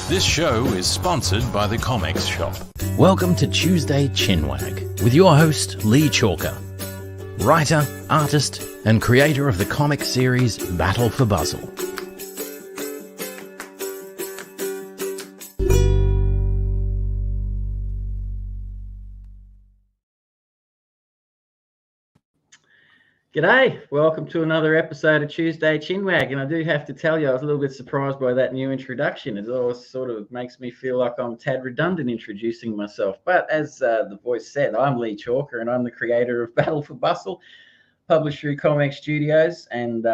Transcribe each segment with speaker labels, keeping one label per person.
Speaker 1: This show is sponsored by the Comics Shop.
Speaker 2: Welcome to Tuesday Chinwag with your host, Leigh Chalker, writer, artist, and creator of the comic series Battle for Buzzle.
Speaker 3: G'day, welcome to another episode of Tuesday Chinwag, and I do have to tell you I was a little bit surprised by that new introduction. It always sort of makes me feel like I'm a tad redundant introducing myself, but as the voice said, I'm Leigh Chalker and I'm the creator of Battle for Bustle, published through Comic Studios, and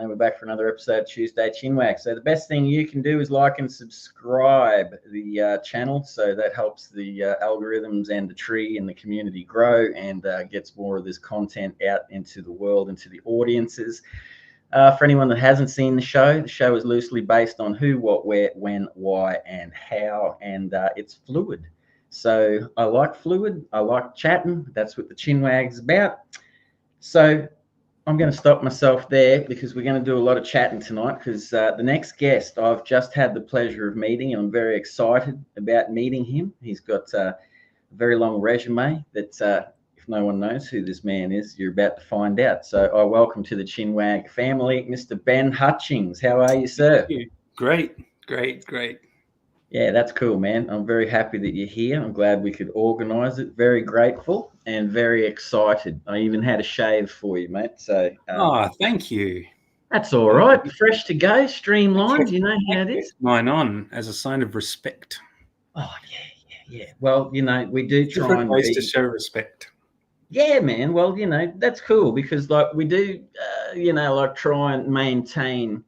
Speaker 3: we're back for another episode of Tuesday Chinwag. So the best thing you can do is like and subscribe the channel, so that helps the algorithms and the tree and the community grow and gets more of this content out into the world, into the audiences. For anyone that hasn't seen the show is loosely based on who, what, where, when, why, and how, and it's fluid. So I like fluid, I like chatting. That's what the Chinwag's about. So I'm going to stop myself there because we're going to do a lot of chatting tonight, because the next guest I've just had the pleasure of meeting, and I'm very excited about meeting him. He's got a very long resume that if no one knows who this man is, you're about to find out. So I welcome to the Chinwag family, Mr. Ben Hutchings. How are you, sir?
Speaker 4: Thank you. Great.
Speaker 3: Yeah, that's cool, man. I'm very happy that you're here. I'm glad we could organise it. Very grateful and very excited. I even had a shave for you, mate. So,
Speaker 4: thank you.
Speaker 3: That's all right. Fresh to go, streamlined. You know how it is.
Speaker 4: Mine on as a sign of respect.
Speaker 3: Oh yeah. Well, we do try
Speaker 4: Different
Speaker 3: and
Speaker 4: ways to show respect.
Speaker 3: Yeah, man. Well, that's cool because we do, try and maintain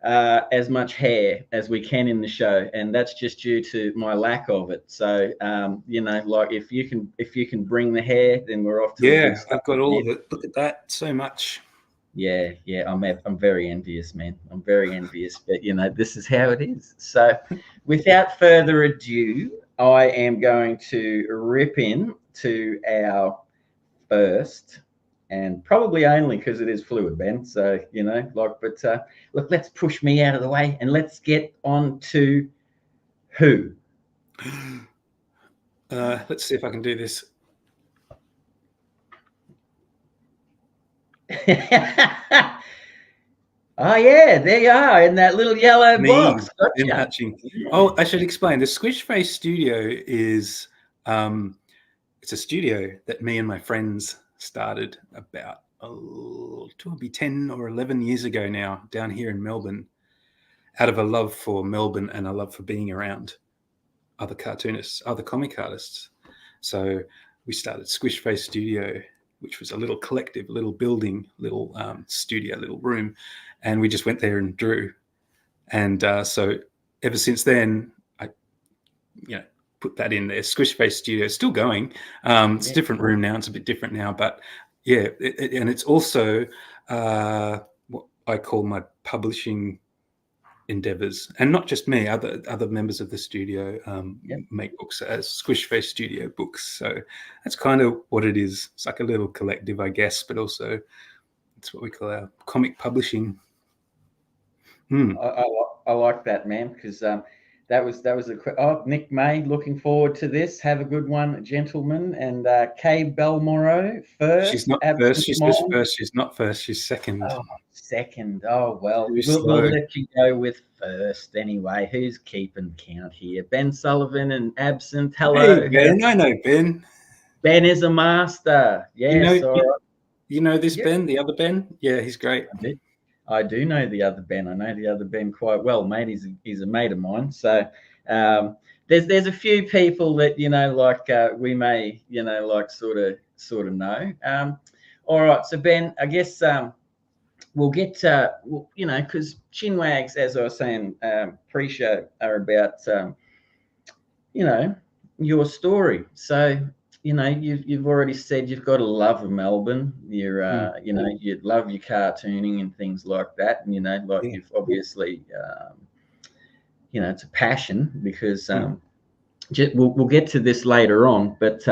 Speaker 3: as much hair as we can in the show, and that's just due to my lack of it. So if you can bring the hair, then we're off to
Speaker 4: I've got all of it. Look at that, so much.
Speaker 3: Yeah, I'm very envious, man. I'm very envious, but this is how it is. So without further ado, I am going to rip in to our first and probably only, because it is fluid, Ben. So, look, let's push me out of the way and let's get on to who.
Speaker 4: Let's see if I can do this.
Speaker 3: Oh, yeah, there you are in that little yellow box.
Speaker 4: Ben Hutchings. Oh, I should explain. The Squishface studio is it's a studio that me and my friends started about 10 or 11 years ago now, down here in Melbourne, out of a love for Melbourne and a love for being around other cartoonists, other comic artists. So we started Squishface Studio, which was a little collective, a little building, little studio, little room, and we just went there and drew. And so ever since then, I put that in there. Squishface Studio is still going. It's a different room now. It's a bit different now, but yeah, and it's also what I call my publishing endeavors, and not just me. Other members of the studio make books as Squishface Studio Books. So that's kind of what it is. It's like a little collective, I guess, but also it's what we call our comic publishing.
Speaker 3: I like that, man, because that was Nick May, looking forward to this. Have a good one, gentlemen. And Kay Belmoro first.
Speaker 4: She's not first. She's just first. She's not first. She's second.
Speaker 3: Oh, second. Oh, well, we'll let you go with first anyway. Who's keeping count here? Ben Sullivan and Absinthe. Hello.
Speaker 4: Hey, Ben. I know Ben.
Speaker 3: Ben is a master. Yes.
Speaker 4: You know this Ben, the other Ben? Yeah, he's great.
Speaker 3: I do know the other Ben. I know the other Ben quite well, mate. He's a mate of mine. So there's a few people that we may sort of know. All right, so Ben, I guess we'll get because Chinwags, as I was saying pre-show, are about your story. So you've already said you've got a love of Melbourne. You're, you love your cartooning and things like that. And, you've obviously, it's a passion because we'll get to this later on. But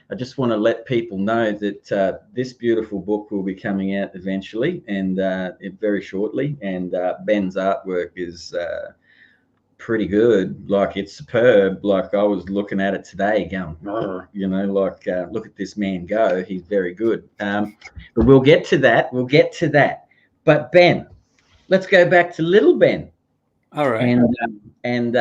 Speaker 3: I just want to let people know that this beautiful book will be coming out eventually and very shortly. And Ben's artwork is pretty good. Like, it's superb. Like, I was looking at it today going, "Grr," you know, like, look at this man go. He's very good. But we'll get to that. We'll get to that. But Ben, let's go back to little Ben.
Speaker 4: All right.
Speaker 3: And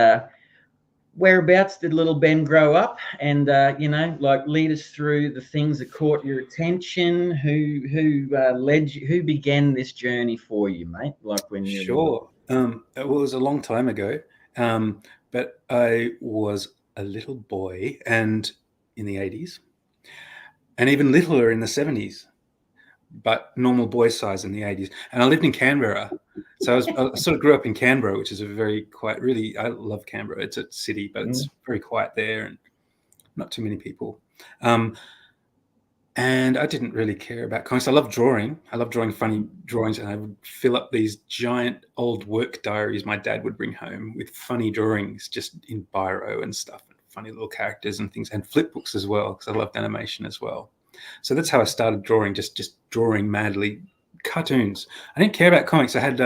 Speaker 3: whereabouts did little Ben grow up? And you know, like, lead us through the things that caught your attention. Who led you? Who began this journey for you, mate? Like, when you
Speaker 4: Sure. It was a long time ago, but I was a little boy, and in the 80s, and even littler in the 70s, but normal boy size in the 80s. And I lived in Canberra, so I sort of grew up in Canberra, which is a very quiet. Really, I love Canberra. It's a city, but it's very quiet there, and not too many people. And I didn't really care about comics. I love drawing. I love drawing funny drawings, and I would fill up these giant old work diaries my dad would bring home with funny drawings, just in biro and stuff, and funny little characters and things, and flip books as well, because I loved animation as well. So that's how I started drawing, just drawing madly, cartoons. I didn't care about comics. I had,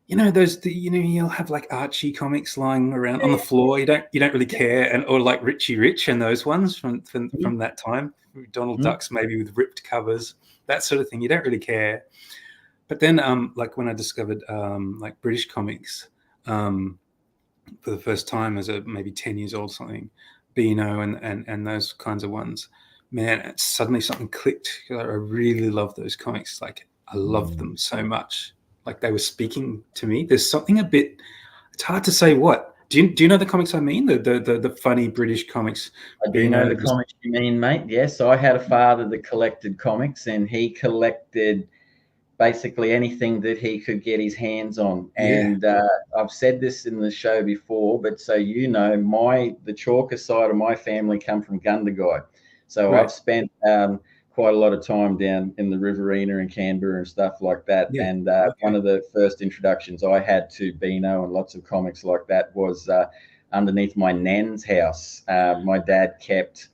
Speaker 4: you know, you'll have like Archie comics lying around on the floor. You don't really care, or like Richie Rich and those ones from that time. Donald Ducks, maybe with ripped covers, that sort of thing. You don't really care. But then, like, when I discovered like British comics for the first time as maybe 10 years old, something, Beano and those kinds of ones, man, suddenly something clicked. I really love those comics. Like, I loved them so much. Like, they were speaking to me. There's something it's hard to say what. Do you know the comics I mean? The funny British comics?
Speaker 3: I do know the comics you mean, mate. Yes, I had a father that collected comics, and he collected basically anything that he could get his hands on. And I've said this in the show before, but so you know, the Chalker side of my family come from Gundagai. So I've spent quite a lot of time down in the Riverina and Canberra and stuff like that. Yeah. And one of the first introductions I had to Beano and lots of comics like that was underneath my nan's house. My dad kept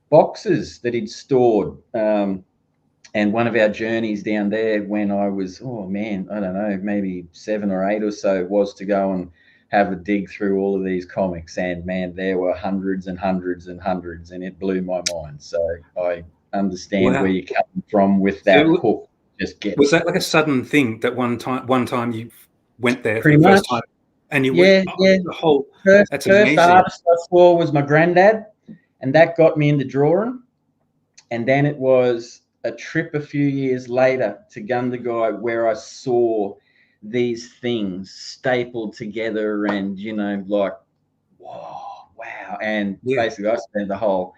Speaker 3: boxes that he'd stored. And one of our journeys down there when I was, I don't know, maybe 7 or 8 or so, was to go and have a dig through all of these comics. And man, there were hundreds and hundreds and hundreds, and it blew my mind. So I understand where you're coming from with that hook.
Speaker 4: Was that like a sudden thing that one time you went there
Speaker 3: pretty
Speaker 4: for the
Speaker 3: much
Speaker 4: first time, and you went the whole? That's amazing.
Speaker 3: First artist I saw was my granddad, and that got me into drawing. And then it was a trip a few years later to Gundagai where I saw these things stapled together, and you know, like, wow. And basically I spent the whole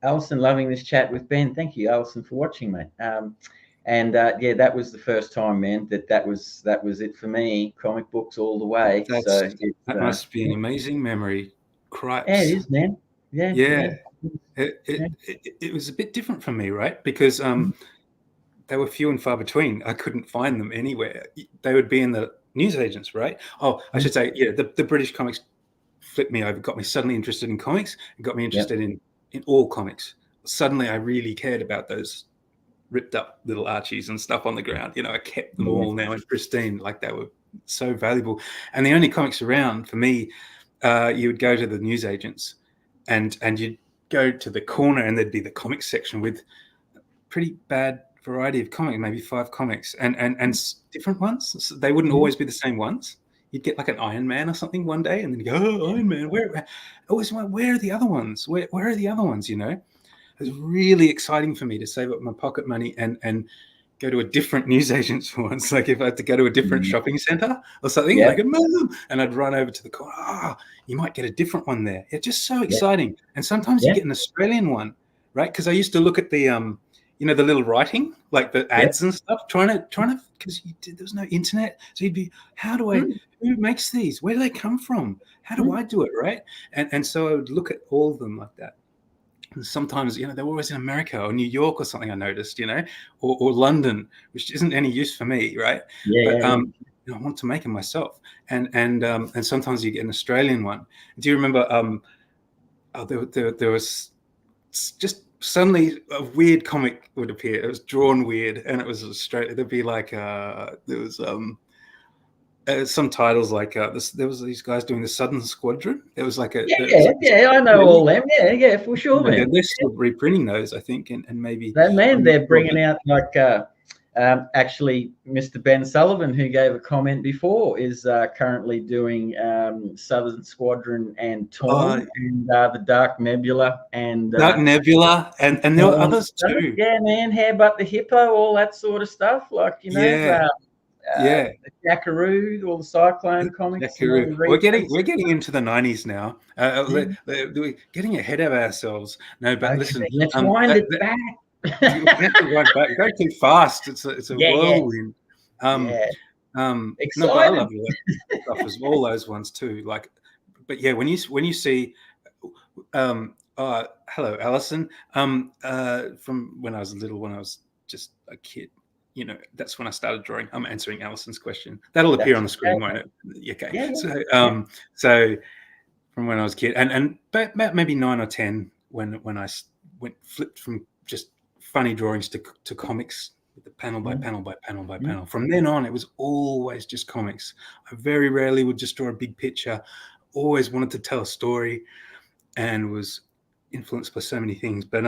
Speaker 3: Alison, loving this chat with Ben. Thank you, Alison, for watching, mate. That was the first time, man, that was it for me. Comic books all the way.
Speaker 4: That must be an amazing memory. Cripes.
Speaker 3: Yeah, it is, man. Yeah.
Speaker 4: It was a bit different for me, right? Because they were few and far between. I couldn't find them anywhere. They would be in the newsagents, right? I should say, the British comics flipped me over, got me suddenly interested in comics, and got me interested in all comics. Suddenly I really cared about those ripped up little Archies and stuff on the ground. You know, I kept them all now in pristine, like they were so valuable. And the only comics around for me, you would go to the newsagents and you'd go to the corner, and there'd be the comics section with pretty bad variety of comics, maybe 5 comics and different ones. So they wouldn't always be the same ones. You'd get like an Iron Man or something one day, and then you go, Iron Man, where are the other ones? Where are the other ones, you know? It was really exciting for me to save up my pocket money and go to a different newsagent for once. Like, if I had to go to a different shopping center or something, I could move, and I'd run over to the corner. You might get a different one there. It's just so exciting. And sometimes you get an Australian one, right? Because I used to look at the the little writing, like the ads and stuff, trying to, because there was no internet. So you'd be, who makes these? Where do they come from? How do I do it, right? And so I would look at all of them like that. And sometimes, they were always in America or New York or something, I noticed, or London, which isn't any use for me, right? But I want to make them myself. And sometimes you get an Australian one. Do you remember there was just suddenly a weird comic would appear. It was drawn weird, and it was Australia. There'd be like there was some titles like there was these guys doing the Southern Squadron. There was like
Speaker 3: I know all them. Yeah, for sure, man.
Speaker 4: They're still reprinting those, I think, and maybe
Speaker 3: they're bringing out like actually Mr. Ben Sullivan, who gave a comment before, is currently doing Southern Squadron and Torn and the Dark Nebula and
Speaker 4: Dark Nebula and there are others too.
Speaker 3: Yeah, man, How About the Hippo, all that sort of stuff. Like the Jackaroo, all the Cyclone comics.
Speaker 4: We're getting into the 90s now. We're getting ahead of ourselves. No, but listen,
Speaker 3: let's wind it back.
Speaker 4: You have to run back. Go too fast. It's a whirlwind. No, but I love that stuff as well. Those ones too. Like, but yeah, when you see, hello, Alison. From when I was little, when I was just a kid. You know, that's when I started drawing. I'm answering Alison's question. That'll appear on the screen, won't it? Okay. Yeah. So from when I was a kid, and maybe 9 or 10 when I flipped from just funny drawings to comics with the panel by panel by panel by panel. From then on, it was always just comics. I very rarely would just draw a big picture. Always wanted to tell a story, and was influenced by so many things. But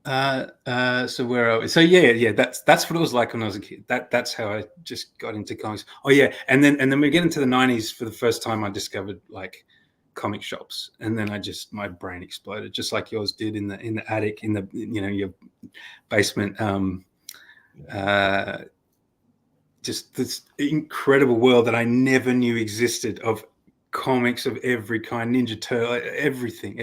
Speaker 4: so where are we? So yeah, that's what it was like when I was a kid. That's how I just got into comics. Oh yeah, and then we get into the 90s. For the first time, I discovered like comic shops, and then my brain exploded, just like yours did in the attic, in the your basement. Just this incredible world that I never knew existed of comics of every kind, Ninja Turtle, everything.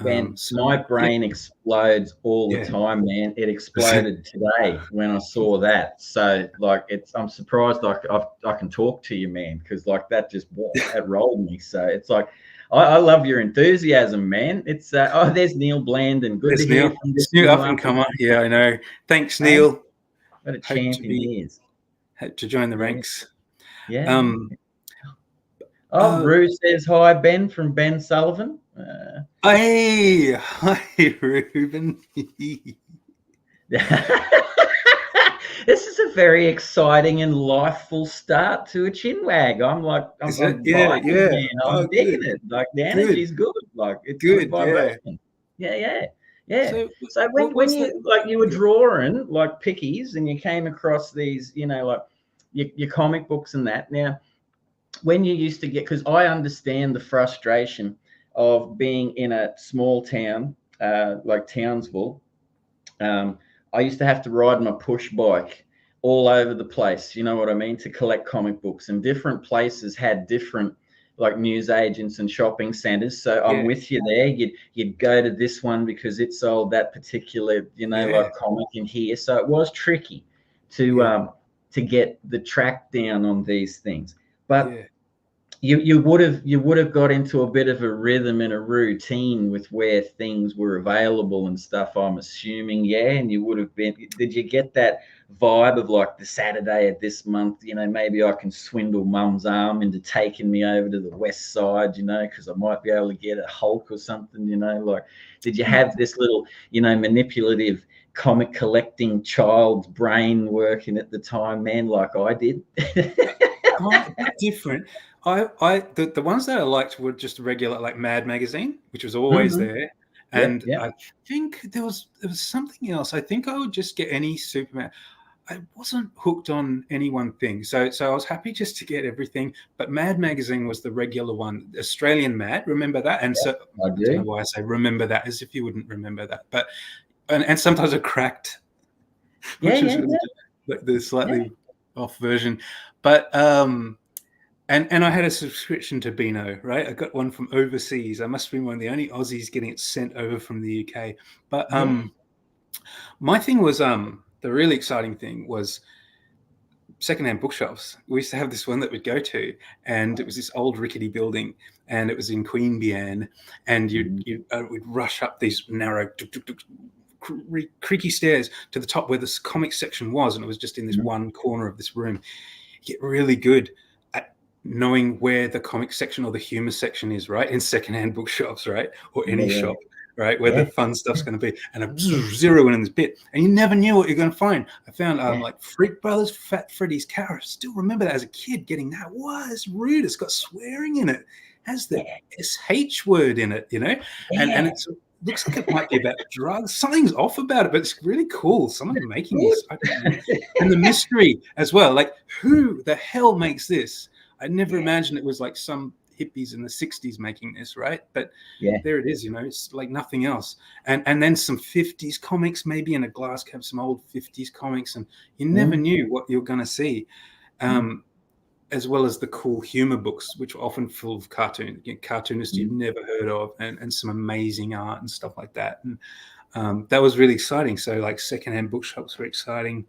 Speaker 3: Ben, my brain explodes all the time, man. It exploded today when I saw that. So, like, I'm surprised I can talk to you, man, because like that just that rolled me. So it's like I love your enthusiasm, man. It's there's Neil Blandon. Good to hear from this
Speaker 4: new up and comer. Yeah, I know. Thanks, Neil.
Speaker 3: What a champion he is.
Speaker 4: Hope to join the ranks.
Speaker 3: Yeah. Rue says hi, Ben, from Ben Sullivan.
Speaker 4: Hi, Ruben.
Speaker 3: This is a very exciting and lifeful start to a Chinwag. I'm digging it. Like the energy's good. Like it's good vibration. Yeah. So when you were drawing like pickies and you came across these, like your comic books and that. Now, when you used to get, because I understand the frustration of being in a small town like Townsville. I used to have to ride my push bike all over the place, you know what I mean, to collect comic books, and different places had different like news agents and shopping centers. So I'm with you there. You'd go to this one because it sold that particular, like comic in here. So it was tricky to get the track down on these things. But you would have got into a bit of a rhythm and a routine with where things were available and stuff, I'm assuming, and you would have been. Did you get that vibe of like the Saturday of this month, maybe I can swindle mum's arm into taking me over to the west side, because I might be able to get a Hulk or something, like, did you have this little, manipulative comic collecting child's brain working at the time, man, like I did?
Speaker 4: Different. The ones that I liked were just regular, like Mad Magazine, which was always there. And I think there was something else. I think I would just get any Superman. I wasn't hooked on any one thing. So I was happy just to get everything. But Mad Magazine was the regular one, Australian Mad. Remember that? And so I don't know why I say remember that, as if you wouldn't remember that. But and sometimes it cracked, which is the slightly off version. But and I had a subscription to Beano, right? I got one from overseas. I must have been one of the only Aussies getting it sent over from the UK. But my thing was the really exciting thing was secondhand bookshops. We used to have this one that we'd go to, and it was this old rickety building, and it was in Queanbeyan, and we'd rush up these narrow, creaky stairs to the top where this comic section was, and it was just in this one corner of this room. You get really good at knowing where the comic section or the humor section is, right? In secondhand bookshops, right? Or any shop, right? Where the fun stuff's going to be, and a zero in this bit, and you never knew what you're going to find. I found like Freak Brothers, Fat Freddy's Car. I still remember that as a kid getting that. Wow, it's rude. It's got swearing in it. Has the SH word in it, you know, and it looks like it might be about drugs. Something's off about it, but it's really cool. Someone's making this, and the mystery as well. Like, who the hell makes this? I never imagined it was like some hippies in the 60s making this, right? But there it is, you know, it's like nothing else. And then some 50s comics, maybe in a glass cab, some old 50s comics, and you never knew what you're going to see. As well as the cool humor books, which were often full of cartoonists you've never heard of, and some amazing art and stuff like that. And that was really exciting. So like secondhand bookshops were exciting.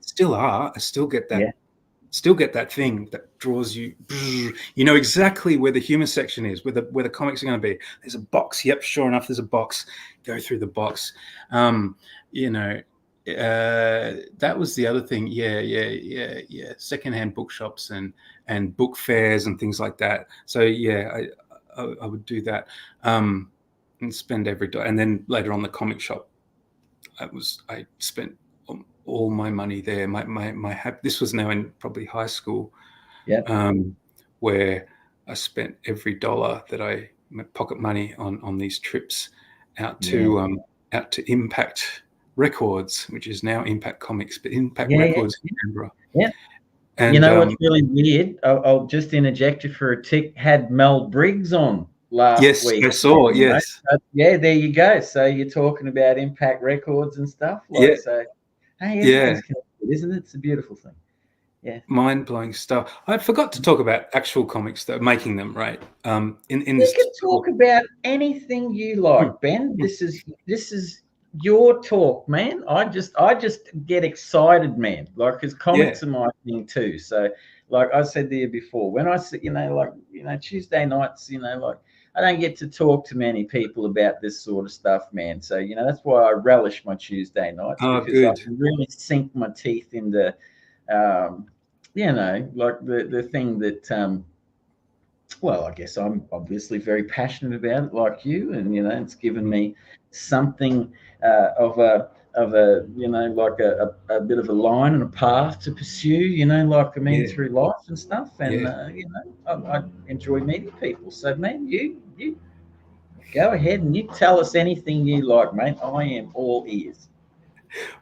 Speaker 4: Still are. I still get that. Still get that thing that draws you. You know exactly where the humor section is, where the comics are going to be. There's a box. Yep, sure enough, there's a box. Go through the box. You know, that was the other thing. Yeah. Secondhand bookshops and book fairs and things like that. So I would do that and spend every day. And then later on, the comic shop. I spent all my money there. This was now in probably high school, where I spent every dollar that pocket money on these trips out to Impact Records, which is now Impact Comics, but Impact Records in Canberra. And
Speaker 3: you know what's really weird? I'll just interject you for a tick. Had Mel Briggs on last week.
Speaker 4: Yes, I saw. Yes.
Speaker 3: There you go. So you're talking about Impact Records and stuff. So, hey, everything's connected, isn't it? It's a beautiful thing. Yeah.
Speaker 4: Mind-blowing stuff. I forgot to talk about actual comics that are making them, right? You can
Speaker 3: talk about anything you like, Ben. This is your talk, man. I just get excited, man. Like, because comics are my thing too. So, like I said to you before, when I sit, Tuesday nights, like I don't get to talk to many people about this sort of stuff, man. So, that's why I relish my Tuesday nights, because I can really sink my teeth into, like the thing that, well, I guess I'm obviously very passionate about it, like you, and it's given me something of a like a bit of a line and a path to pursue, through life and stuff. And I enjoy meeting people. So, man, you go ahead and you tell us anything you like, mate. I am all ears.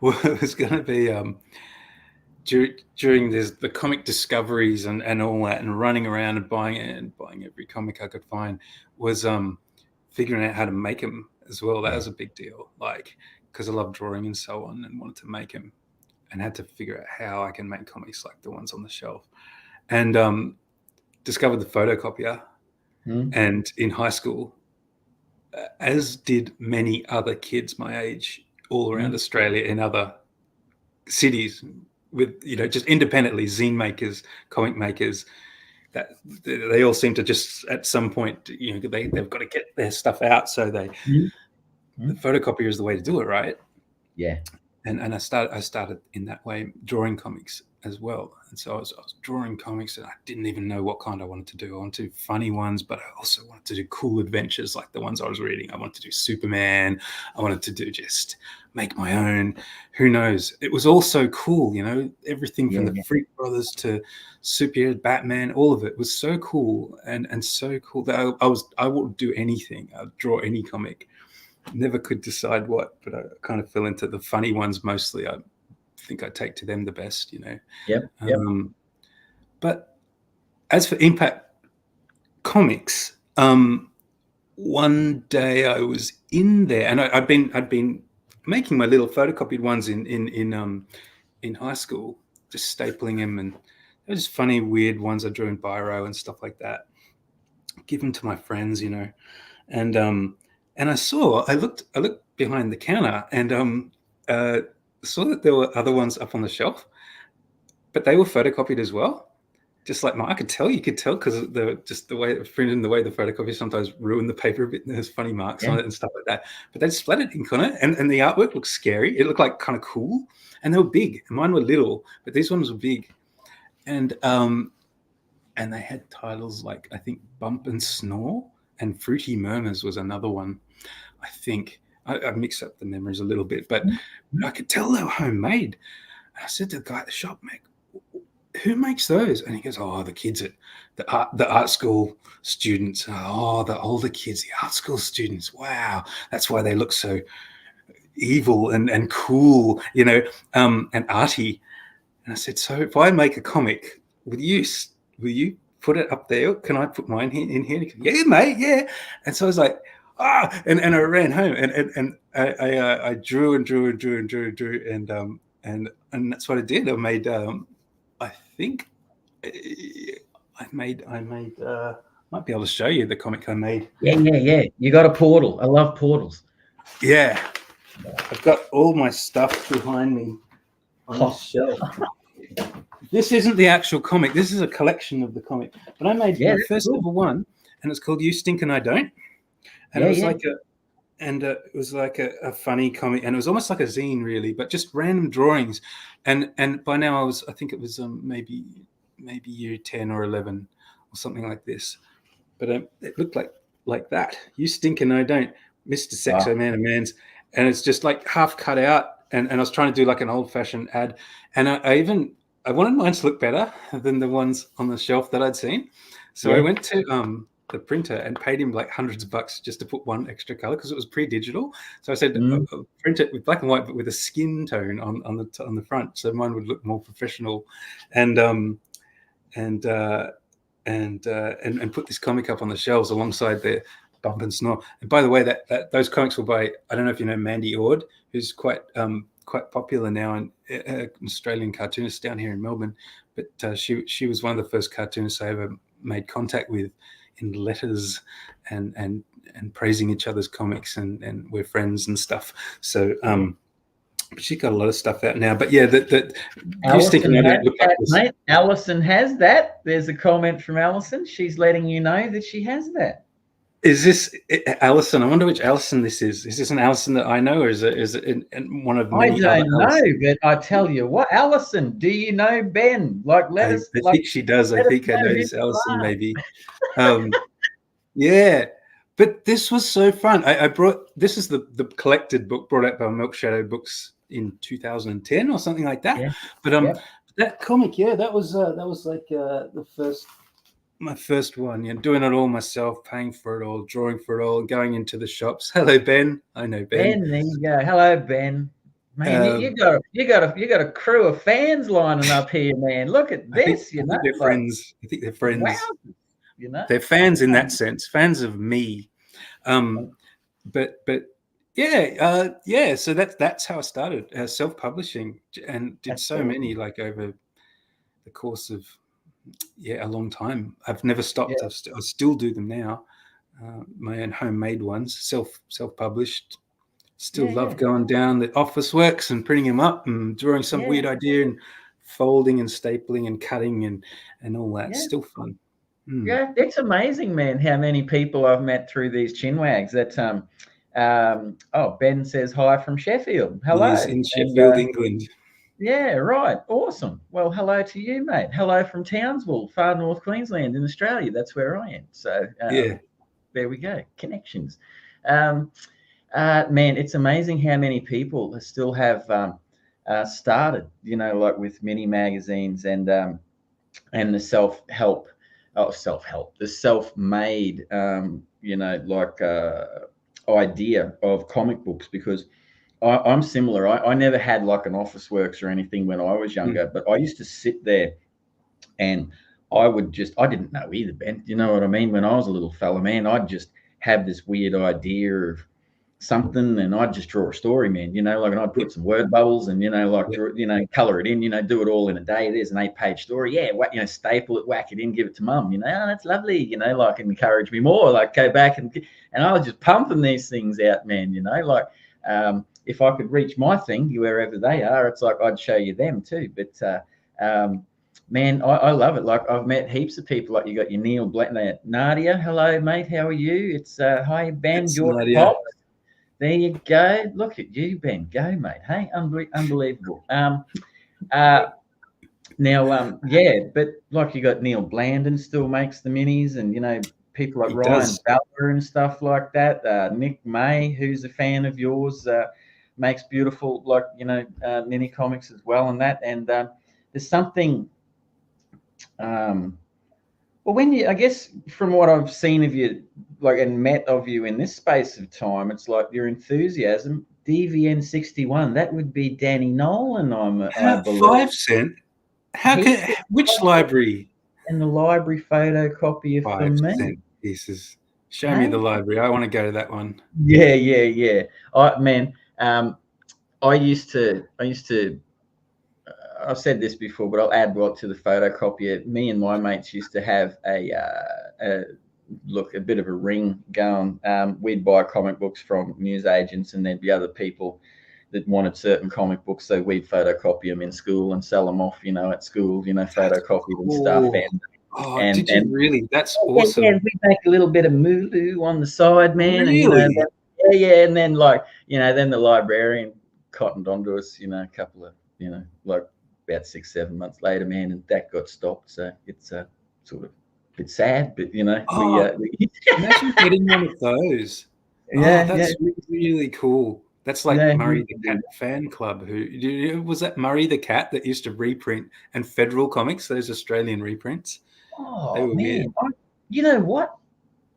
Speaker 4: Well, it was going to be during the comic discoveries and all that, and running around and buying every comic I could find, was figuring out how to make them as well. That was a big deal, like, because I love drawing and so on, and wanted to make them, and had to figure out how I can make comics like the ones on the shelf, and discovered the photocopier. And in high school, as did many other kids my age all around Australia, in other cities, with just independently, zine makers, comic makers, that they all seem to just at some point they've got to get their stuff out, so the photocopier is the way to do it, right? And I started in that way, drawing comics as well. And so I was drawing comics, and I didn't even know what kind I wanted to do. I wanted to do funny ones, but I also wanted to do cool adventures like the ones I was reading. I wanted to do Superman. I wanted to do just make my own. Who knows? It was all so cool, everything from the Freak Brothers to superhero Batman, all of it was so cool and so cool that I would do anything. I'd draw any comic. Never could decide what, but I kind of fell into the funny ones mostly. I think I take to them the best, But as for Impact Comics, one day I was in there, and I'd been making my little photocopied ones in high school, just stapling them, and they're just funny, weird ones I drew in biro and stuff like that. Give them to my friends, and I looked behind the counter, and saw that there were other ones up on the shelf, but they were photocopied as well, just like mine. You could tell because the way it printed and the way the photocopier sometimes ruined the paper a bit, and there's funny marks on it and stuff like that. But they splattered ink on it, and the artwork looked scary. It looked like kind of cool, and they were big. And mine were little, but these ones were big, and they had titles like, I think, Bump and Snore, and Fruity Murmurs was another one. I think. I mix up the memories a little bit, but I could tell they were homemade. And I said to the guy at the shop, mate, who makes those? And he goes, oh, the kids at the art school students. Oh, the older kids, the art school students. Wow, that's why they look so evil and cool, and arty. And I said, so if I make a comic, will you put it up there? Can I put mine in here? Goes, yeah, mate, yeah. And so I was like, and I ran home and I drew and that's what I did. I made I think I made might be able to show you the comic I made.
Speaker 3: Yeah. You got a portal. I love portals.
Speaker 4: Yeah. I've got all my stuff behind me on this shelf. This isn't the actual comic. This is a collection of the comic. But I made my first ever one, and it's called You Stink and I Don't. And it was like a funny comic, and it was almost like a zine, really, but just random drawings. And by now I think it was maybe year 10 or 11 or something like this. But it looked like that. You Stink and I Don't, Mr. Sexo Man of Mans. And it's just like half cut out. And I was trying to do like an old-fashioned ad. And I wanted mine to look better than the ones on the shelf that I'd seen. So I went to the printer and paid him like hundreds of bucks just to put one extra color because it was pre-digital. So I said, I'll print it with black and white, but with a skin tone on the front, so mine would look more professional, and put this comic up on the shelves alongside the Bump and Snore. And by the way, that those comics were by, I don't know if you know Mandy Ord, who's quite popular now, and an Australian cartoonist down here in Melbourne. But she was one of the first cartoonists I ever made contact with in letters and praising each other's comics, and we're friends and stuff. So but she's got a lot of stuff out now. But yeah,
Speaker 3: mate. Alison has that. There's a comment from Alison. She's letting you know that she has that.
Speaker 4: Is this Alison? I wonder which Alison this is. Is this an Alison that I know, or is it one of many?
Speaker 3: I don't know, but I tell you what, Alison, do you know Ben?
Speaker 4: I think she does. I think I know this Alison, maybe. Yeah, but this was so fun. I brought, this is the collected book brought out by Milk Shadow Books in 2010 or something like that.
Speaker 3: Yeah.
Speaker 4: But that comic, that was like my first one, doing it all myself, paying for it all, drawing for it all, going into the shops. Hello, Ben. I know Ben.
Speaker 3: Ben, there you go. Hello, Ben. Man, you got a crew of fans lining up here, man. Look at this. I think
Speaker 4: they're friends. I think they're friends.
Speaker 3: Wow.
Speaker 4: They're fans in that sense, fans of me. But yeah. So that's how I started self-publishing, and did so many, like, over the course of a long time. I've never stopped. I still do them now. My own homemade ones, self-published. Still love going down the office works and printing them up and drawing some weird idea and folding and stapling and cutting and all that. Still fun.
Speaker 3: Yeah, it's amazing, man, how many people I've met through these Chinwags. That Ben says hi from Sheffield. Hello.
Speaker 4: He's in Sheffield, England.
Speaker 3: Yeah, right. Awesome. Well, hello to you, mate. Hello from Townsville, far north Queensland in Australia. That's where I am. So there we go. Connections. Man, it's amazing how many people still have started, like with mini magazines and the self-help, the self-made, idea of comic books, because I'm similar. I never had like an Office Works or anything when I was younger, but I used to sit there and I didn't know either, Ben. You know what I mean? When I was a little fella, man, I'd just have this weird idea of something and I'd just draw a story, man, and I'd put some word bubbles and, color it in, do it all in a day. There's an 8-page story. Yeah. Staple it, whack it in, give it to mum, that's lovely, encourage me more, like go back and I was just pumping these things out, man, if I could reach my thing wherever they are, it's like I'd show you them too. But man, I love it. Like, I've met heaps of people. Like, you got your Neil Black, Nadia. Hello, mate. How are you? It's hi, Ben. George Pop. There you go. Look at you, Ben. Go, mate. Hey, unbelievable. Now, but like, you got Neil Blandon still makes the minis, and people like
Speaker 4: He
Speaker 3: Ryan
Speaker 4: does.
Speaker 3: Butler and stuff like that. Nick May, who's a fan of yours, makes beautiful, like, mini comics as well, and that. And there's something. Well, I guess from what I've seen of you, like, and met of you in this space of time, it's like your enthusiasm. DVN61, that would be Danny Nolan, I believe.
Speaker 4: 5 cent. Which library?
Speaker 3: And the library photocopier for
Speaker 4: 5
Speaker 3: me.
Speaker 4: cent pieces. Show me the library. I want to go to that one.
Speaker 3: Yeah. I used to. I've said this before, but I'll add what to the photocopier. Me and my mates used to have a bit of a ring going. We'd buy comic books from newsagents, and there'd be other people that wanted certain comic books, so we'd photocopy them in school and sell them off, at school, photocopied and stuff.
Speaker 4: Did you really? That's awesome.
Speaker 3: Yeah, we'd make a little bit of mooloo on the side, man.
Speaker 4: Really?
Speaker 3: And, and then, then the librarian cottoned onto us, a couple of, about 6-7 months later, man, and that got stopped. So it's sort of a bit sad, but
Speaker 4: imagine getting one of those. That's really cool. That's like Murray the Cat fan club. Was that Murray the Cat that used to reprint, and Federal Comics, those Australian reprints?
Speaker 3: Oh man, you know what?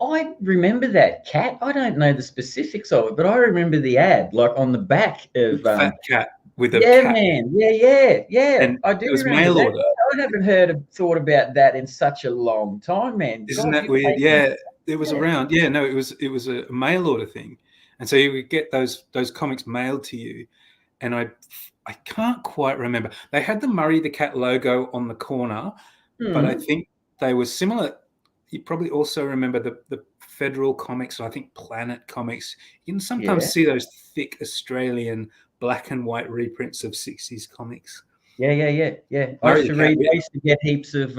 Speaker 3: I remember that cat. I don't know the specifics of it, but I remember the ad, like on the back of
Speaker 4: Fat Cat with a cat.
Speaker 3: Man, yeah.
Speaker 4: And
Speaker 3: I do.
Speaker 4: It was
Speaker 3: remember
Speaker 4: mail
Speaker 3: that.
Speaker 4: order.
Speaker 3: I haven't thought about that in such a long time, man.
Speaker 4: Isn't that weird? Yeah, it was around. Yeah, no, it was a mail order thing, and so you would get those comics mailed to you, and I can't quite remember. They had the Murray the Cat logo on the corner, but I think they were similar. You probably also remember the Federal Comics, or I think Planet Comics. You can sometimes see those thick Australian black and white reprints of 60s comics.
Speaker 3: Yeah. I used to get heaps of,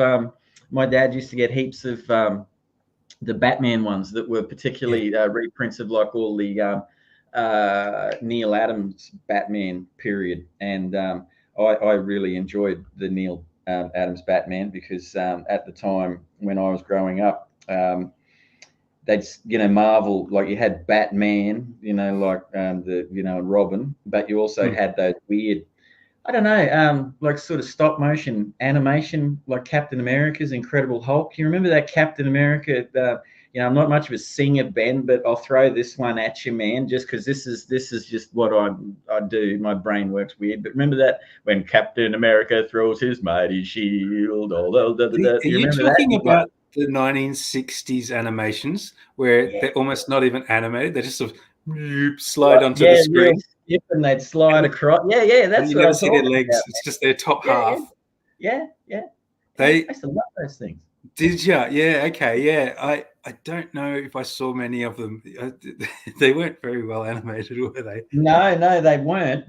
Speaker 3: my dad used to get heaps of the Batman ones that were particularly reprints of like all the Neil Adams Batman period. And I really enjoyed the Neil Adams Batman because at the time when I was growing up, they'd, Marvel, like you had Batman, Robin, but you also had those weird, I don't know, like sort of stop motion animation, like Captain America's Incredible Hulk. You remember that Captain America? I'm not much of a singer, Ben, but I'll throw this one at you, man, just because this is just what I do. My brain works weird. But remember that when Captain America throws his mighty shield,
Speaker 4: Are you talking about the 1960s animations where they're almost not even animated? They just sort of slide onto the screen.
Speaker 3: And they'd slide across. Yeah, that's
Speaker 4: you
Speaker 3: what
Speaker 4: never
Speaker 3: I'm
Speaker 4: see their
Speaker 3: talking
Speaker 4: legs.
Speaker 3: about,
Speaker 4: it's just their top half.
Speaker 3: Yeah.
Speaker 4: I
Speaker 3: used to love those things.
Speaker 4: Did you? Yeah, okay, yeah. I don't know if I saw many of them. They weren't very well animated, were they?
Speaker 3: No, they weren't.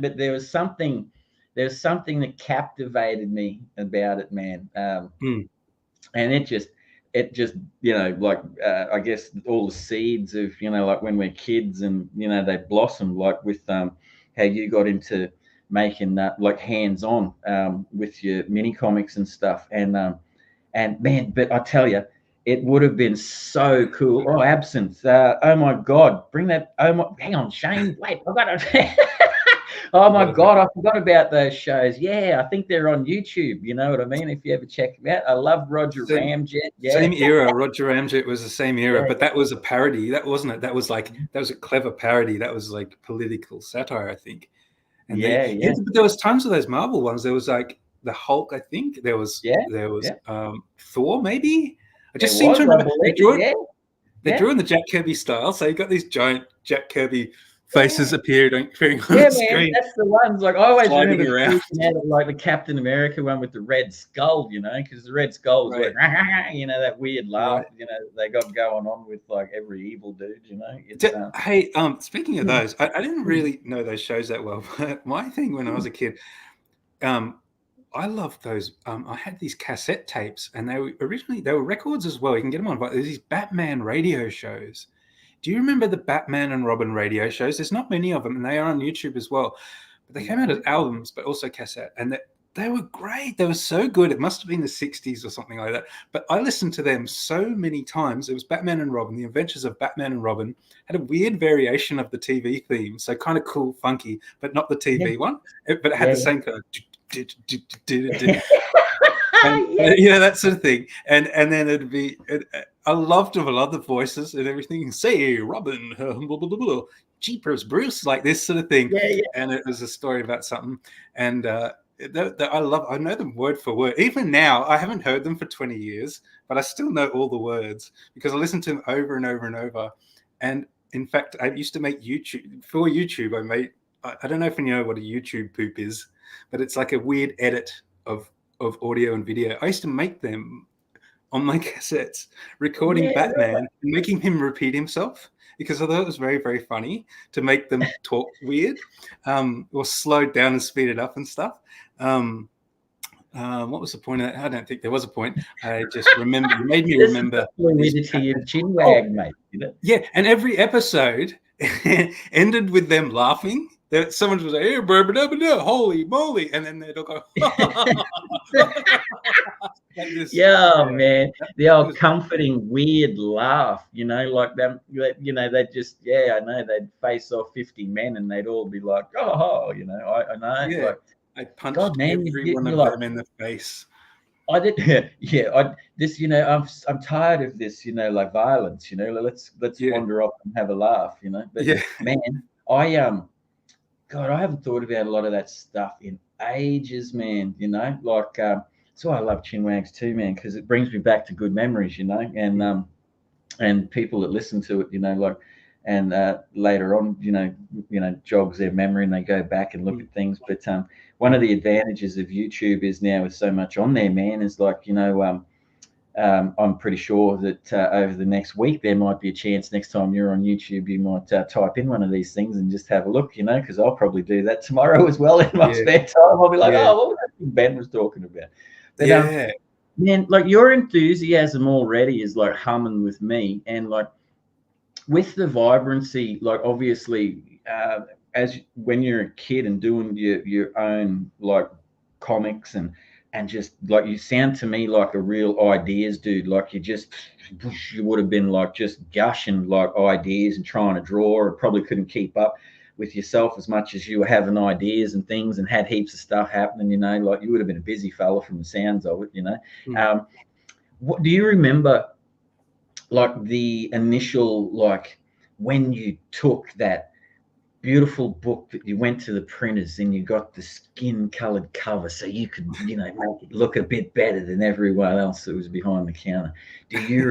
Speaker 3: But there was something that captivated me about it, man. And it just I guess all the seeds of like when we're kids and they blossom, like with how you got into making that like hands-on with your mini comics and stuff, and man, but I tell you, it would have been so cool. Oh, Absinthe! Oh my God, bring that! Hang on, Shane. Wait, I got to. Oh my God, I forgot about those shows. Yeah, I think they're on YouTube. You know what I mean? If you ever check them out, I love Roger Ramjet. Yeah.
Speaker 4: Same era. Roger Ramjet was the same era, but that was a parody. That wasn't it. That was a clever parody. That was like political satire, I think. And but there was tons of those Marvel ones. There was like the Hulk, I think. There was Thor, maybe. I just seem to remember they drew in the Jack Kirby style. So you got these giant Jack Kirby faces appearing on the screen.
Speaker 3: That's the ones. Like I always remember freaking out at, like the Captain America one with the red skull, because the red skull was like, that weird laugh, they got going on with like every evil dude,
Speaker 4: Hey, speaking of those, I didn't really know those shows that well, but my thing when I was a kid, I loved those. I had these cassette tapes, and they were records as well. You can get them on, but there's these Batman radio shows. Do you remember the Batman and Robin radio shows? There's not many of them, and they are on YouTube as well. But they came out as albums, but also cassette. And They were great. They were so good. It must have been the 60s or something like that. But I listened to them so many times. It was Batman and Robin. The Adventures of Batman and Robin had a weird variation of the TV theme. So kind of cool, funky, but not the TV one. But it had the same kind of... that sort of thing. And then it'd be... I loved them. I loved the voices and everything. Say, Robin, blah, blah, blah, blah. Jeepers, Bruce, like this sort of thing. And it was a story about something. And... I know them word for word. Even now, I haven't heard them for 20 years, but I still know all the words because I listen to them over and over and over. And in fact, I used to make YouTube. For YouTube, I don't know if you know what a YouTube poop is, but it's like a weird edit of audio and video. I used to make them on my cassettes, recording Batman and making him repeat himself, because I thought it was very, very funny to make them talk weird, or slowed down and speed it up and stuff. What was the point of that? I don't think there was a point. I just remember, you made me remember.
Speaker 3: Fluidity of Chinwag, mate. You know?
Speaker 4: Yeah, and every episode ended with them laughing. Someone was like, hey, holy moly, and then they'd all go,
Speaker 3: man, the old comforting weird laugh, like them, they just, I know, they'd face off 50 men and they'd all be like, I know.
Speaker 4: Yeah,
Speaker 3: like,
Speaker 4: I punched every one of them in the face.
Speaker 3: I did, I'm tired of this, like violence, let's wander off and have a laugh, but man, I haven't thought about a lot of that stuff in ages, man, so I love Chinwags too, man, because it brings me back to good memories, and people that listen to it, and later on, jogs their memory and they go back and look at things. But one of the advantages of YouTube is now with so much on there, man, is I'm pretty sure that over the next week there might be a chance next time you're on YouTube you might type in one of these things and just have a look, because I'll probably do that tomorrow as well in my spare time. I'll be like, what was that thing Ben was talking about? But, man, your enthusiasm already is humming with me, and with the vibrancy, obviously, as when you're a kid and doing your own comics and just you sound to me like a real ideas dude. You would have been just gushing ideas and trying to draw, or probably couldn't keep up with yourself as much as you were having ideas and things and had heaps of stuff happening, you would have been a busy fella from the sounds of it, What do you remember, the initial, when you took that beautiful book that you went to the printers and you got the skin colored cover so you could, make it look a bit better than everyone else that was behind the counter? Do you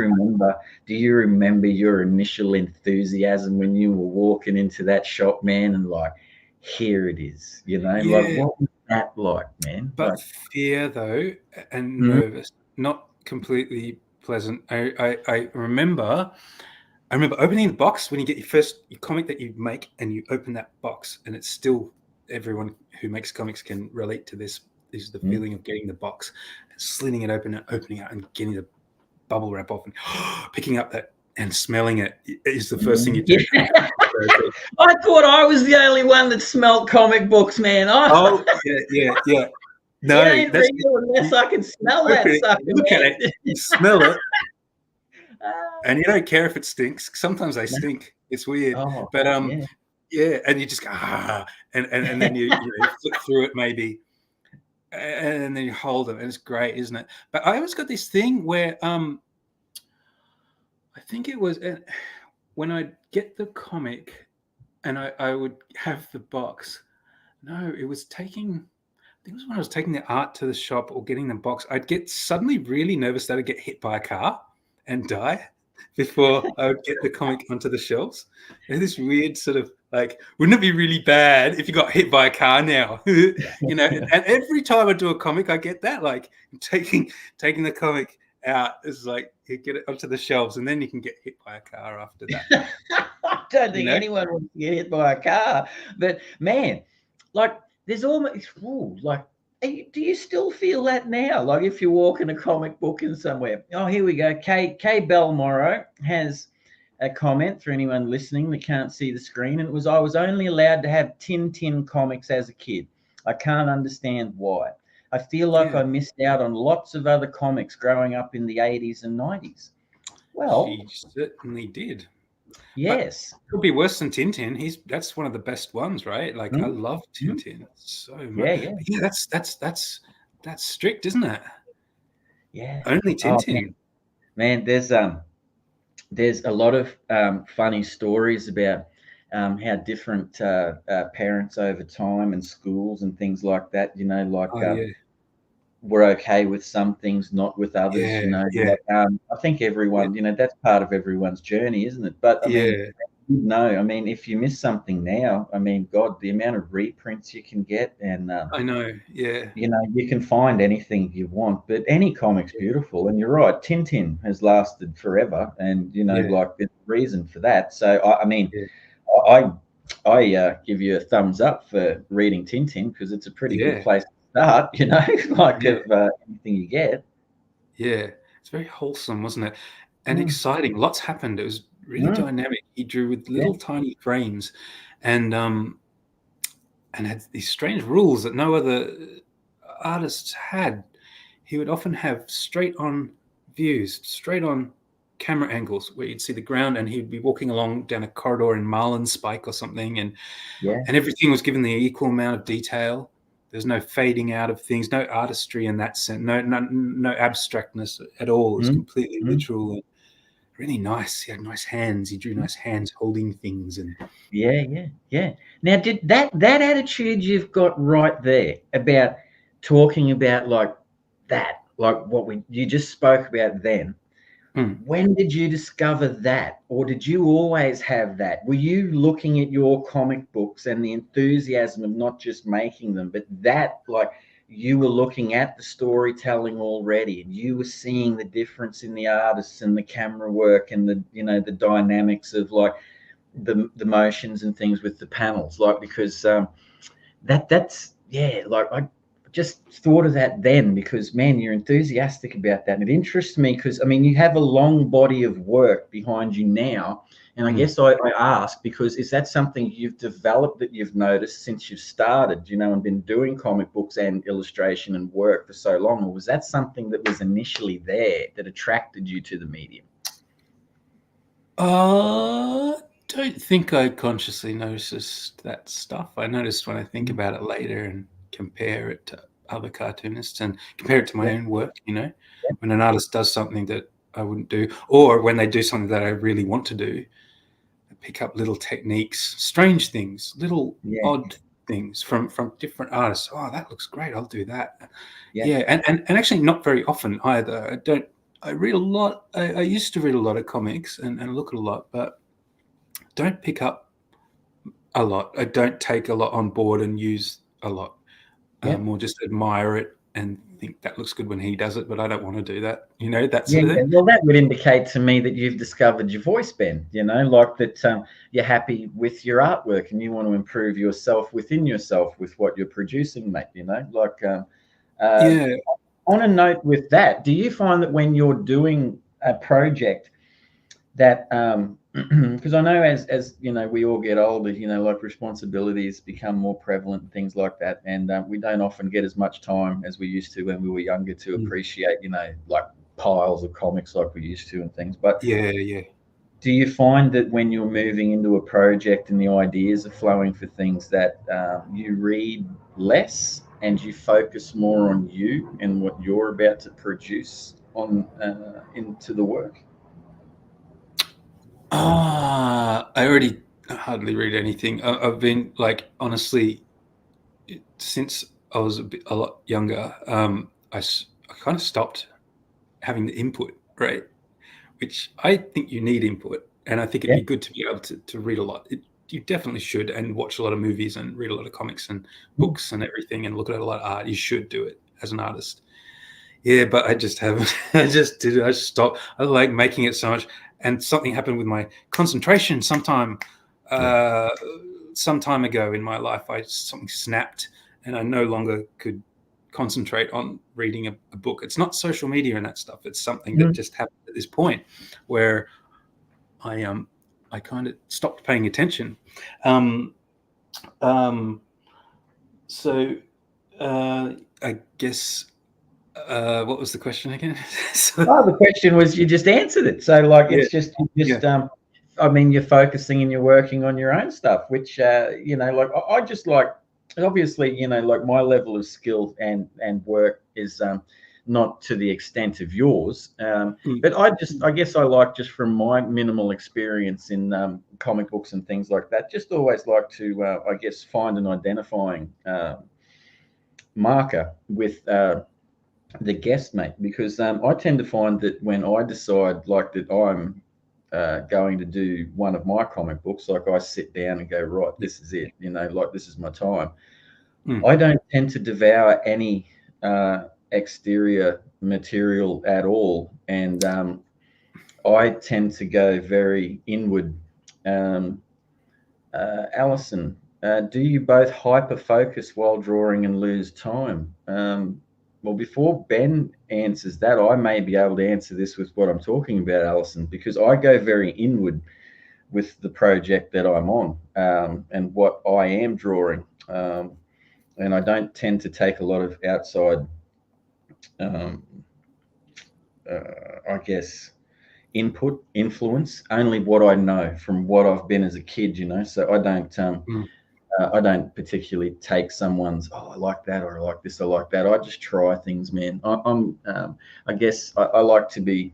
Speaker 3: remember your initial enthusiasm when you were walking into that shop, man, and here it is, what was that like, man?
Speaker 4: But fear though, and nervous, not completely pleasant. I remember opening the box when you get your comic that you make, and you open that box, and it's still, everyone who makes comics can relate to this. This is the feeling of getting the box, and slitting it open and opening it and getting the bubble wrap off and picking up that and smelling it is the first thing you do.
Speaker 3: I thought I was the only one that smelled comic books, man.
Speaker 4: Yeah. No,
Speaker 3: that's real unless I can smell that sucker.
Speaker 4: Look at it, you smell it. And you don't care if it stinks. Sometimes they stink. It's weird. But and you just go, and then you flip through it maybe, and then you hold them, and it's great, isn't it? But I always got this thing where I think it was when I'd get the comic and I would have the box. No, it was taking. I think it was when I was taking the art to the shop or getting the box. I'd get suddenly really nervous that I'd get hit by a car and die before I would get the comic onto the shelves. And this weird sort of wouldn't it be really bad if you got hit by a car now? And every time I do a comic, I get that, taking the comic out is you get it onto the shelves, and then you can get hit by a car after that.
Speaker 3: I don't think anyone wants to get hit by a car, but man, there's almost do you still feel that now? If you're walking a comic book in somewhere. Oh, here we go. Kay Belmorrow has a comment for anyone listening that can't see the screen. And it was, I was only allowed to have Tintin comics as a kid. I can't understand why. I feel like
Speaker 4: Yeah.
Speaker 3: I missed out on lots of other comics growing up in the 80s and 90s. Well,
Speaker 4: She certainly did.
Speaker 3: yes.
Speaker 4: But it could be worse than Tintin. That's one of the best ones, right? Like I
Speaker 3: Mm,
Speaker 4: love
Speaker 3: mm.
Speaker 4: Tintin so much.
Speaker 3: Yeah, yeah,
Speaker 4: But yeah, that's strict, isn't it?
Speaker 3: yeah.
Speaker 4: Only
Speaker 3: Oh,
Speaker 4: Tintin.
Speaker 3: man, there's a lot of funny stories about how different parents over time and schools and things like that, like
Speaker 4: Oh yeah,
Speaker 3: we're okay with some things, not with others,
Speaker 4: yeah, yeah,
Speaker 3: like, I think
Speaker 4: yeah,
Speaker 3: everyone, that's part of everyone's journey, isn't it? But I mean,
Speaker 4: yeah.
Speaker 3: no, I mean, if you miss something now, I mean, God, the amount of reprints you can get, and
Speaker 4: I know. Yeah,
Speaker 3: you can find anything you want, but any comic's beautiful. And you're right, Tintin has lasted forever, and
Speaker 4: yeah,
Speaker 3: like there's a reason for that. So I mean,
Speaker 4: yeah,
Speaker 3: I give you a thumbs up for reading Tintin, because it's a pretty good
Speaker 4: yeah,
Speaker 3: place to start. Like
Speaker 4: yeah,
Speaker 3: of anything you get.
Speaker 4: yeah. It's very wholesome, wasn't it? And
Speaker 3: Mm,
Speaker 4: exciting. Lots happened. It was really
Speaker 3: mm,
Speaker 4: dynamic. He drew with
Speaker 3: yeah,
Speaker 4: little tiny frames, and had these strange rules that no other artists had. He would often have straight on views, straight on camera angles where you'd see the ground, and he'd be walking along down a corridor in Marlinspike or something, and
Speaker 3: yeah.
Speaker 4: everything was given the equal amount of detail. There's no fading out of things, no artistry in that sense, no abstractness at all. It's
Speaker 3: Mm,
Speaker 4: completely
Speaker 3: mm.
Speaker 4: literal and really nice. He had nice hands. He drew nice hands holding things, and
Speaker 3: Yeah, yeah, yeah. Now, did that attitude you've got right there about talking about like that, like what you just spoke about then?
Speaker 4: mm,
Speaker 3: When did you discover that, or did you always have that? Were you looking at your comic books and the enthusiasm of not just making them, but that, like, you were looking at the storytelling already, and you were seeing the difference in the artists and the camera work and the dynamics of like the motions and things with the panels, like, because that's yeah, like I just thought of that then, because man, you're enthusiastic about that, and it interests me because I mean you have a long body of work behind you now, and I
Speaker 4: mm.
Speaker 3: guess I ask because is that something you've developed, that you've noticed since you've started, and been doing comic books and illustration and work for so long, or was that something that was initially there that attracted you to the medium?
Speaker 4: Don't think I consciously noticed that stuff. I noticed when I think
Speaker 3: Mm.
Speaker 4: about it later and compare it to other cartoonists and compare it to my
Speaker 3: Yeah,
Speaker 4: own work,
Speaker 3: yeah,
Speaker 4: when an artist does something that I wouldn't do, or when they do something that I really want to do, I pick up little techniques, strange things, little
Speaker 3: yeah,
Speaker 4: odd things from different artists. Oh, that looks great. I'll do that.
Speaker 3: yeah.
Speaker 4: Yeah, and actually not very often either. I read a lot. I used to read a lot of comics and look at a lot, but don't pick up a lot. I don't take a lot on board and use a lot.
Speaker 3: Yeah.
Speaker 4: More just admire it and think that looks good when he does it, but I don't want to do that. That
Speaker 3: Yeah,
Speaker 4: sort of
Speaker 3: yeah.
Speaker 4: thing.
Speaker 3: Well, that would indicate to me that you've discovered your voice, Ben. Like that you're happy with your artwork and you want to improve yourself within yourself with what you're producing, mate. Like uh,
Speaker 4: Yeah.
Speaker 3: on a note with that, do you find that when you're doing a project that because I know as we all get older, like responsibilities become more prevalent and things like that, and we don't often get as much time as we used to when we were younger to
Speaker 4: Mm.
Speaker 3: appreciate like piles of comics like we used to and things. But
Speaker 4: Yeah. Yeah.
Speaker 3: do you find that when you're moving into a project and the ideas are flowing for things, that you read less and you focus more on you and what you're about to produce on into the work?
Speaker 4: I already hardly read anything. I've been like, honestly, since I was a lot younger, I kind of stopped having the input, right? Which I think you need input, and I think it'd
Speaker 3: Yeah.
Speaker 4: be good to be able to read a lot. You definitely should, and watch a lot of movies and read a lot of comics and books and everything, and look at a lot of art. You should do it as an artist. Yeah, but I just haven't. I just did it. I just stopped. I like making it so much, and something happened with my concentration
Speaker 3: Yeah.
Speaker 4: uh, some time ago in my life. Something snapped, and I no longer could concentrate on reading a book. It's not social media and that stuff. It's something that
Speaker 3: Mm.
Speaker 4: just happened at this point where I kind of stopped paying attention. Um, um, so I guess what was the question again?
Speaker 3: Oh, the question was, you just answered it. So like,
Speaker 4: Yeah.
Speaker 3: it's just, I mean, you're focusing and you're working on your own stuff, which, like I just like, obviously, like my level of skill and work is not to the extent of yours. But I guess I like, just from my minimal experience in comic books and things like that, just always like to, I guess, find an identifying marker with the guest, mate, because I tend to find that when I decide like that I'm going to do one of my comic books, like I sit down and go, right, this is it, like this is my time. I don't tend to devour any exterior material at all, and I tend to go very inward. Alison, do you both hyper focus while drawing and lose time? Well, before Ben answers that, I may be able to answer this with what I'm talking about, Alison, because I go very inward with the project that I'm on, and what I am drawing. And I don't tend to take a lot of outside, I guess, input, influence, only what I know from what I've been as a kid, So I don't particularly take someone's, oh, I like that, or I like this, I like that. I just try things, man. I guess I like to be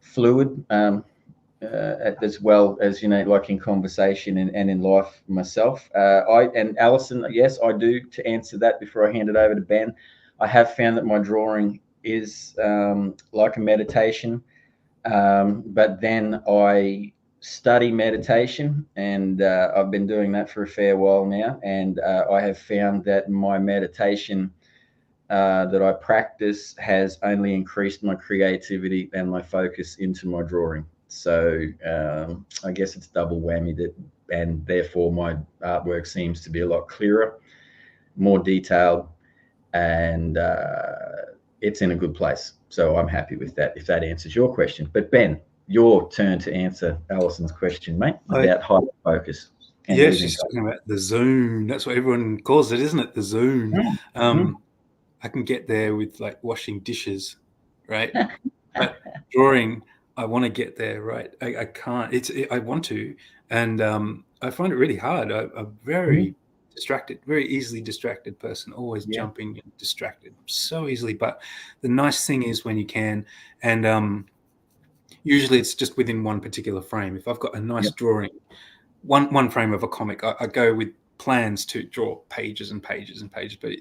Speaker 3: fluid, as well as, like in conversation and in life myself. And Alison, yes, I do, to answer that before I hand it over to Ben, I have found that my drawing is like a meditation. But then I study meditation, and I've been doing that for a fair while now. And I have found that my meditation that I practice has only increased my creativity and my focus into my drawing. So I guess it's double whammy that, and therefore my artwork seems to be a lot clearer, more detailed, and it's in a good place. So I'm happy with that, if that answers your question. But Ben, your turn to answer Alison's question, mate, about hyper focus.
Speaker 4: Yeah, she's talking about the zone. That's what everyone calls it, isn't it? The zone. I can get there with like washing dishes, right? But drawing, I want to get there, right? I can't. I want to, and I find it really hard. I'm very distracted, very easily distracted person, always jumping and distracted so easily. But the nice thing is when you can, and usually it's just within one particular frame. If I've got a nice drawing, one frame of a comic, I go with plans to draw pages and pages and pages, but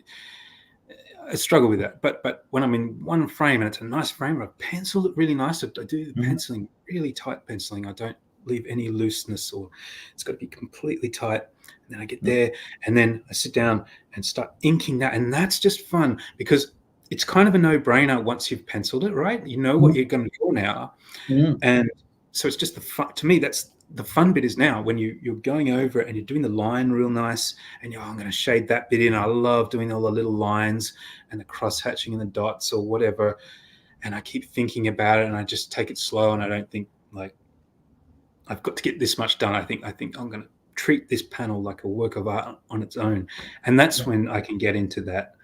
Speaker 4: I struggle with that. But when I'm in one frame and it's a nice frame, I pencil it really nice. I do the penciling, really tight penciling. I don't leave any looseness, or it's got to be completely tight. And then I get there, and then I sit down and start inking that. And that's just fun, because it's kind of a no-brainer once you've penciled it, right? You know what you're going to draw now. And so it's just the fun. To me, that's the fun bit, is now when you're going over it and you're doing the line real nice, and I'm going to shade that bit in. I love doing all the little lines and the cross-hatching and the dots or whatever. And I keep thinking about it, and I just take it slow, and I don't think like I've got to get this much done. I think I'm going to treat this panel like a work of art on its own. And that's when I can get into that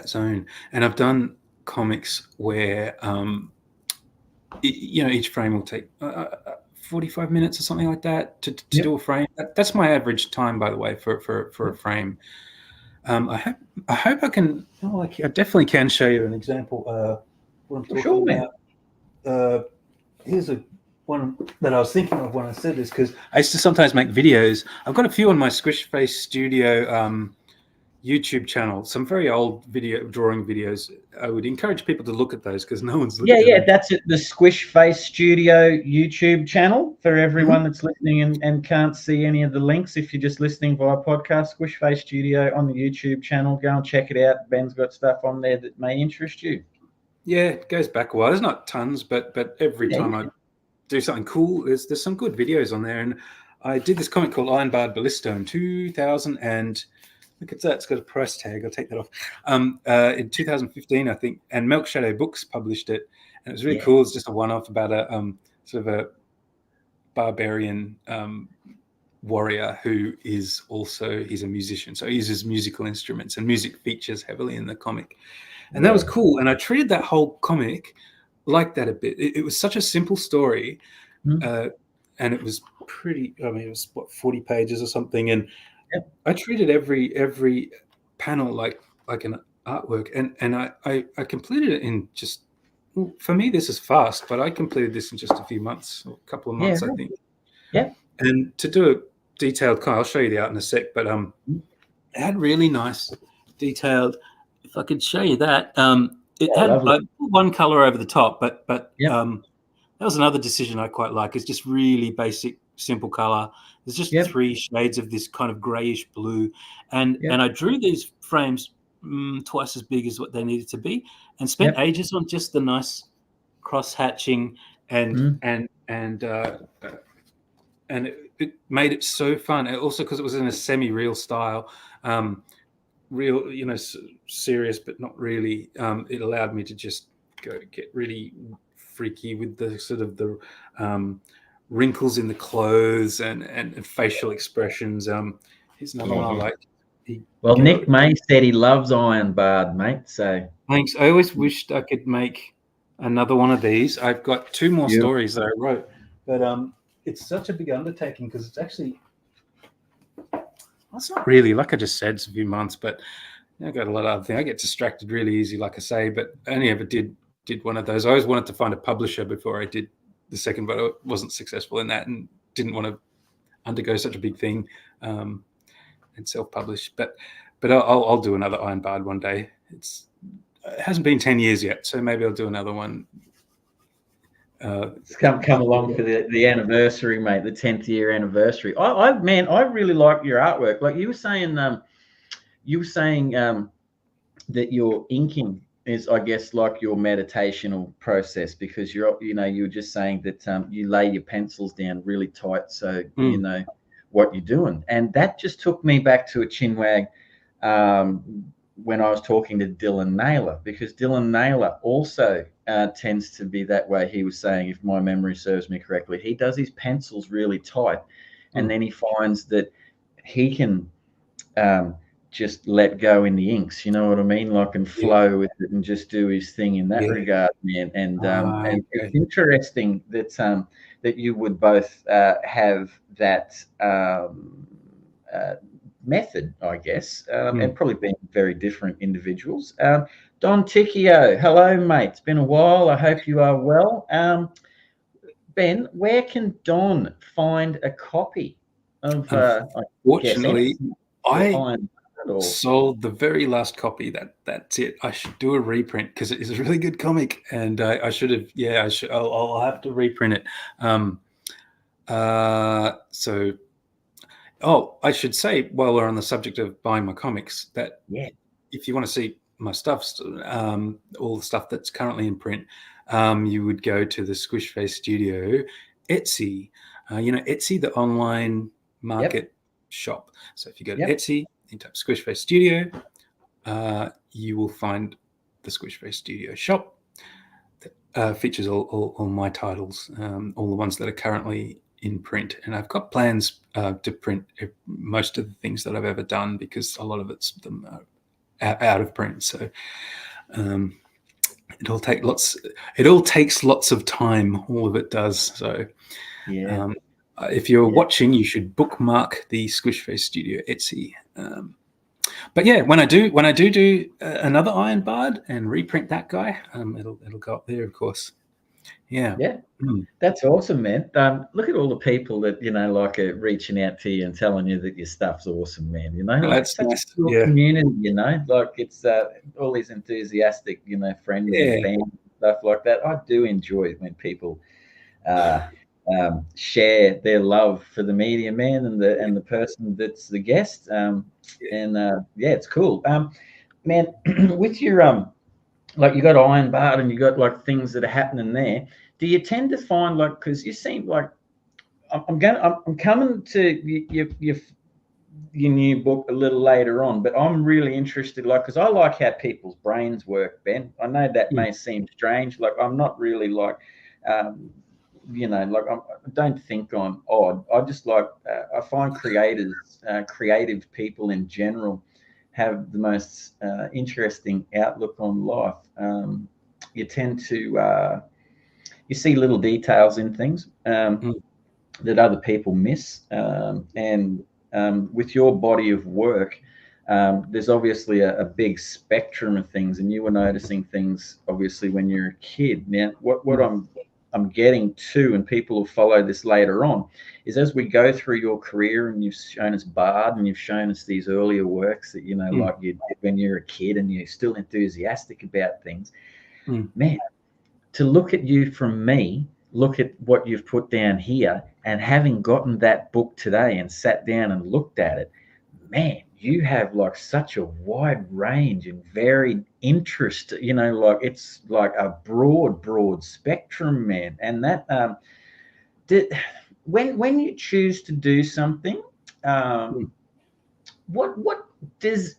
Speaker 4: zone. And I've done comics where each frame will take 45 minutes or something like that to do a frame. That's my average time, by the way, for a frame. I hope I can. I definitely can show you an example. What I'm talking about. Here's one that I was thinking of when I said this, because I used to sometimes make videos. I've got a few on my Squishface Studio YouTube channel, some very old drawing videos. I would encourage people to look at those, because no one's looked at them.
Speaker 3: That's it, the Squishface Studio YouTube channel, for everyone that's listening and can't see any of the links. If you're just listening via podcast, Squishface Studio on the YouTube channel, go and check it out. Ben's got stuff on there that may interest you. Yeah,
Speaker 4: it goes back a while. There's not tons, but every time I do something cool, there's some good videos on there. And I did this comic called Iron Barred Ballista in 2000, and look at that, it's got a price tag. I'll take that off. In 2015, I think, and Milk Shadow Books published it, and it was really cool. It's just a one-off about a sort of a barbarian warrior who is also, he's a musician, so he uses musical instruments, and music features heavily in the comic. And that was cool. And I treated that whole comic like that a bit. It was such a simple story, and it was pretty. I mean, it was what, 40 pages or something, and I treated every panel like an artwork, and I completed it in just. For me, this is fast, but I completed this in just a few months, or a couple of months, I think.
Speaker 3: Yeah.
Speaker 4: And to do a detailed, I'll show you the art in a sec, but it had really nice detailed. If I could show you that, it had one color over the top, but that was another decision I quite like. It's just really basic, simple color. There's just 3 shades of this kind of grayish blue, and I drew these frames twice as big as what they needed to be, and spent ages on just the nice cross hatching and it made it so fun. And also because it was in a semi-real style, real, serious, but not really. It allowed me to just get really freaky with the sort of the wrinkles in the clothes and facial expressions. Here's another one I like.
Speaker 3: Nick May said he loves Iron Bard, mate. So
Speaker 4: thanks. I always wished I could make another one of these. I've got 2 more stories that I wrote, but it's such a big undertaking because it's actually, it's not really, like I just said, it's a few months, but I got a lot of other things. I get distracted really easy, like I say, but I only ever did one of those. I always wanted to find a publisher before I did the second, but I wasn't successful in that and didn't want to undergo such a big thing and self-publish. But I'll do another Iron Bard one day. It hasn't been 10 years yet, so maybe I'll do another one.
Speaker 3: It's come along for the anniversary, mate, the 10th year anniversary. I really like your artwork. Like you were saying that your inking is, I guess, like your meditational process, because you were just saying that you lay your pencils down really tight so you know what you're doing. And that just took me back to a Chinwag when I was talking to Dylan Naylor, because Dylan Naylor also tends to be that way. He was saying, if my memory serves me correctly, he does his pencils really tight, and then he finds that he can just let go in the inks, you know what I mean, like, and flow with it and just do his thing in that regard, man. And it's interesting that that you would both have that method, I guess, and probably being very different individuals. Don Ticchio, hello, mate. It's been a while. I hope you are well. Ben, where can Don find a copy of?
Speaker 4: Unfortunately, I sold the very last copy. That's it. I should do a reprint because it is a really good comic, and I should have. Yeah, I should. I'll have to reprint it. So. Oh, I should say, while we're on the subject of buying my comics, that if you want to see my stuff, all the stuff that's currently in print, you would go to the Squishface Studio Etsy. Etsy, the online market shop. So if you go to Etsy, you type Squishface Studio, you will find the Squishface Studio shop that features all my titles, all the ones that are currently in print. And I've got plans to print most of the things that I've ever done, because a lot of it's out of print. So it all takes lots of time. All of it does. So if you're watching, you should bookmark the Squishface Studio Etsy. But yeah, when I do another Iron Bard and reprint that guy, it'll go up there, of course.
Speaker 3: That's awesome, man. Look at all the people that are reaching out to you and telling you that your stuff's awesome, man.
Speaker 4: That's nice.
Speaker 3: A cool community, like it's all these enthusiastic, friends and fans and stuff like that. I do enjoy when people share their love for the media, man, and the person that's the guest. It's cool, man. With your like, you got Iron Bard and you got like things that are happening there. Do you tend to find, like, because you seem like I'm coming to your new book a little later on, but I'm really interested, like, because I like how people's brains work, Ben. I know that may seem strange. Like, I'm not really like like I don't think I'm odd. I just like I find creative people in general have the most interesting outlook on life. You tend to you see little details in things that other people miss, and with your body of work, there's obviously a big spectrum of things, and you were noticing things obviously when you're a kid. Now, what I'm getting to, and people will follow this later on, is as we go through your career, and you've shown us Bard, and you've shown us these earlier works that like you did when you're a kid, and you're still enthusiastic about things. Man, to look at you from me, look at what you've put down here, and having gotten that book today and sat down and looked at it, man, you have like such a wide range and varied interest, like it's like a broad spectrum, man. And that when you choose to do something, what does,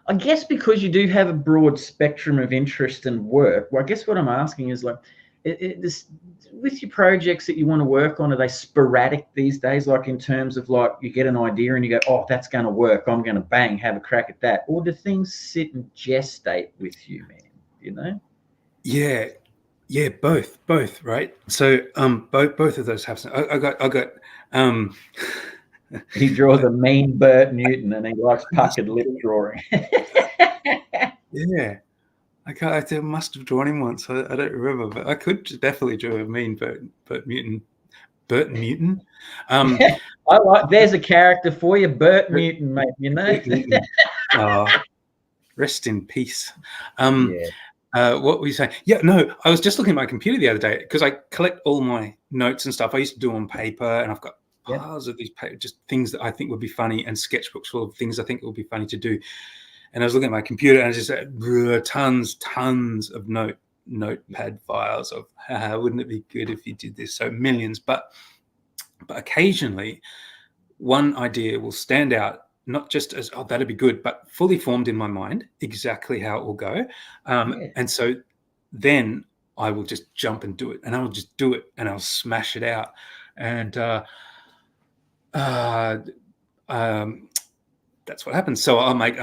Speaker 3: I guess, because you do have a broad spectrum of interest and work, well, I guess what I'm asking is like, with your projects that you want to work on, are they sporadic these days? Like in terms of like you get an idea and you go, oh, that's going to work, I'm going to bang, have a crack at that. Or do things sit and gestate with you, man?
Speaker 4: Yeah, both, right? So both of those have some. I got
Speaker 3: he draws a mean Bert Newton, and he likes puckered lip drawing.
Speaker 4: Yeah, I must have drawn him once. I don't remember, but I could definitely draw a mean Bert Newton. Bert Newton.
Speaker 3: I like. There's a character for you, Bert Newton, mate.
Speaker 4: Rest in peace.
Speaker 3: Yeah.
Speaker 4: What were you saying? Yeah, no, I was just looking at my computer the other day because I collect all my notes and stuff. I used to do on paper, and I've got piles of these just things that I think would be funny, and sketchbooks full of things I think would be funny to do. And I was looking at my computer, and I just had tons of notepad files of wouldn't it be good if you did this? So millions, but occasionally one idea will stand out, not just as, oh, that'd be good, but fully formed in my mind, exactly how it will go. And so then I will just jump and do it, and I'll just do it, and I'll smash it out. And that's what happens. So I'm like,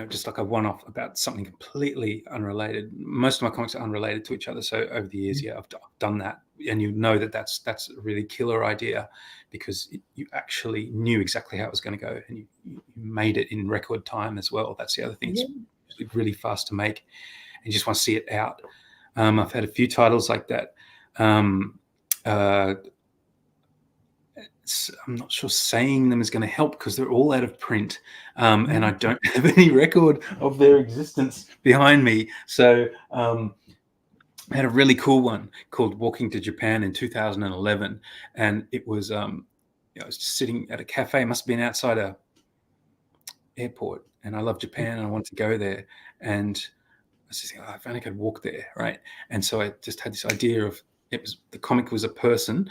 Speaker 4: just like a one-off about something completely unrelated. Most of my comics are unrelated to each other. So over the years, I've done that. And you know that's a really killer idea because you actually knew exactly how it was going to go, and you made it in record time as well. That's the other thing. It's really fast to make, and you just want to see it out. I've had a few titles like that. I'm not sure saying them is going to help because they're all out of print, and I don't have any record of their existence behind me. So I had a really cool one called Walking to Japan in 2011, and it was I was just sitting at a cafe. It must have been outside a airport, and I love Japan, and I wanted to go there, and I was just thinking, if I only could walk there, right? And so I just had this idea of the comic was a person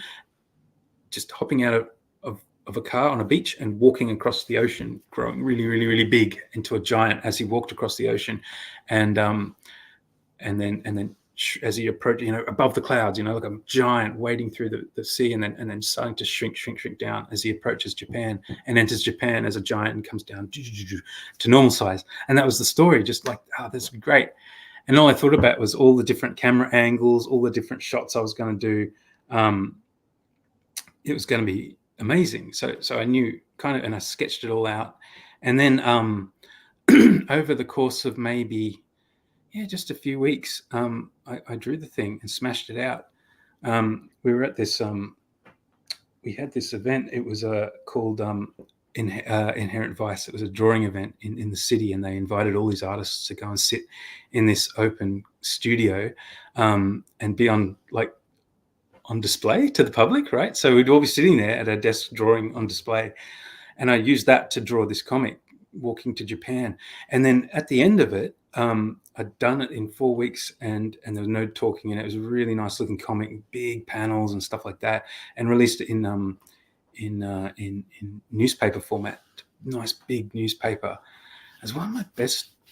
Speaker 4: just hopping out of a car on a beach and walking across the ocean, growing really, really, really big into a giant as he walked across the ocean, and then as he approached, above the clouds, like a giant wading through the sea, and then starting to shrink down as he approaches Japan and enters Japan as a giant and comes down to normal size. And that was the story. Just like, this would be great. And all I thought about was all the different camera angles, all the different shots I was going to do. It was going to be amazing. So I knew and I sketched it all out. And then over the course of maybe, just a few weeks, I drew the thing and smashed it out. We were at this, we had this event. It was called Inherent Vice. It was a drawing event in the city, and they invited all these artists to go and sit in this open studio and be on display to the public, right? So we'd all be sitting there at a desk drawing on display, and I used that to draw this comic, Walking to Japan. And then at the end of it, I'd done it in 4 weeks, and there was no talking, and it was a really nice looking comic, big panels and stuff like that, and released it in newspaper format, nice big newspaper. As one of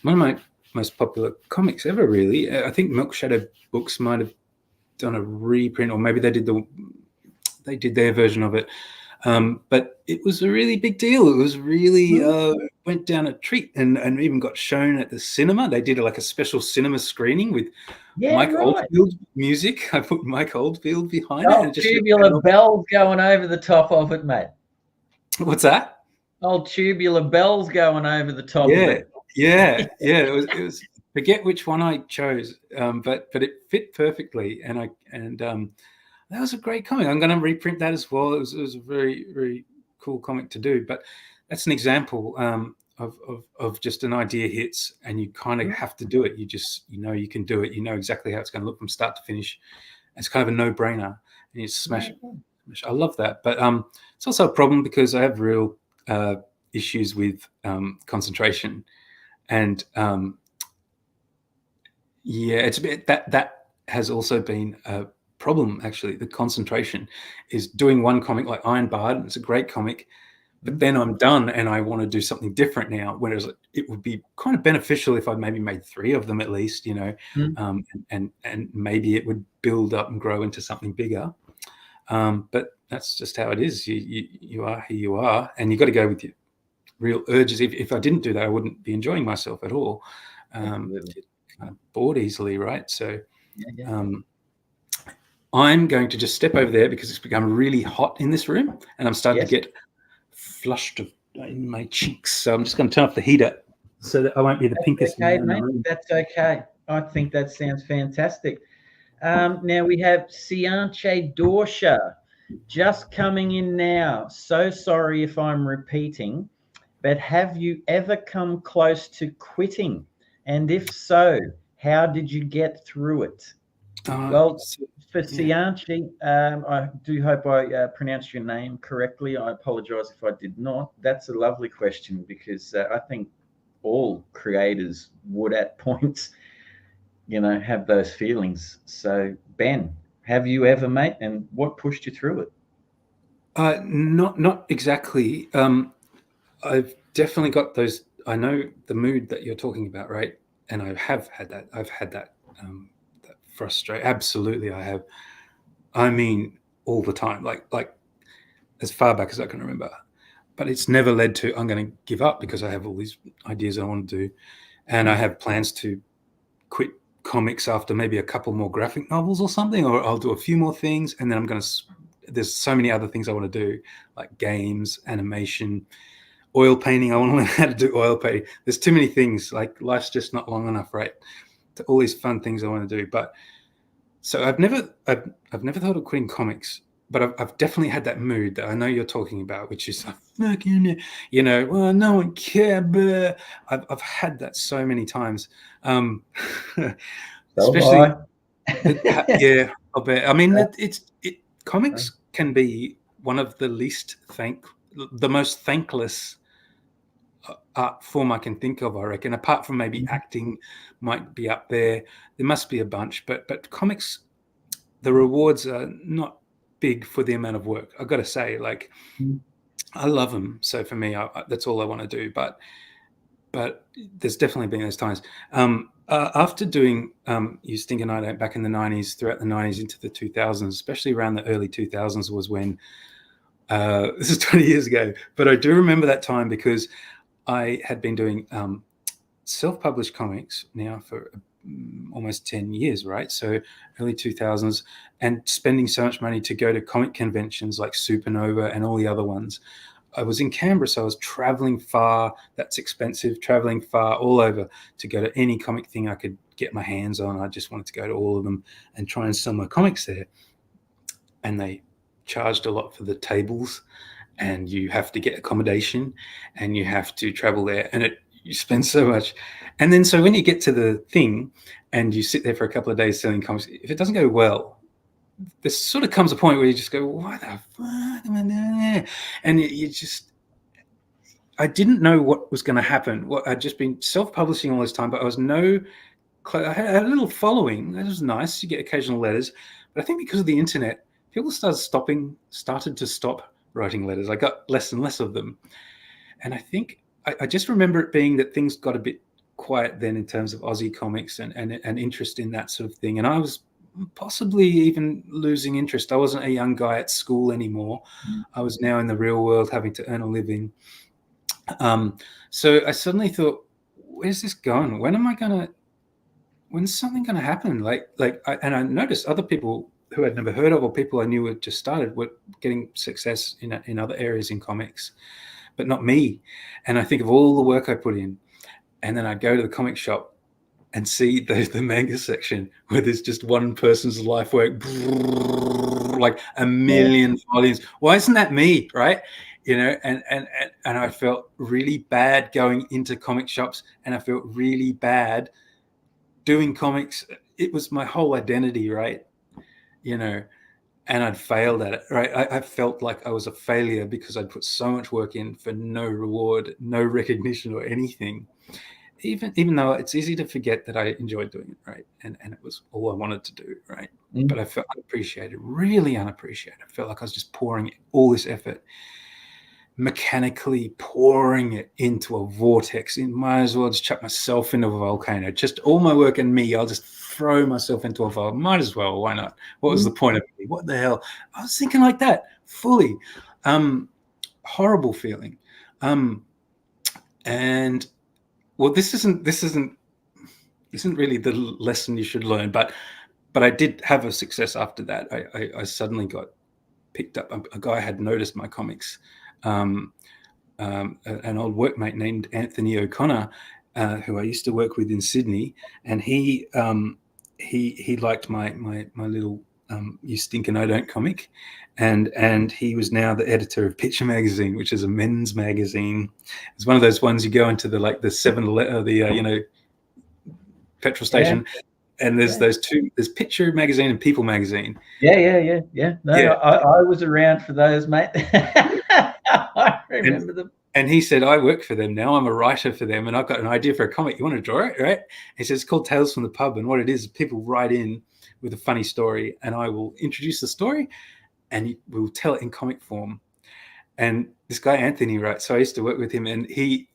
Speaker 4: my most popular comics ever, really. I think Milk Shadow Books might have done a reprint, or maybe they did they did their version of it. But it was a really big deal. It was really went down a treat, and even got shown at the cinema. They did like a special cinema screening with Mike Oldfield music. I put Mike Oldfield behind it. And
Speaker 3: tubular bells going over the top of it, mate.
Speaker 4: What's that?
Speaker 3: Old tubular bells going over the top of it.
Speaker 4: Yeah. It was. Forget which one I chose, but it fit perfectly, and that was a great comic. I'm going to reprint that as well. It was a very, very cool comic to do. But that's an example of just an idea hits, and you kind of have to do it. You you can do it. You know exactly how it's going to look from start to finish. It's kind of a no-brainer, and you smash it. I love that. But it's also a problem because I have real issues with concentration, and it's a bit that has also been a problem. Actually, the concentration is doing one comic like Iron Bard, and it's a great comic, but then I'm done and I want to do something different now. Whereas it would be kind of beneficial if I maybe made 3 of them at least, and maybe it would build up and grow into something bigger. But that's just how it is. You are who you are, and you got to go with your real urges. If I didn't do that, I wouldn't be enjoying myself at all. Get kind of bored easily, right? So I'm going to just step over there because it's become really hot in this room, and I'm starting to get flushed in my cheeks. So I'm just going to turn off the heater so that I won't be the pinkest man in the room.
Speaker 3: That's okay. I think that sounds fantastic. Now we have Sianche Dorsha just coming in now. So sorry if I'm repeating, but have you ever come close to quitting? And if so, how did you get through it? Well, for Sianchi, I do hope I pronounced your name correctly. I apologize if I did not. That's a lovely question because I think all creators would at points, have those feelings. So, Ben, have you ever, mate? And what pushed you through it?
Speaker 4: Not exactly. I've definitely got those. I know the mood that you're talking about, right? And I have had that. I've had that. That frustrate. Absolutely, I have. I mean, all the time, like as far back as I can remember. But it's never led to I'm going to give up because I have all these ideas I want to do, and I have plans to quit comics after maybe a couple more graphic novels or something, or I'll do a few more things, and then I'm going to. There's so many other things I want to do, like games, animation, oil painting. I want to learn how to do oil painting. There's too many things. Like life's just not long enough, right? To all these fun things I want to do. But so I've never thought of quitting comics, but I've definitely had that mood that I know you're talking about, which is like, well, no one cares. But I've had that so many times, especially. Yeah, I bet. I mean, comics can be one of the the most thankless art form I can think of, I reckon. Apart from maybe acting might be up there. There must be a bunch, but comics, the rewards are not big for the amount of work. I've got to say, like, I love them. So for me, that's all I want to do. But there's definitely been those times. After doing You Stink and I Don't back in the 90s, throughout the 90s into the 2000s, especially around the early 2000s was when, this is 20 years ago, but I do remember that time because I had been doing self-published comics now for almost 10 years, right? So early 2000s, and spending so much money to go to comic conventions like Supernova and all the other ones. I was in Canberra, so I was traveling far. That's expensive, traveling far all over to go to any comic thing I could get my hands on. I just wanted to go to all of them and try and sell my comics there. And they charged a lot for the tables, and you have to get accommodation, and you have to travel there, and you spend so much. And then so when you get to the thing and you sit there for a couple of days selling comics, if it doesn't go well, there sort of comes a point where you just go, why the fuck am I doing that? And you just, I didn't know what was going to happen. Well, I'd just been self-publishing all this time, but I had a little following. That was nice. You get occasional letters. But I think because of the internet, people started to stop writing letters. I got less and less of them. And I think, I just remember it being that things got a bit quiet then in terms of Aussie comics and interest in that sort of thing. And I was possibly even losing interest. I wasn't a young guy at school anymore. I was now in the real world, having to earn a living. So I suddenly thought, where's this going? When's something going to happen? And I noticed other people who I'd never heard of, or people I knew had just started, were getting success in other areas in comics, but not me. And I think of all the work I put in, and then I'd go to the comic shop and see the manga section where there's just one person's life work, like a million volumes. Why isn't that me, right? And I felt really bad going into comic shops, and I felt really bad doing comics. It was my whole identity, right? And I'd failed at it, right? I felt like I was a failure because I'd put so much work in for no reward, no recognition or anything. Even though it's easy to forget that I enjoyed doing it, right? And it was all I wanted to do, right? But I felt unappreciated, really unappreciated. I felt like I was just pouring all this effort, mechanically pouring it into a vortex. It might as well just chuck myself into a volcano. Just all my work and me, I'll just throw myself into a volcano. Might as well, why not? What was the point of me? What the hell? I was thinking like that, fully. Horrible feeling. And well, this isn't really the lesson you should learn, but I did have a success after that. I suddenly got picked up. A guy had noticed my comics. An old workmate named Anthony O'Connor, who I used to work with in Sydney, and he liked my little You Stink and I Don't comic, and he was now the editor of Picture Magazine, which is a men's magazine. It's one of those ones you go into the 7-Eleven, petrol station, and there's those two. There's Picture Magazine and People Magazine.
Speaker 3: Yeah. No, yeah. I was around for those, mate. I remember them.
Speaker 4: And he said, I work for them now. I'm a writer for them, and I've got an idea for a comic. You want to draw it, right? He says, it's called Tales from the Pub, and what it is, people write in with a funny story, and I will introduce the story, and we'll tell it in comic form. And this guy, Anthony, right, so I used to work with him, and he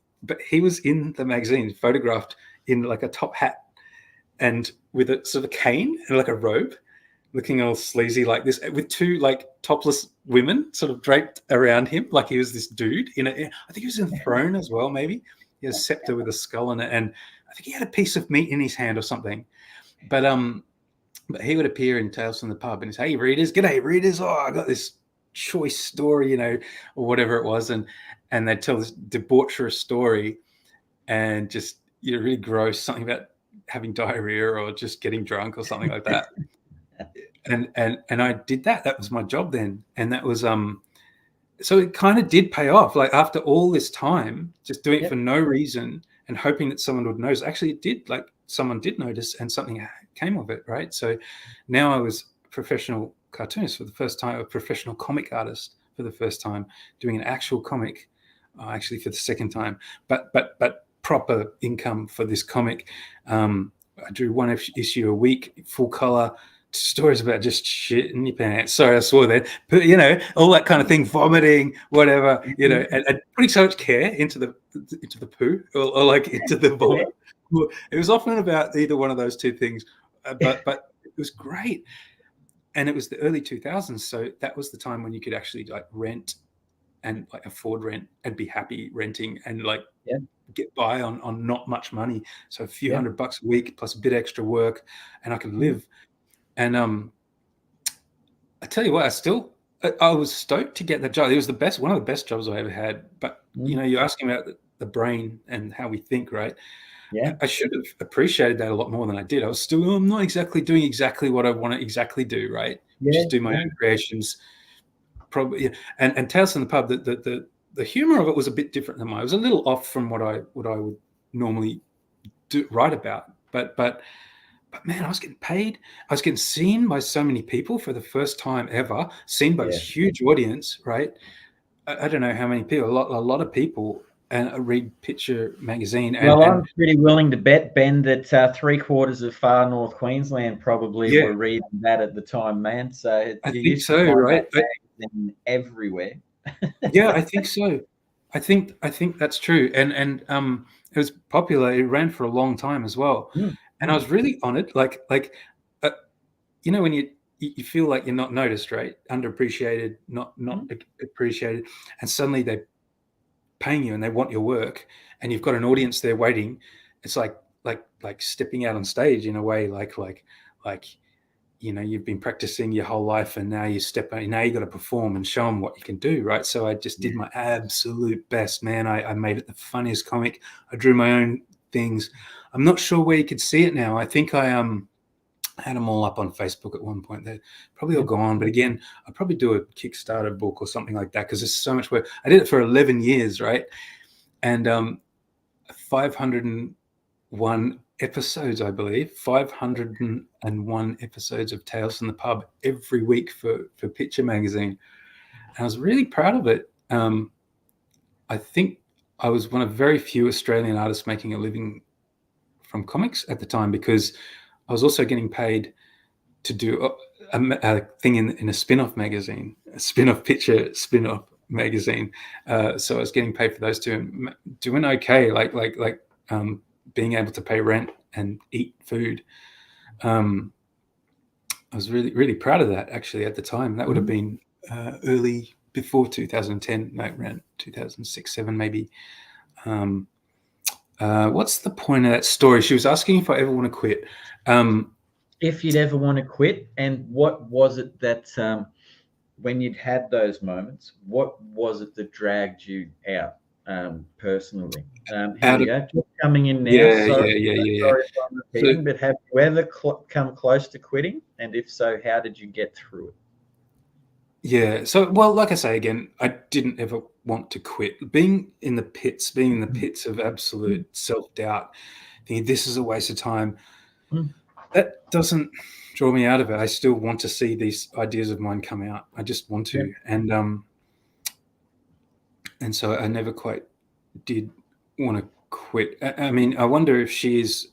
Speaker 4: was in the magazine, photographed in like a top hat and with a sort of cane and like a robe, looking all sleazy like this, with two like topless women sort of draped around him, like he was this dude. I think he was in a throne as well, maybe. He had a scepter with a skull in it, and I think he had a piece of meat in his hand or something. But he would appear in Tales from the Pub and say, hey, readers, g'day, readers. Oh, I got this choice story, or whatever it was. And they'd tell this debaucherous story and just, really gross, something about having diarrhea or just getting drunk or something like that. And I did that. That was my job then. And that was, so it kind of did pay off. Like after all this time, just doing it for no reason and hoping that someone would notice. Actually, it did. Like someone did notice and something came of it, right? So now I was a professional cartoonist for the first time, a professional comic artist for the first time, doing an actual comic, actually for the second time, but proper income for this comic. I do one issue a week, full color, stories about just shit in your pants. Sorry, I swore that, but all that kind of thing, vomiting, whatever, and putting so much care into the poo or like into the vomit. It was often about either one of those two things, but it was great. And it was the early 2000s, so that was the time when you could actually like rent and like afford rent and be happy renting and like get by on not much money. So a few $100 a week plus a bit extra work, and I could live. And I tell you what, I was stoked to get that job. It was one of the best jobs I ever had. But you're asking about the brain and how we think, right? Yeah, I should have appreciated that a lot more than I did. I was still, I'm not exactly doing exactly what I want to exactly do, right? Just do my own creations, probably. And Tales from the Pub, the humor of it was a bit different than mine. It was a little off from what I would normally write about, but man, I was getting paid. I was getting seen by so many people for the first time ever, seen by this huge audience, right? I don't know how many people, a lot of people, and I read Picture Magazine.
Speaker 3: I'm pretty willing to bet, Ben, that 3/4 of far north Queensland probably were reading that at the time, man. So
Speaker 4: I think so, right?
Speaker 3: Everywhere.
Speaker 4: Yeah, I think so. I think that's true. And it was popular. It ran for a long time as well. And I was really on it. you know, when you feel like you're not noticed, right? Underappreciated, not appreciated, and suddenly they're paying you and they want your work, and you've got an audience there waiting. It's like stepping out on stage in a way, like you know, you've been practicing your whole life, and now you step out. Now you got to perform and show them what you can do, right? So I just did my absolute best, man. I made it the funniest comic. I drew my own things. I'm not sure where you could see it now. I think I had them all up on Facebook at one point. They're probably all gone. But again, I'll probably do a Kickstarter book or something like that, because there's so much work. I did it for 11 years, right? And 501 episodes, I believe, 501 episodes of Tales from the Pub every week for Picture Magazine. And I was really proud of it. I think I was one of very few Australian artists making a living from comics at the time, because I was also getting paid to do a thing in a spin-off magazine, a spin-off picture spin-off magazine. So I was getting paid for those two and doing okay, like being able to pay rent and eat food. I was really, really proud of that, actually, at the time. That would have been early, before 2010, around 2006, 7 maybe. What's the point of that story? She was asking if I ever want to quit.
Speaker 3: If you'd ever want to quit, and what was it that when you'd had those moments, what was it that dragged you out personally? Here we go. Just coming in now.
Speaker 4: Yeah.
Speaker 3: Sorry if I'm repeating, but have you ever come close to quitting? And if so, how did you get through it?
Speaker 4: Yeah. So, well, like I say, again, I didn't ever want to quit. Being in the pits of absolute self-doubt, thinking this is a waste of time, that doesn't draw me out of it. I still want to see these ideas of mine come out. I just want to. And so I never quite did want to quit. I mean, I wonder if she's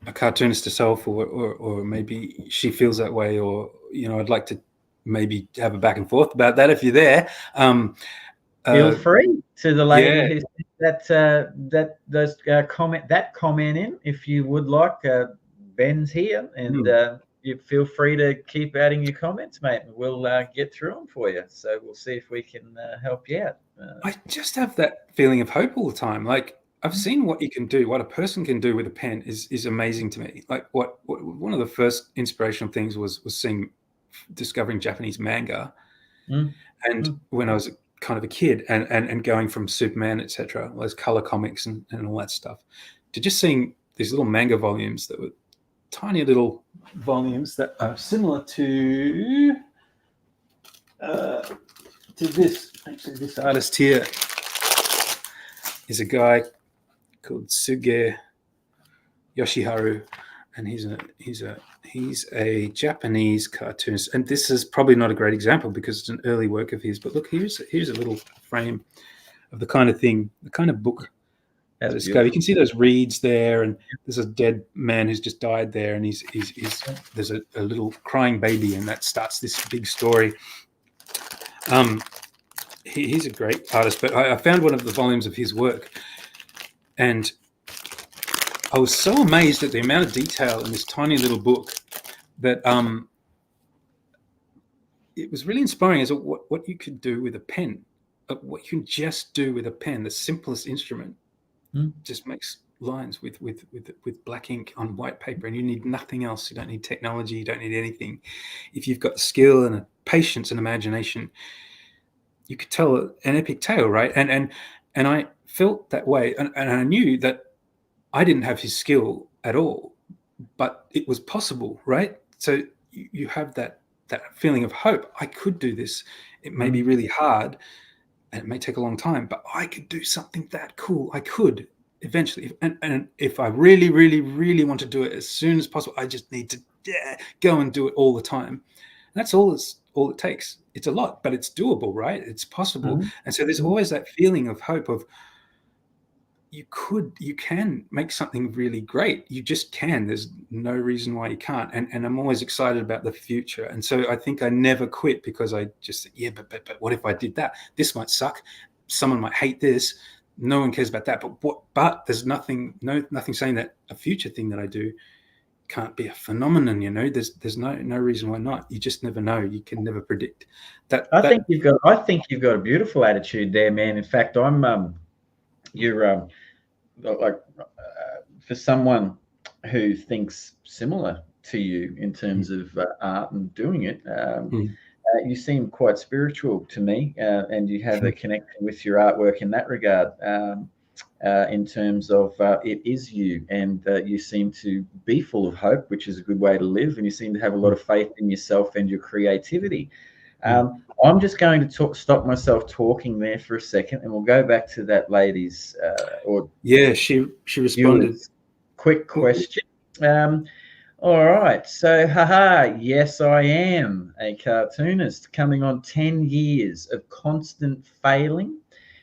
Speaker 4: a cartoonist herself, or maybe she feels that way, or, you know, I'd like to maybe have a back and forth about that if you're there.
Speaker 3: Feel free to the lady who said that comment in, if you would like. Ben's here, and you feel free to keep adding your comments, mate, and we'll get through them for you. So we'll see if we can help you out.
Speaker 4: I just have that feeling of hope all the time. Like, I've seen what you can do, what a person can do with a pen is amazing to me. Like, what one of the first inspirational things was discovering Japanese manga, and when I was kind of a kid, and going from Superman, etc., those color comics and all that stuff, to just seeing these little manga volumes that were tiny little volumes that are similar to this. Actually, this artist here is a guy called Suge Yoshiharu, and he's a Japanese cartoonist. And this is probably not a great example because it's an early work of his. But look, here's a little frame of the kind of thing, the kind of book. You can see those reeds there, and there's a dead man who's just died there, and there's a little crying baby, and that starts this big story. He's a great artist, but I found one of the volumes of his work, and I was so amazed at the amount of detail in this tiny little book that it was really inspiring as to what you could do with a pen, what you can just do with a pen, the simplest instrument. Just makes lines with black ink on white paper, and you need nothing else. You don't need technology. You don't need anything. If you've got skill and a patience and imagination, you could tell an epic tale, right? And I felt that way, and I knew that I didn't have his skill at all, but it was possible, right? So you have that feeling of hope. I could do this. It may be really hard, and it may take a long time, but I could do something that cool. I could eventually. And if I really, really, really want to do it as soon as possible, I just need to go and do it all the time. And that's all it takes. It's a lot, but it's doable, right? It's possible. And so there's always that feeling of hope of you can make something really great. You just can. There's no reason why you can't. And I'm always excited about the future. And so I think I never quit because I just said, but what if I did that? This might suck. Someone might hate this. No one cares about that. But there's nothing saying that a future thing that I do can't be a phenomenon. There's no reason why not. You just never know. You can never predict that.
Speaker 3: I think you've got a beautiful attitude there, man. In fact, you're like for someone who thinks similar to you in terms of art and doing it. You seem quite spiritual to me, and you have a connection with your artwork in that regard. In terms of it is you, and you seem to be full of hope, which is a good way to live, and you seem to have a lot of faith in yourself and your creativity. I'm just going to stop myself talking there for a second, and we'll go back to that lady's
Speaker 4: she responded.
Speaker 3: Quick question. All right. So, yes, I am a cartoonist coming on 10 years of constant failing.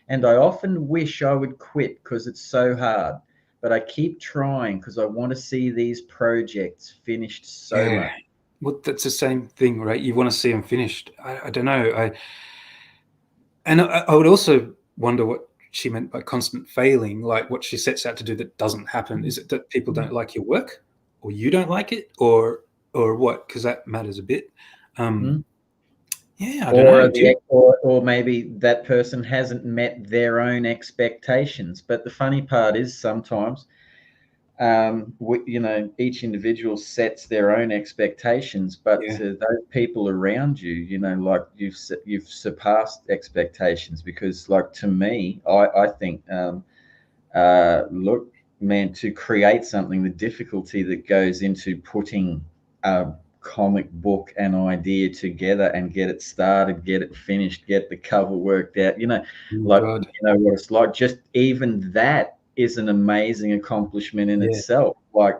Speaker 3: And I often wish I would quit because it's so hard. But I keep trying because I want to see these projects finished so much.
Speaker 4: Well, that's the same thing, right? You want to see them finished. I don't know. I would also wonder what she meant by constant failing, like what she sets out to do that doesn't happen. Is it that people don't like your work, or you don't like it, or what? Because that matters a bit. Yeah, I don't know.
Speaker 3: Or maybe that person hasn't met their own expectations. But the funny part is sometimes, each individual sets their own expectations, but those people around you, like you've surpassed expectations. Because, like, to me, I think, look, man, to create something, the difficulty that goes into putting comic book and idea together and get it started, get it finished, get the cover worked out, what it's like. Just even that is an amazing accomplishment in itself.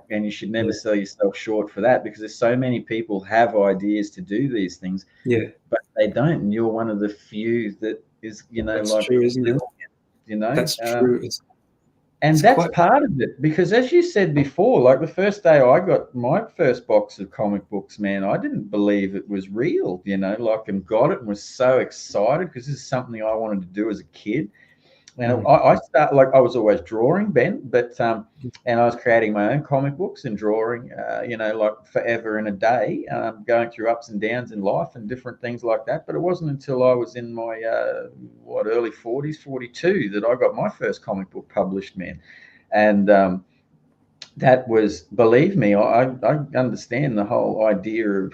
Speaker 3: And you should never sell yourself short for that, because there's so many people have ideas to do these things, but they don't. And you're one of the few that is,
Speaker 4: that's true, isn't it? That's true.
Speaker 3: And that's part of it, because as you said before, like the first day I got my first box of comic books, man, I didn't believe it was real, and got it and was so excited because this is something I wanted to do as a kid. And I was always drawing, Ben, but and I was creating my own comic books and drawing, forever and a day, going through ups and downs in life and different things like that. But it wasn't until I was in my early 40s, 42, that I got my first comic book published, man. And that was, believe me, I understand the whole idea of,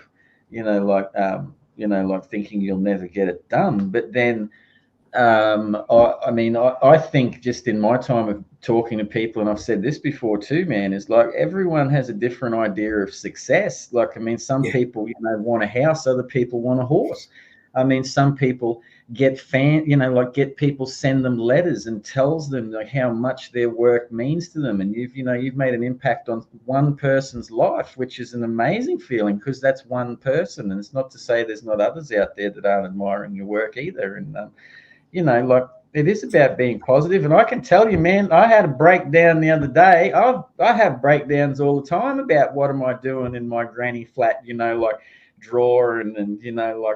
Speaker 3: thinking you'll never get it done, but then. I think just in my time of talking to people, and I've said this before too, man, is like everyone has a different idea of success. Some people, want a house, other people want a horse. Some people get get people send them letters and tells them like how much their work means to them. And you've made an impact on one person's life, which is an amazing feeling, because that's one person. And it's not to say there's not others out there that aren't admiring your work either. And, it is about being positive. And I can tell you, man, I had a breakdown the other day. I have breakdowns all the time about what am I doing in my granny flat, drawing and,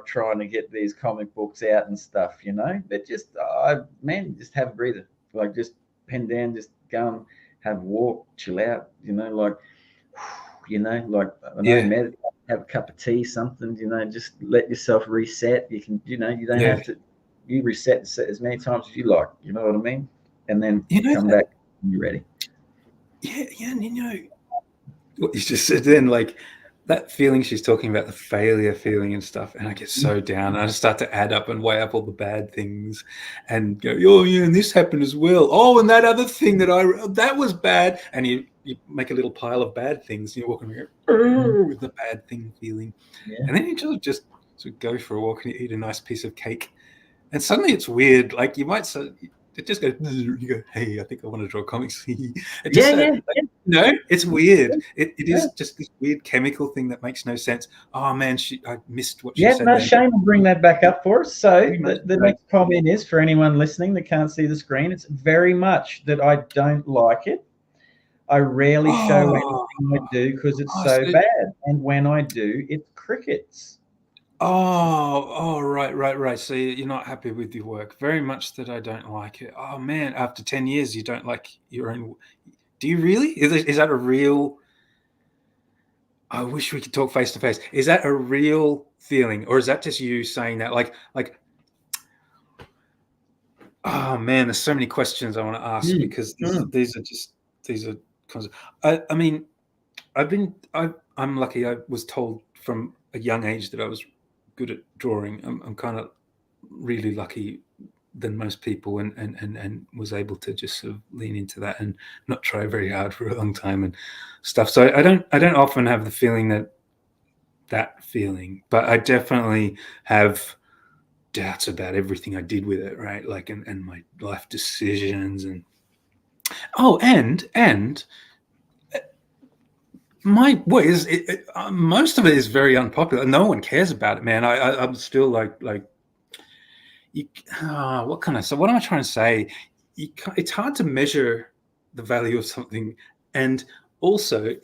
Speaker 3: trying to get these comic books out and stuff, But just, just have a breather. Just pen down, just go and have a walk, chill out, meditate, have a cup of tea, something, just let yourself reset. You can, you don't have to. You reset as many times as you like, you know what I mean? And then come back when you're ready.
Speaker 4: Yeah, and what you just said then, like that feeling she's talking about, the failure feeling and stuff, and I get so down. And I just start to add up and weigh up all the bad things and go, and this happened as well. Oh, and that other thing that was bad. And you make a little pile of bad things, and you're walking around with the bad thing feeling. Yeah. And then you just sort of go for a walk and you eat a nice piece of cake. And suddenly it's weird. Like you might say, it just goes, you go, hey, I think I want to draw comics. It's weird. It is just this weird chemical thing that makes no sense. Oh man, I missed what she said.
Speaker 3: Yeah, no, Shane will bring that back up for us. So the next comment is, for anyone listening that can't see the screen, it's very much that I don't like it. I rarely show anything I do because it's so bad. And when I do, it's crickets.
Speaker 4: Right. So you're not happy with your work. Very much that I don't like it. Oh man, after 10 years, you don't like your own. Do you really? Is that a real? I wish we could talk face to face. Is that a real feeling, or is that just you saying that? Like, oh man, there's so many questions I want to ask because these are I mean, I'm lucky. I was told from a young age that I was good at drawing. I'm kind of really lucky than most people, and was able to just sort of lean into that and not try very hard for a long time and stuff. So I don't often have the feeling that feeling, but I definitely have doubts about everything I did with it, right? Like, and my life decisions, and my ways. Most of it is very unpopular. No one cares about it, man. I'm still like you. What can I say? What am I trying to say? It's hard to measure the value of something, and also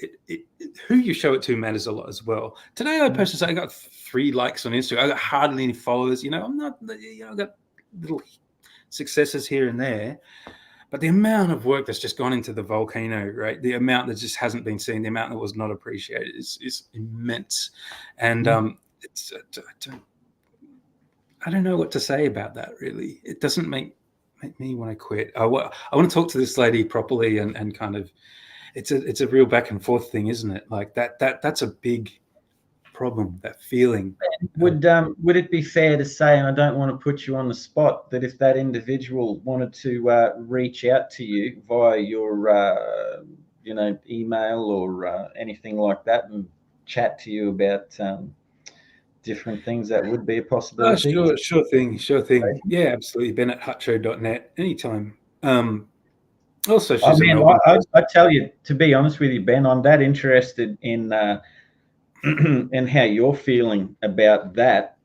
Speaker 4: who you show it to matters a lot as well. Today, I posted, I got 3 likes on Instagram. I got hardly any followers. I'm not. I got little successes here and there. But the amount of work that's just gone into the volcano, right? The amount that just hasn't been seen, the amount that was not appreciated is immense. And I don't know what to say about that, really. It doesn't make me want to quit. I want to talk to this lady properly and kind of, it's a real back and forth thing, isn't it? Like that's a big problem, that feeling.
Speaker 3: Would it be fair to say, and I don't want to put you on the spot, that if that individual wanted to reach out to you via your email or anything like that and chat to you about different things, that would be a possibility?
Speaker 4: Sure thing. Yeah, absolutely. Ben@hutcho.net anytime. Also, she's
Speaker 3: I tell you, to be honest with you, Ben, I'm that interested in and how you're feeling about that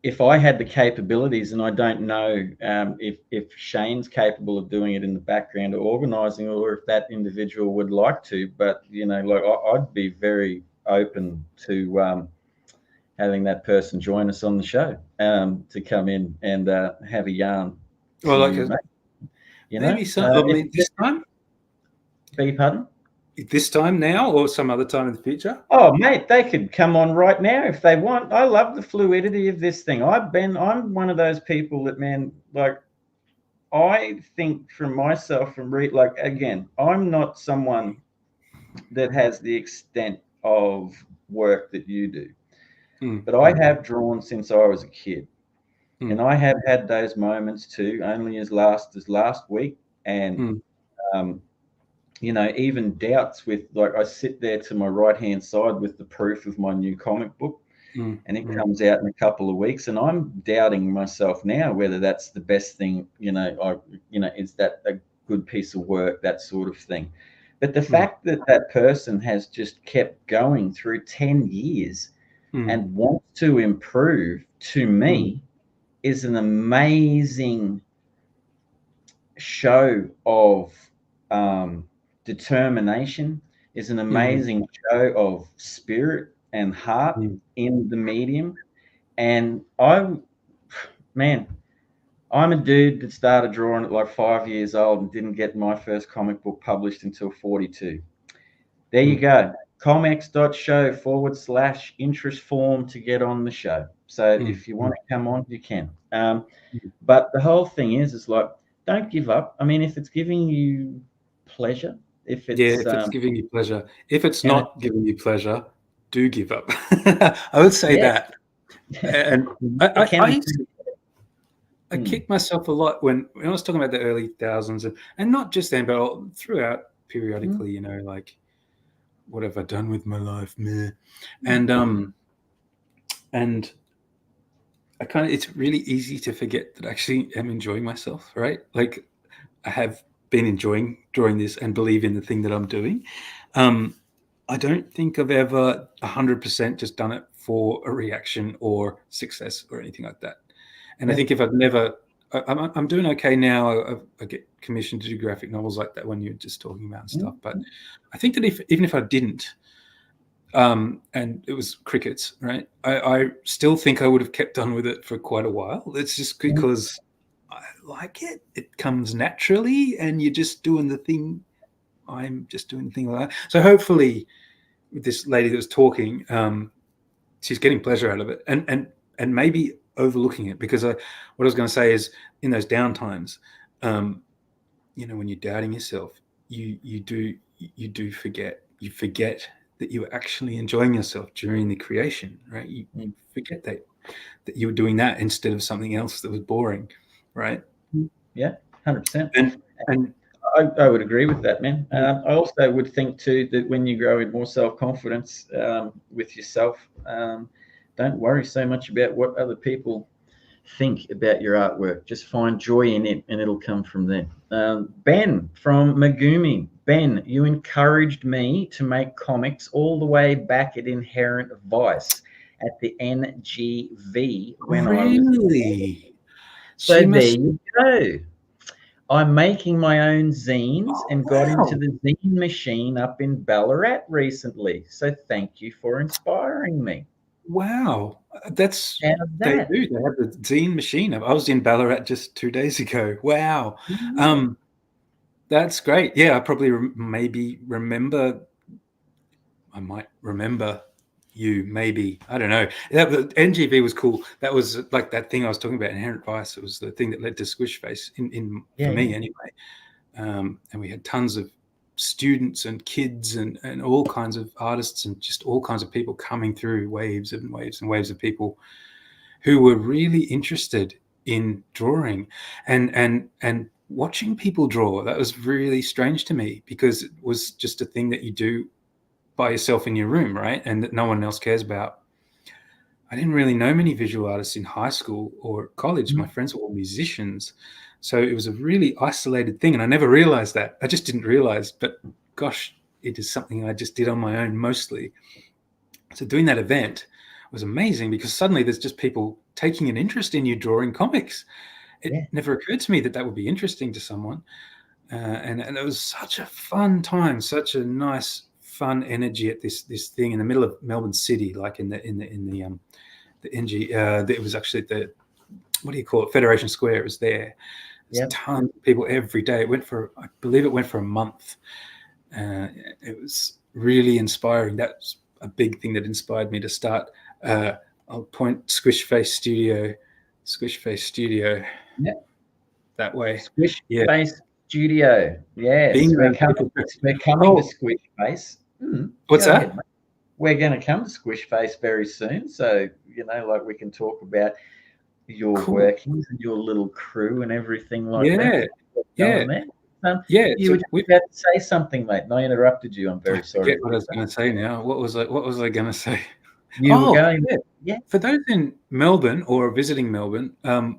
Speaker 3: if I had the capabilities, and I don't know if Shane's capable of doing it in the background or organizing, or if that individual would like to, but I'd be very open to having that person join us on the show, to come in and have a yarn.
Speaker 4: Well, maybe some this time.
Speaker 3: Beg your pardon?
Speaker 4: This time now, or some other time in the future?
Speaker 3: Oh, mate, they could come on right now if they want. I love the fluidity of this thing. I'm one of those people that, man, like, I think from myself, again, I'm not someone that has the extent of work that you do, but I have drawn since I was a kid, and I have had those moments too, only as last week, and even doubts with, like, I sit there to my right-hand side with the proof of my new comic book, and it comes out in a couple of weeks, and I'm doubting myself now whether that's the best thing, is that a good piece of work, that sort of thing. But the fact that person has just kept going through 10 years and wants to improve, to me, is an amazing show of determination, is an amazing show of spirit and heart in the medium. And I'm a dude that started drawing at like 5 years old and didn't get my first comic book published until 42. There you go. comex.show/interest form to get on the show. So if you want to come on, you can. But the whole thing is like, don't give up. I mean, if it's giving you pleasure, if it's
Speaker 4: giving you pleasure. If it's not giving you pleasure, do give up. I would say that. And I kicked myself a lot when I was talking about the early thousands, and not just then, but throughout periodically, like, what have I done with my life, meh? And I kind of, it's really easy to forget that I actually am enjoying myself, right? Like, I have been enjoying drawing this and believe in the thing that I'm doing. I don't think I've ever 100% just done it for a reaction or success or anything like that. And I think if I'm doing okay now. I get commissioned to do graphic novels like that one you're just talking about and stuff. But I think that even if I didn't, and it was crickets, right? I still think I would have kept on with it for quite a while. It's just because I like it. It comes naturally, and you're just doing the thing. I'm just doing the thing like that. So hopefully this lady that was talking, she's getting pleasure out of it, and maybe overlooking it, because what I was going to say is, in those down times, when you're doubting yourself, you do forget that you were actually enjoying yourself during the creation, right? You forget that you were doing that instead of something else that was boring, right?
Speaker 3: Yeah, 100%.
Speaker 4: And
Speaker 3: I would agree with that, man. I also would think too that when you grow in more self-confidence with yourself, don't worry so much about what other people think about your artwork. Just find joy in it, and it'll come from there. Ben from Megumi. Ben, you encouraged me to make comics all the way back at Inherent Vice at the NGV when I was.
Speaker 4: really,
Speaker 3: So there you go. I'm making my own zines and got into the zine machine up in Ballarat recently. So thank you for inspiring me.
Speaker 4: Wow, that's
Speaker 3: How's
Speaker 4: they
Speaker 3: that?
Speaker 4: do. They have the zine machine. I was in Ballarat just 2 days ago. Wow, that's great. Yeah, I probably maybe remember. I might remember you. Maybe, I don't know. That the NGV was cool. That was like that thing I was talking about, Inherent Vice. It was the thing that led to Squishface for me anyway. And we had tons of students and kids and all kinds of artists and just all kinds of people coming through, waves and waves and waves of people who were really interested in drawing and watching people draw. That was really strange to me, because it was just a thing that you do by yourself in your room, right? And that no one else cares about. I didn't really know many visual artists in high school or college. My friends were all musicians. So it was a really isolated thing. And I never realized that. I just didn't realize. But gosh, it is something I just did on my own mostly. So doing that event was amazing, because suddenly there's just people taking an interest in you drawing comics. It never occurred to me that that would be interesting to someone. And it was such a fun time, such a nice, fun energy at this thing in the middle of Melbourne City, like in the NG. It was actually the, what do you call it, Federation Square. It was there. There's tons of people every day. I believe it went for a month. It was really inspiring. That's a big thing that inspired me to start. I'll point Squishface Studio. That way.
Speaker 3: Squishface Studio. Yes, we're coming to Squishface.
Speaker 4: What's that?
Speaker 3: Ahead, we're going to come to Squishface very soon. So, like we can talk about your workings and your little crew and everything like that. You were just about to say something, mate, and I interrupted you. I'm very sorry.
Speaker 4: I forget what I was going to say now. What was I going to say? For those in Melbourne or visiting Melbourne,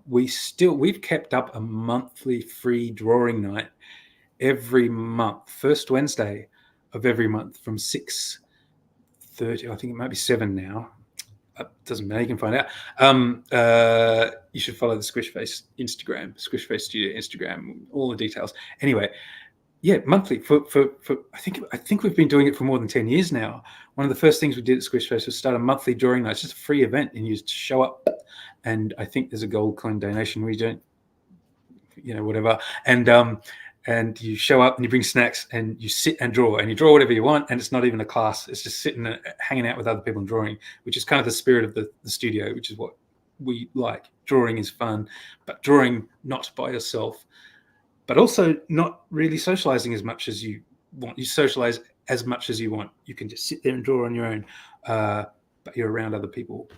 Speaker 4: we've kept up a monthly free drawing night every month, first Wednesday of every month from 6:30. I think it might be 7 now. Doesn't matter. You can find out. You should follow the Squishface Instagram, Squishface Studio Instagram, all the details. Anyway, monthly for I think we've been doing it for more than 10 years now. One of the first things we did at Squishface was start a monthly drawing night. It's just a free event, and you just show up. And I think there's a gold coin donation. We don't, whatever. And you show up and you bring snacks and you sit and draw, and you draw whatever you want. And it's not even a class. It's just sitting and hanging out with other people and drawing, which is kind of the spirit of the studio, which is what we like. Drawing is fun, but drawing not by yourself, but also not really socializing as much as you want. You socialize as much as you want. You can just sit there and draw on your own, but you're around other people.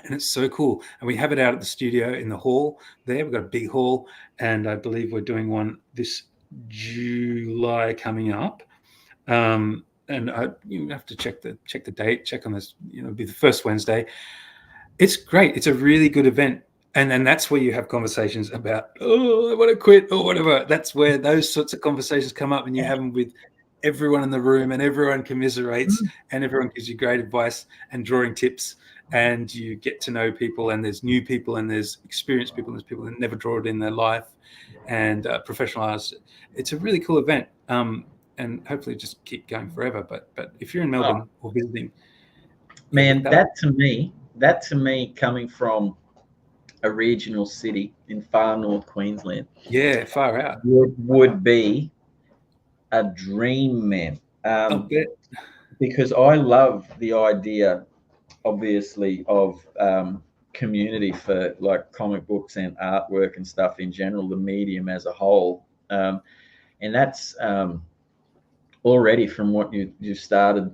Speaker 4: And it's so cool. And we have it out at the studio in the hall there. We've got a big hall, and I believe we're doing one this July coming up. And you have to check the date, check on this, it'll be the first Wednesday. It's great. It's a really good event. And that's where you have conversations about, I want to quit or whatever. That's where those sorts of conversations come up, and you have them with everyone in the room, and everyone commiserates, and everyone gives you great advice and drawing tips. And you get to know people, and there's new people, and there's experienced people, and there's people that never draw it in their life, and professional artists. It's a really cool event, and hopefully just keep going forever. But if you're in Melbourne or visiting,
Speaker 3: man, that to me, coming from a regional city in far north Queensland,
Speaker 4: far out,
Speaker 3: would be a dream, man. because I love the idea, obviously, of community for like comic books and artwork and stuff in general, the medium as a whole. And that's already from what you started,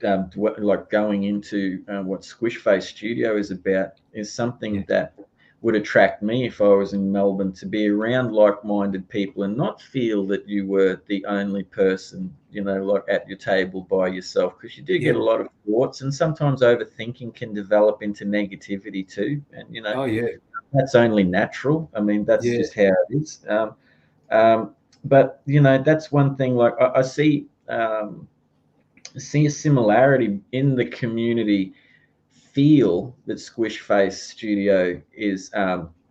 Speaker 3: like going into what Squishface Studio is about, is something that would attract me if I was in Melbourne, to be around like-minded people and not feel that you were the only person, like at your table by yourself, because you do get a lot of thoughts, and sometimes overthinking can develop into negativity too. And
Speaker 4: Oh yeah.
Speaker 3: that's only natural. I mean, that's just how it is. But that's one thing. Like I see a similarity in the community feel that Squishface Studio is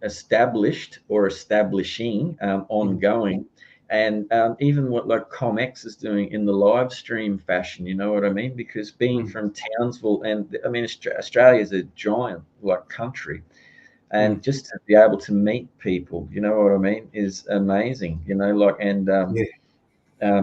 Speaker 3: established or establishing ongoing. And even what like ComX is doing in the live stream fashion, you know what I mean? Because being from Townsville, and I mean, Australia is a giant like country, and just to be able to meet people, you know what I mean, is amazing, like, and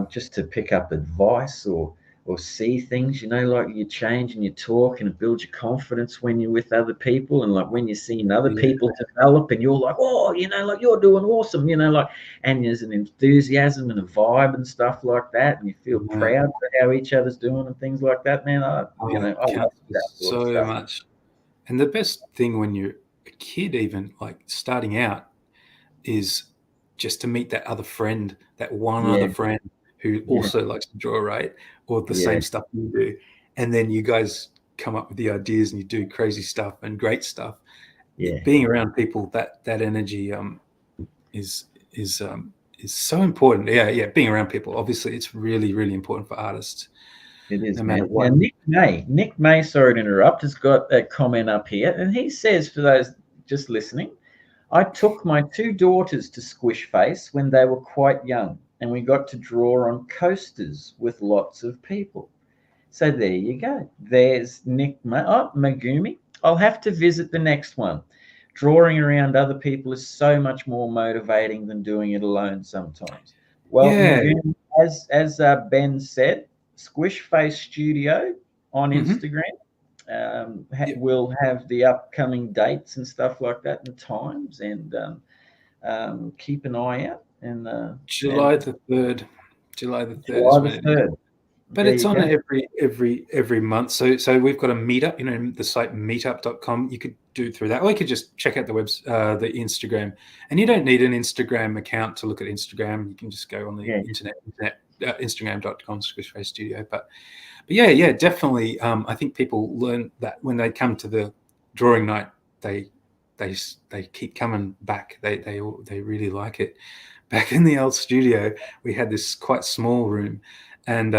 Speaker 3: just to pick up advice or see things, like you change and you talk, and it builds your confidence when you're with other people, and like when you're seeing other people develop, and you're like, oh, like you're doing awesome, like, and there's an enthusiasm and a vibe and stuff like that, and you feel proud for how each other's doing and things like that, man. I love that sort of stuff.
Speaker 4: Much. And the best thing when you're a kid, even like starting out, is just to meet that other friend, that one other friend who also likes to draw, right? Or the same stuff you do. And then you guys come up with the ideas and you do crazy stuff and great stuff. Yeah. Being around people, that energy is so important. Yeah. Being around people, obviously it's really, really important for artists.
Speaker 3: It is, man. And Nick May, sorry to interrupt, has got a comment up here, and he says, for those just listening, I took my 2 daughters to Squishface when they were quite young, and we got to draw on coasters with lots of people. So there you go. There's Nick Megumi. I'll have to visit the next one. Drawing around other people is so much more motivating than doing it alone sometimes. Well, Megumi, as Ben said, Squishface Studio on Instagram. We'll have the upcoming dates and stuff like that, and times, and keep an eye out. And
Speaker 4: July the 3rd. July the 3rd. But it's on every month. So we've got a meetup, the site meetup.com. You could do it through that, or you could just check out the the Instagram. And you don't need an Instagram account to look at Instagram. You can just go on the internet, Instagram.com, Squishface Studio. But yeah, definitely. I think people learn that when they come to the drawing night, they keep coming back. They really like it. Back in the old studio, we had this quite small room, and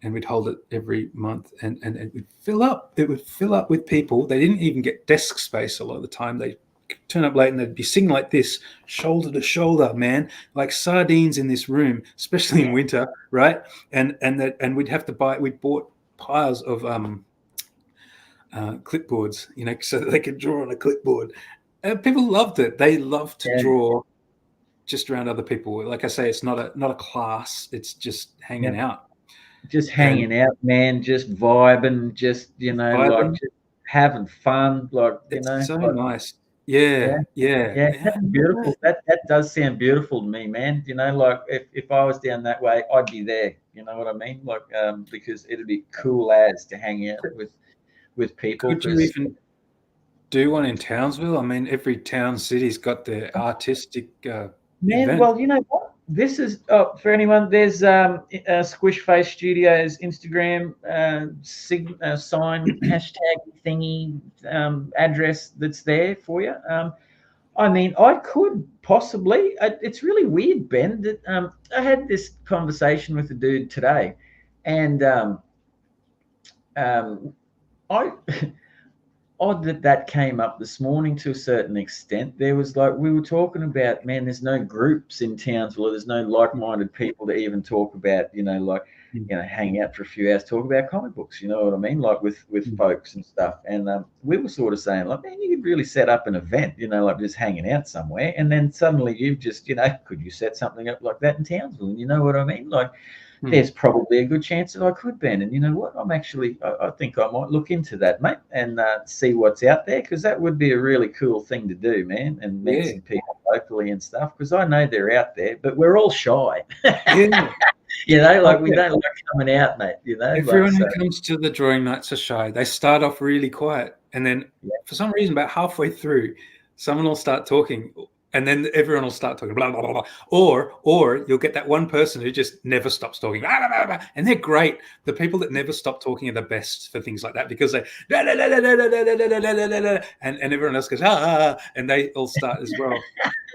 Speaker 4: we'd hold it every month, and it would fill up. It would fill up with people. They didn't even get desk space a lot of the time. They turn up late and they'd be sitting like this, shoulder to shoulder, man, like sardines in this room, especially in winter, right? And we'd have to buy. We bought piles of clipboards, so that they could draw on a clipboard. And people loved it. They loved to draw just around other people. Like I say, it's not a class. It's just hanging out.
Speaker 3: Just hanging out, man. Just vibing. Just like just having fun. Like
Speaker 4: it's so
Speaker 3: like,
Speaker 4: nice. Yeah.
Speaker 3: Beautiful. That does sound beautiful to me, man. Like if I was down that way, I'd be there. You know what I mean? Like because it'd be cool as to hang out with people.
Speaker 4: Could you even do one in Townsville? I mean, every town city's got their artistic event.
Speaker 3: Well, you know what? This is for anyone. There's Squishface Studios Instagram sign hashtag thingy address that's there for you. I mean, I could possibly. It's really weird, Ben. That I had this conversation with a dude today, and I. Odd that came up this morning to a certain extent. There was like, we were talking about, man, there's no groups in Townsville. There's no like-minded people to even talk about, hang out for a few hours, talk about comic books, you know what I mean? Like with folks and stuff. And we were sort of saying, like, man, you could really set up an event, like just hanging out somewhere. And then suddenly you've just, could you set something up like that in Townsville? And you know what I mean? Like, there's probably a good chance that I could, Ben. And you know what? I think I might look into that, mate, and see what's out there, because that would be a really cool thing to do, man, and meet some people locally and stuff, because I know they're out there, but we're all shy.
Speaker 4: Yeah.
Speaker 3: We don't like coming out, mate.
Speaker 4: Everyone who comes to the drawing nights are shy. They start off really quiet, and then for some reason, about halfway through, someone will start talking, and then everyone will start talking, blah, blah, blah, blah. Or you'll get that one person who just never stops talking, blah, blah, blah, blah, and they're great. The people that never stop talking are the best for things like that, because they and everyone else goes and they all start as well.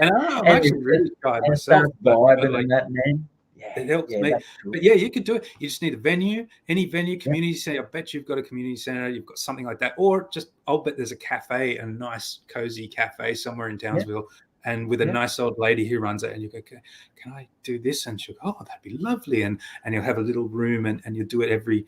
Speaker 4: And I'm actually really shy myself,
Speaker 3: vibing that, man.
Speaker 4: It helps me.
Speaker 3: Cool.
Speaker 4: But you could do it. You just need a venue, any venue, community center. I bet you've got a community center. You've got something like that. Or I'll bet there's a cafe, a nice, cozy cafe somewhere in Townsville, and with a nice old lady who runs it. And you go, can I do this? And she'll go, oh, that'd be lovely. And you'll have a little room, and you'll do it every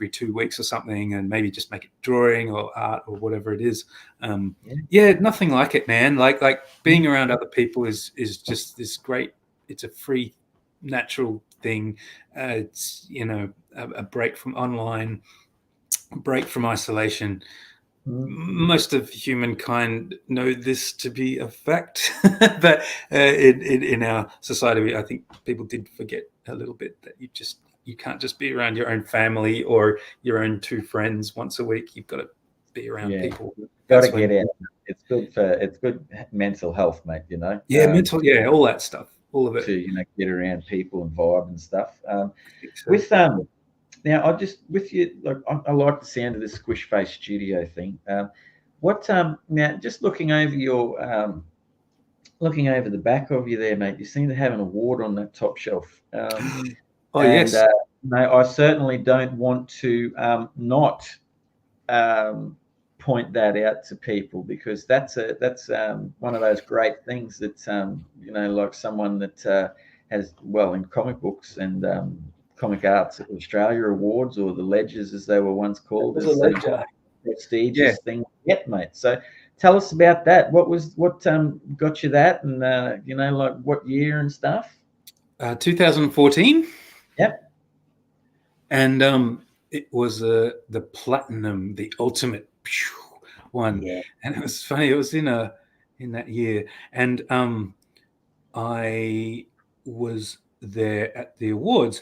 Speaker 4: 2 weeks or something, and maybe just make it drawing or art or whatever it is. Nothing like it, man. Like being around other people is just this great. It's a free, natural thing. It's a break from online, break from isolation. Most of humankind know this to be a fact, but in our society, I think people did forget a little bit that you can't just be around your own family or your own two friends once a week. You've got to be around people.
Speaker 3: Got to get out. It's good mental health, mate.
Speaker 4: Mental, all that stuff. All of it,
Speaker 3: to get around people and vibe and stuff. With now, I like the sound of the Squishface studio thing. Now, just looking over the back of you there, mate, you seem to have an award on that top shelf.
Speaker 4: Yes.
Speaker 3: No, I certainly don't want to not point that out to people, because that's one of those great things that like someone that has, in comic books and comic arts Australia awards, or the Ledgers as they were once called,
Speaker 4: as a
Speaker 3: prestigious thing yet, mate. So tell us about that. What got you that, and like what year and stuff?
Speaker 4: 2014.
Speaker 3: Yep.
Speaker 4: And it was the platinum, the ultimate one. And it was funny. It was in that year, and I was there at the awards,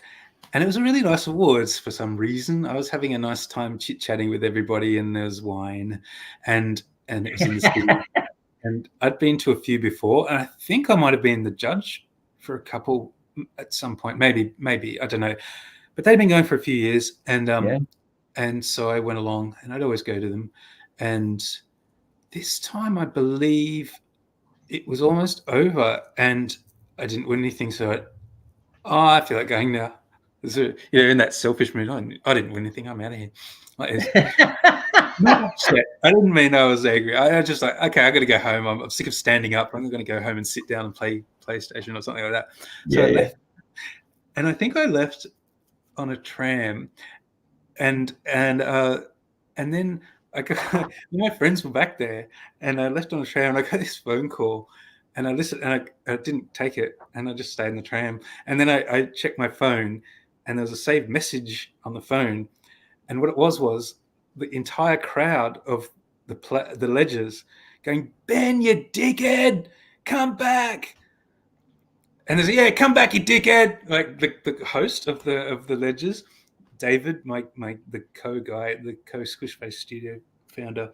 Speaker 4: and it was a really nice awards for some reason. I was having a nice time chit-chatting with everybody, and there was wine, and it was in the city. And I'd been to a few before, and I think I might have been the judge for a couple at some point. Maybe I don't know, but they'd been going for a few years, and so I went along, and I'd always go to them. And this time, I believe it was almost over, and I didn't win anything. So I feel like going now. So, in that selfish mood, I didn't win anything. I'm out of here. Not upset. I didn't mean I was angry. I was just like, okay, I got to go home. I'm sick of standing up. I'm going to go home and sit down and play PlayStation or something like that. So I left, and I think I left on a tram, and then I got, my friends were back there, and I left on a tram, and I got this phone call, and I listened, and I didn't take it, and I just stayed in the tram, and then I checked my phone, and there was a saved message on the phone, and what it was the entire crowd of the Ledgers going, "Ben, you dickhead, come back!" And there's come back, you dickhead! Like the host of the Ledgers, David, the co-guy, the co-Squishface studio founder,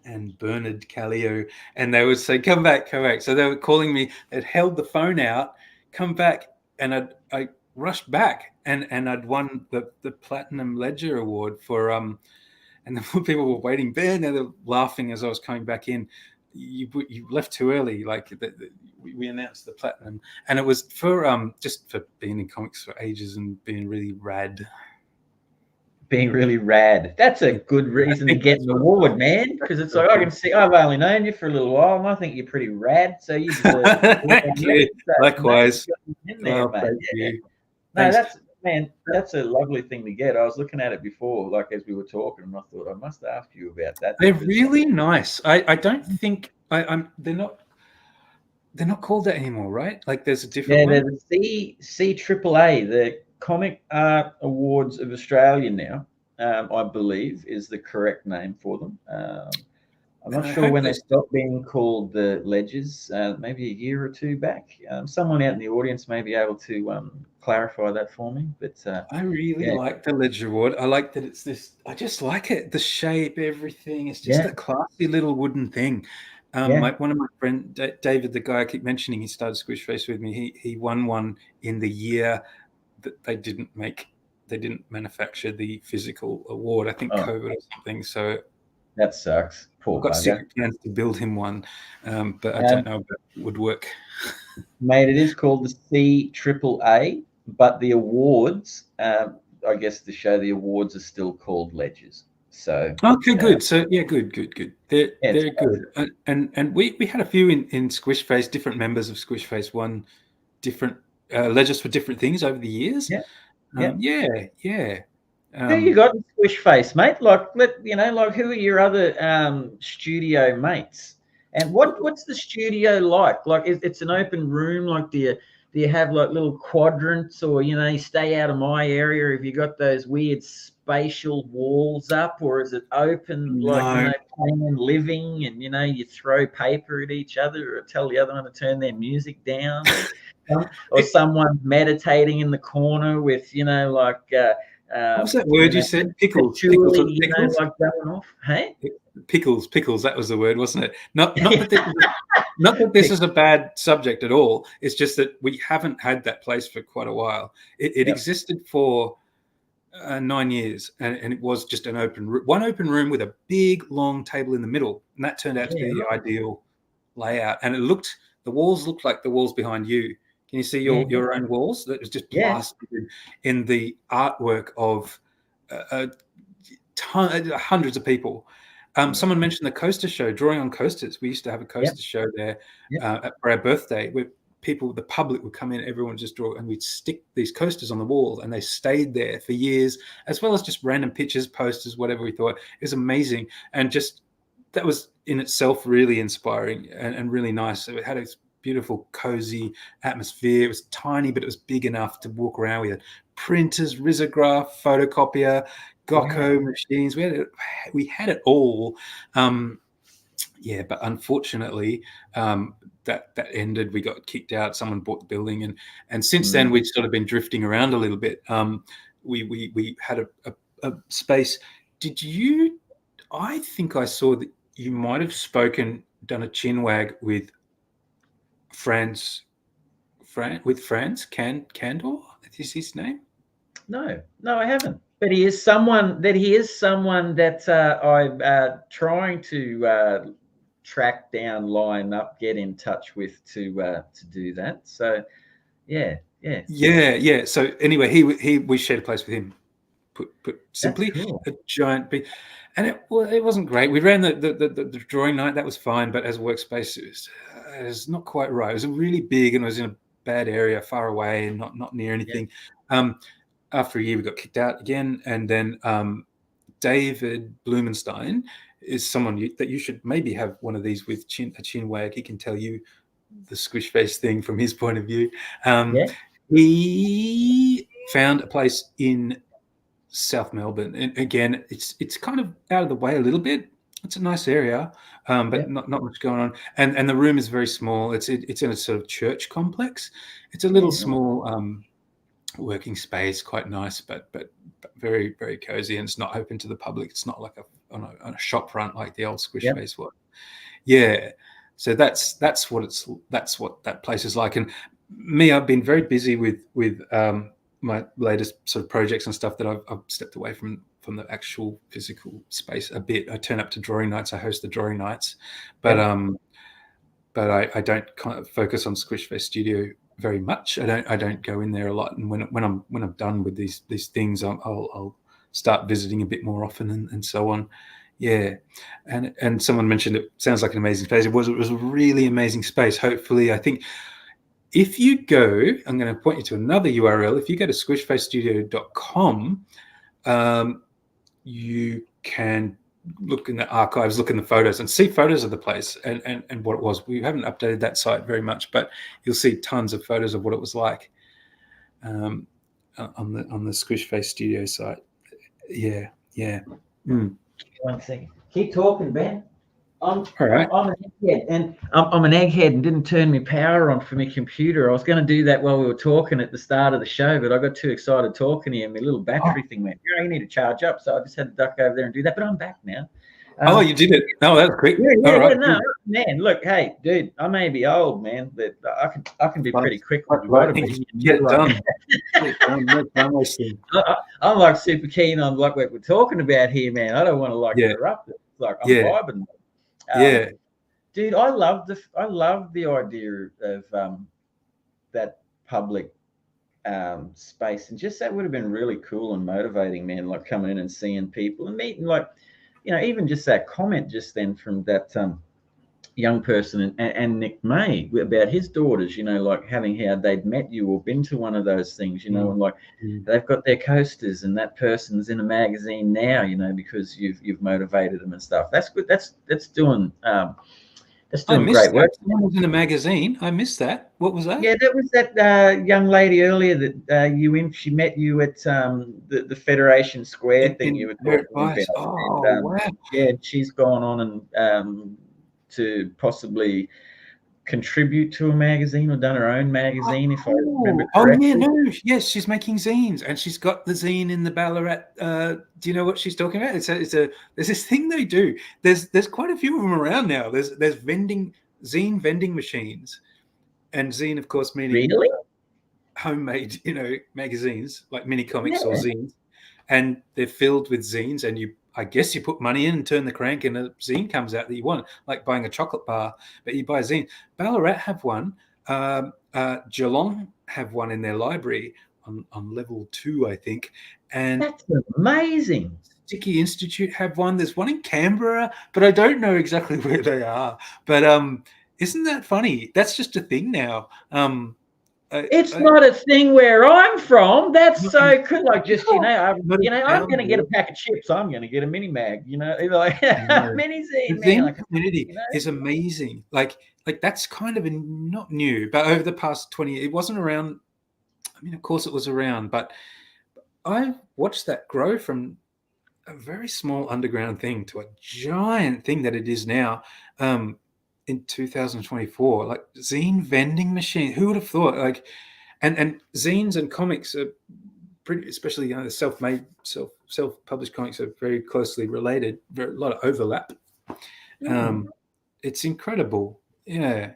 Speaker 4: and Bernard Callio, and they would say, "Come back." So they were calling me. They'd held the phone out, "Come back," and I rushed back, and I'd won the Platinum Ledger Award for and the people were waiting there, and they were laughing as I was coming back in. You left too early. Like we announced the platinum, and it was for just for being in comics for ages and being really rad.
Speaker 3: Being really rad. That's a good reason to get an award, man. Because it's like, I can see I've only known you for a little while, and I think you're pretty rad. So you deserve it.
Speaker 4: Likewise.
Speaker 3: Thank you. No, that's a lovely thing to get. I was looking at it before, like as we were talking, and I thought I must ask you about that.
Speaker 4: They're really nice. I don't think they're not called that anymore, right? Like there's a different one.
Speaker 3: They're the CAAA, the Comic Art Awards of Australia now, I believe, is the correct name for them. I'm not sure when they stopped being called the Ledgers, maybe a year or two back. Someone out in the audience may be able to clarify that for me. But
Speaker 4: I really like the Ledger Award. I like that it's this. I just like it. The shape, everything. It's just a classy little wooden thing. One of my friends, David, the guy I keep mentioning, he started Squishface with me. He won one in the year that they didn't manufacture the physical award. I think COVID or something. So
Speaker 3: that sucks. Poor
Speaker 4: I've got
Speaker 3: bugger.
Speaker 4: secret plans to build him one, but I don't know if it would work.
Speaker 3: Mate, it is called the CAAA, but the awards, I guess to show the awards are still called Ledgers. So
Speaker 4: okay, good. So yeah, good. They're good. And we had a few in Squishface. Different members of Squishface won different ledgers for different things over the years.
Speaker 3: Yeah.
Speaker 4: Who
Speaker 3: you got in Squishface, mate? Like, who are your other studio mates? And what's the studio like? Like, it's an open room. Like, do you have like little quadrants, or you stay out of my area? Have you got those weird spatial walls up, or is it open, like playing and living, and you throw paper at each other, or tell the other one to turn their music down, or someone meditating in the corner with
Speaker 4: what was that word you said? Pickles.
Speaker 3: Pickles. Like going off. Hey,
Speaker 4: pickles. That was the word, wasn't it? Not that this is a bad subject at all. It's just that we haven't had that place for quite a while. It existed for 9 years, and it was just one open room with a big long table in the middle, and that turned out to be the ideal layout. And the walls looked like the walls behind you. Can you see your own walls? That was just plastered in the artwork of hundreds of people. Someone mentioned the coaster show, drawing on coasters. We used to have a coaster show there for our birthday, where the public would come in, everyone would just draw, and we'd stick these coasters on the walls, and they stayed there for years, as well as just random pictures, posters, whatever we thought. It was amazing, and just that was in itself really inspiring and really nice. So it had a beautiful, cozy atmosphere. It was tiny, but it was big enough to walk around. We had printers, risograph, photocopier, Gokko machines. We had it all. But unfortunately, that ended. We got kicked out. Someone bought the building, and since then we've sort of been drifting around a little bit. We had a space. Did you? I think I saw that you might have done a chinwag with Franz Candor. Is his name?
Speaker 3: No, I haven't. But he is someone that I'm trying to track down, line up, get in touch with to do that. So, yeah.
Speaker 4: So anyway, we shared a place with him. Put simply, cool. A giant big, and it wasn't great. We ran the drawing night. That was fine, but as a workspace, it was not quite right. It was really big, and it was in a bad area, far away, and not near anything. After a year, we got kicked out again, and then David Blumenstein is someone that you should maybe have one of these with a chinwag. He can tell you the Squishface thing from his point of view. He found a place in South Melbourne, and again, it's kind of out of the way a little bit. It's a nice area, but not much going on. And the room is very small. It's in a sort of church complex. It's a little small working space, quite nice, but very, very cozy, and it's not open to the public. It's not like on a shop front like the old Squishface was. Yeah, so that's what that place is like. And me, I've been very busy with my latest sort of projects and stuff that I've stepped away from the actual physical space a bit. I turn up to drawing nights. I host the drawing nights, but I don't kind of focus on Squishface Studio very much. I don't go in there a lot. And when I'm done with these things, I'll start visiting a bit more often and so on. Yeah, and someone mentioned it sounds like an amazing space. It was a really amazing space. Hopefully, I think. If you go, I'm going to point you to another URL. If you go to squishfacestudio.com, you can look in the archives, look in the photos, and see photos of the place and what it was. We haven't updated that site very much, but you'll see tons of photos of what it was like. on the Squishface Studio site. Yeah. Mm.
Speaker 3: 1 second. Keep talking, Ben. I'm
Speaker 4: right.
Speaker 3: I'm an egghead, and I'm an egghead, and didn't turn my power on for my computer. I was going to do that while we were talking at the start of the show, but I got too excited talking to you, and my little battery thing went, you need to charge up. So I just had to duck over there and do that. But I'm back now.
Speaker 4: You did it. Oh, that was quick.
Speaker 3: Yeah,
Speaker 4: All right.
Speaker 3: no, man. Look, hey, dude, I may be old, man, but I can be pretty quick.
Speaker 4: Get it done.
Speaker 3: I'm like super keen on what we're talking about here, man. I don't want to interrupt it. Like I'm vibing. Dude, I love the idea of that public space, and just that would have been really cool and motivating, man. Like coming in and seeing people and meeting, like, even just that comment just then from that young person and Nick May about his daughters, like having how they'd met you or been to one of those things, and like they've got their coasters and that person's in a magazine now, because you've motivated them and stuff. That's good. That's doing great work.
Speaker 4: Someone was in a magazine. I missed that. What was that?
Speaker 3: Yeah, that was that young lady earlier that she met you at the Federation Square thing you were talking about.
Speaker 4: Oh, wow.
Speaker 3: Yeah, she's gone on and to possibly contribute to a magazine or done her own magazine, if I remember correctly.
Speaker 4: Yes, she's making zines, and she's got the zine in the Ballarat. Do you know what she's talking about? There's this thing they do. There's quite a few of them around now. There's zine vending machines, and zine, of course, meaning homemade, magazines like mini comics or zines, and they're filled with zines, and I guess you put money in and turn the crank and a zine comes out that you want, like buying a chocolate bar, but you buy a zine. Ballarat have one. Geelong have one in their library on level 2, I think. And
Speaker 3: that's amazing.
Speaker 4: Sticky Institute have one. There's one in Canberra, but I don't know exactly where they are. But isn't that funny? That's just a thing now.
Speaker 3: It's not a thing where I'm from. That's so cool. Like just I'm going to get a pack of chips. I'm going to get a mini mag. Like mini zine.
Speaker 4: The zine community is amazing. Like that's kind of not new, but over the past 20 years, it wasn't around. I mean, of course, it was around, but I watched that grow from a very small underground thing to a giant thing that it is now. In 2024, like zine vending machine. Who would have thought? Like, and zines and comics are pretty, especially the self-made, self-published comics are very closely related. A lot of overlap. It's incredible. Yeah,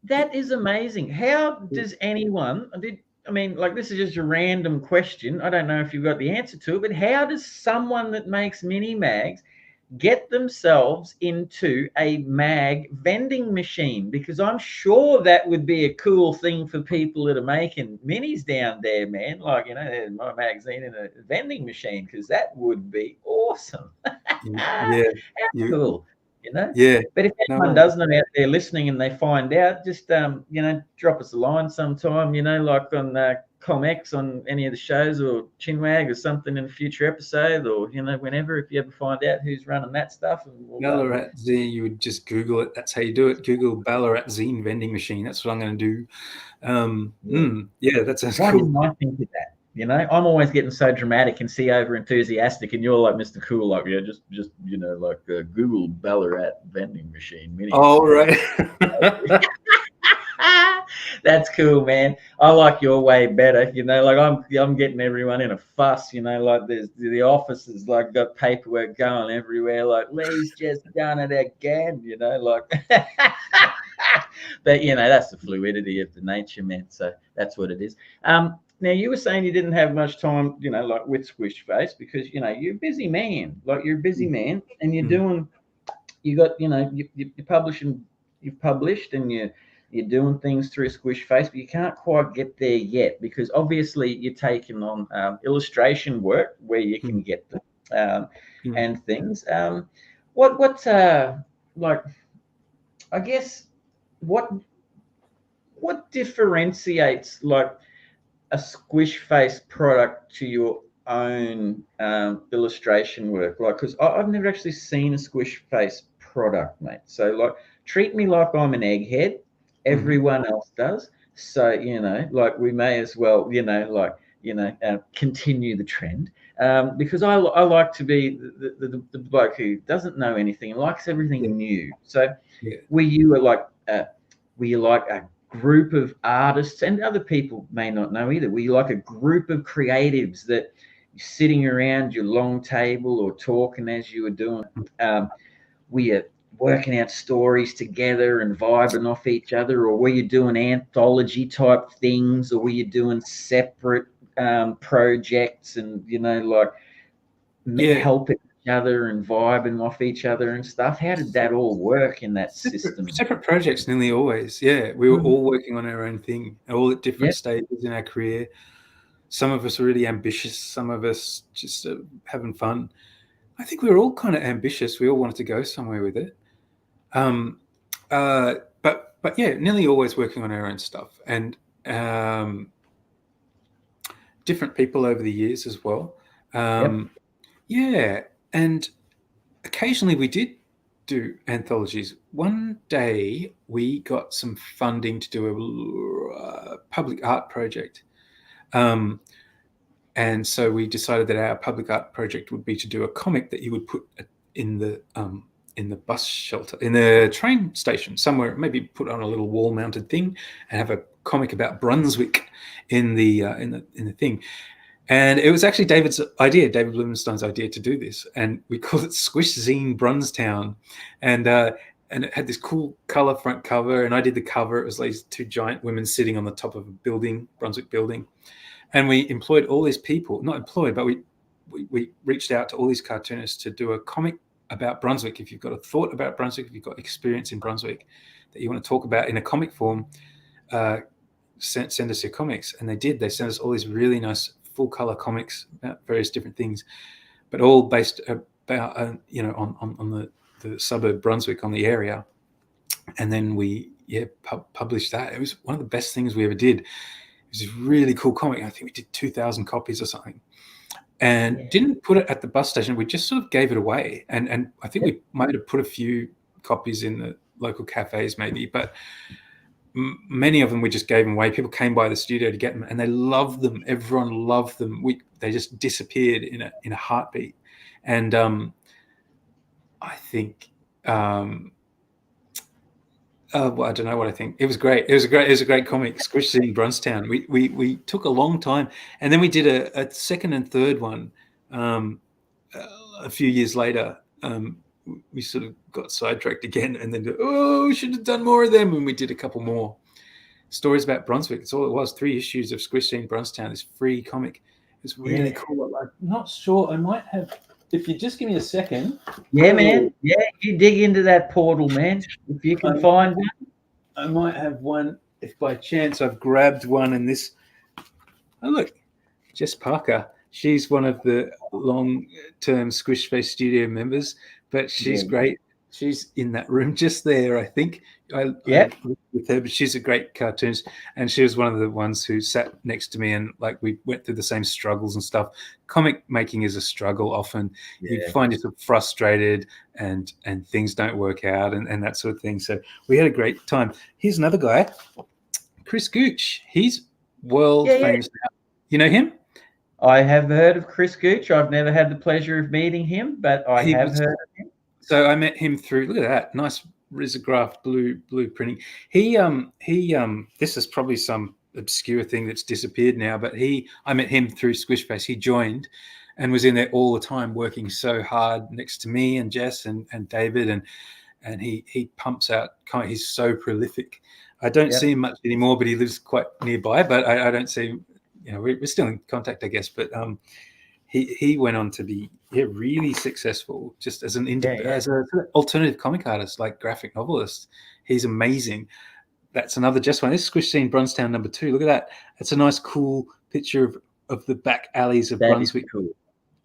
Speaker 3: that is amazing. How does anyone? This is just a random question. I don't know if you've got the answer to it, but how does someone that makes mini mags get themselves into a mag vending machine? Because I'm sure that would be a cool thing for people that are making minis down there, man. Like, there's my magazine in a vending machine, because that would be awesome. Cool.
Speaker 4: Yeah.
Speaker 3: But if anyone does know out there listening and they find out, just drop us a line sometime, like on ComX on any of the shows, or Chinwag or something in a future episode, or whenever, if you ever find out who's running that stuff.
Speaker 4: Ballarat zine, you would just Google it. That's how you do it. Google Ballarat zine vending machine. That's what I'm going to do. That sounds
Speaker 3: cool. Why didn't I think of that? I'm always getting so dramatic and over enthusiastic, and you're like Mr. Cool, like just Google Ballarat vending machine. Mini.
Speaker 4: Oh, right.
Speaker 3: That's cool, man. I like your way better. Like I'm getting everyone in a fuss. Like there's the offices like got paperwork going everywhere. Like Leigh's just done it again. Like. But that's the fluidity of the nature, man. So that's what it is. Now you were saying you didn't have much time, like with Squishface, because you're a busy man. Like you're a busy man, and you're doing. You got you're publishing. You've published, and you're doing things through Squishface, but you can't quite get there yet, because obviously you're taking on illustration work where you can get them and things. I guess what differentiates like a Squishface product to your own illustration work? Like, because I've never actually seen a Squishface product, mate. So like, treat me like I'm an egghead. Everyone else does. So, like we may as well, like continue the trend, because I like to be the bloke who doesn't know anything and likes everything new. So were you like a group of artists, and other people may not know either, were you like a group of creatives that you're sitting around your long table or talking as you were doing? Were you working out stories together and vibing off each other, or were you doing anthology type things, or were you doing separate projects and helping each other and vibing off each other and stuff? How did that all work in that system?
Speaker 4: Separate projects nearly always. Yeah, we were all working on our own thing, all at different stages in our career. Some of us were really ambitious, some of us just having fun. I think we were all kind of ambitious. We all wanted to go somewhere with it. But yeah, nearly always working on our own stuff, and different people over the years as well. Yeah, and occasionally we did do anthologies. One day we got some funding to do a public art project. And so we decided that our public art project would be to do a comic that you would put in the bus shelter, in the train station somewhere, maybe put on a little wall-mounted thing, and have a comic about Brunswick in the thing. And it was actually David Blumenstein's idea to do this, and we called it Squish Zine Brunstown, and it had this cool color front cover, and I did the cover. It was like two giant women sitting on the top of a building, Brunswick building. And we employed all these people, not employed, but we reached out to all these cartoonists to do a comic about Brunswick. If you've got a thought about Brunswick, if you've got experience in Brunswick that you want to talk about in a comic form, send us your comics. And they did. They sent us all these really nice full color comics about various different things, but all based about on the suburb Brunswick, on the area. And then we published that. It was one of the best things we ever did. It was a really cool comic. I think we did 2,000 copies or something, and didn't put it at the bus station. We just sort of gave it away. And I think we might have put a few copies in the local cafes maybe, but many of them we just gave them away. People came by the studio to get them, and they loved them. Everyone loved them. They just disappeared in a heartbeat. And I think well, I don't know what I think. It was great. It was a great comic, Squish Zine Brunstown. We took a long time, and then we did a second and third one a few years later. We sort of got sidetracked again, and then we should have done more of them, and we did a couple more stories about Brunswick. It's all it was. 3 issues of Squish Zine Brunstown, this free comic. It's really cool. I'm not sure. I might have. If you just give me a second.
Speaker 3: Yeah, man. Yeah, you dig into that portal, man. If you can find one.
Speaker 4: I might have one. If by chance I've grabbed one in this. Oh, look. Jess Parker. She's one of the long-term Squishface studio members, but she's great. She's in that room just there, I think. I lived with her, but she's a great cartoonist, and she was one of the ones who sat next to me, and like we went through the same struggles and stuff. Comic making is a struggle often. You find yourself frustrated, and things don't work out, and that sort of thing. So we had a great time. Here's another guy, Chris Gooch. He's world famous now. You know him?
Speaker 3: I have heard of Chris Gooch. I've never had the pleasure of meeting him, but I have heard of him.
Speaker 4: So I met him through. Look at that nice risograph blue printing. He this is probably some obscure thing that's disappeared now, but I met him through Squishface. He joined and was in there all the time, working so hard next to me and Jess and David, and he pumps out. He's so prolific. I don't see him much anymore, but he lives quite nearby. But I don't see him. You know, we're still in contact, I guess. But he went on to be really successful just as an as an alternative comic artist, like graphic novelist. He's amazing. That's another just one. This is Squish Zine Brunstown number 2. Look at that. It's a nice, cool picture of the back alleys of Brunswick. Cool.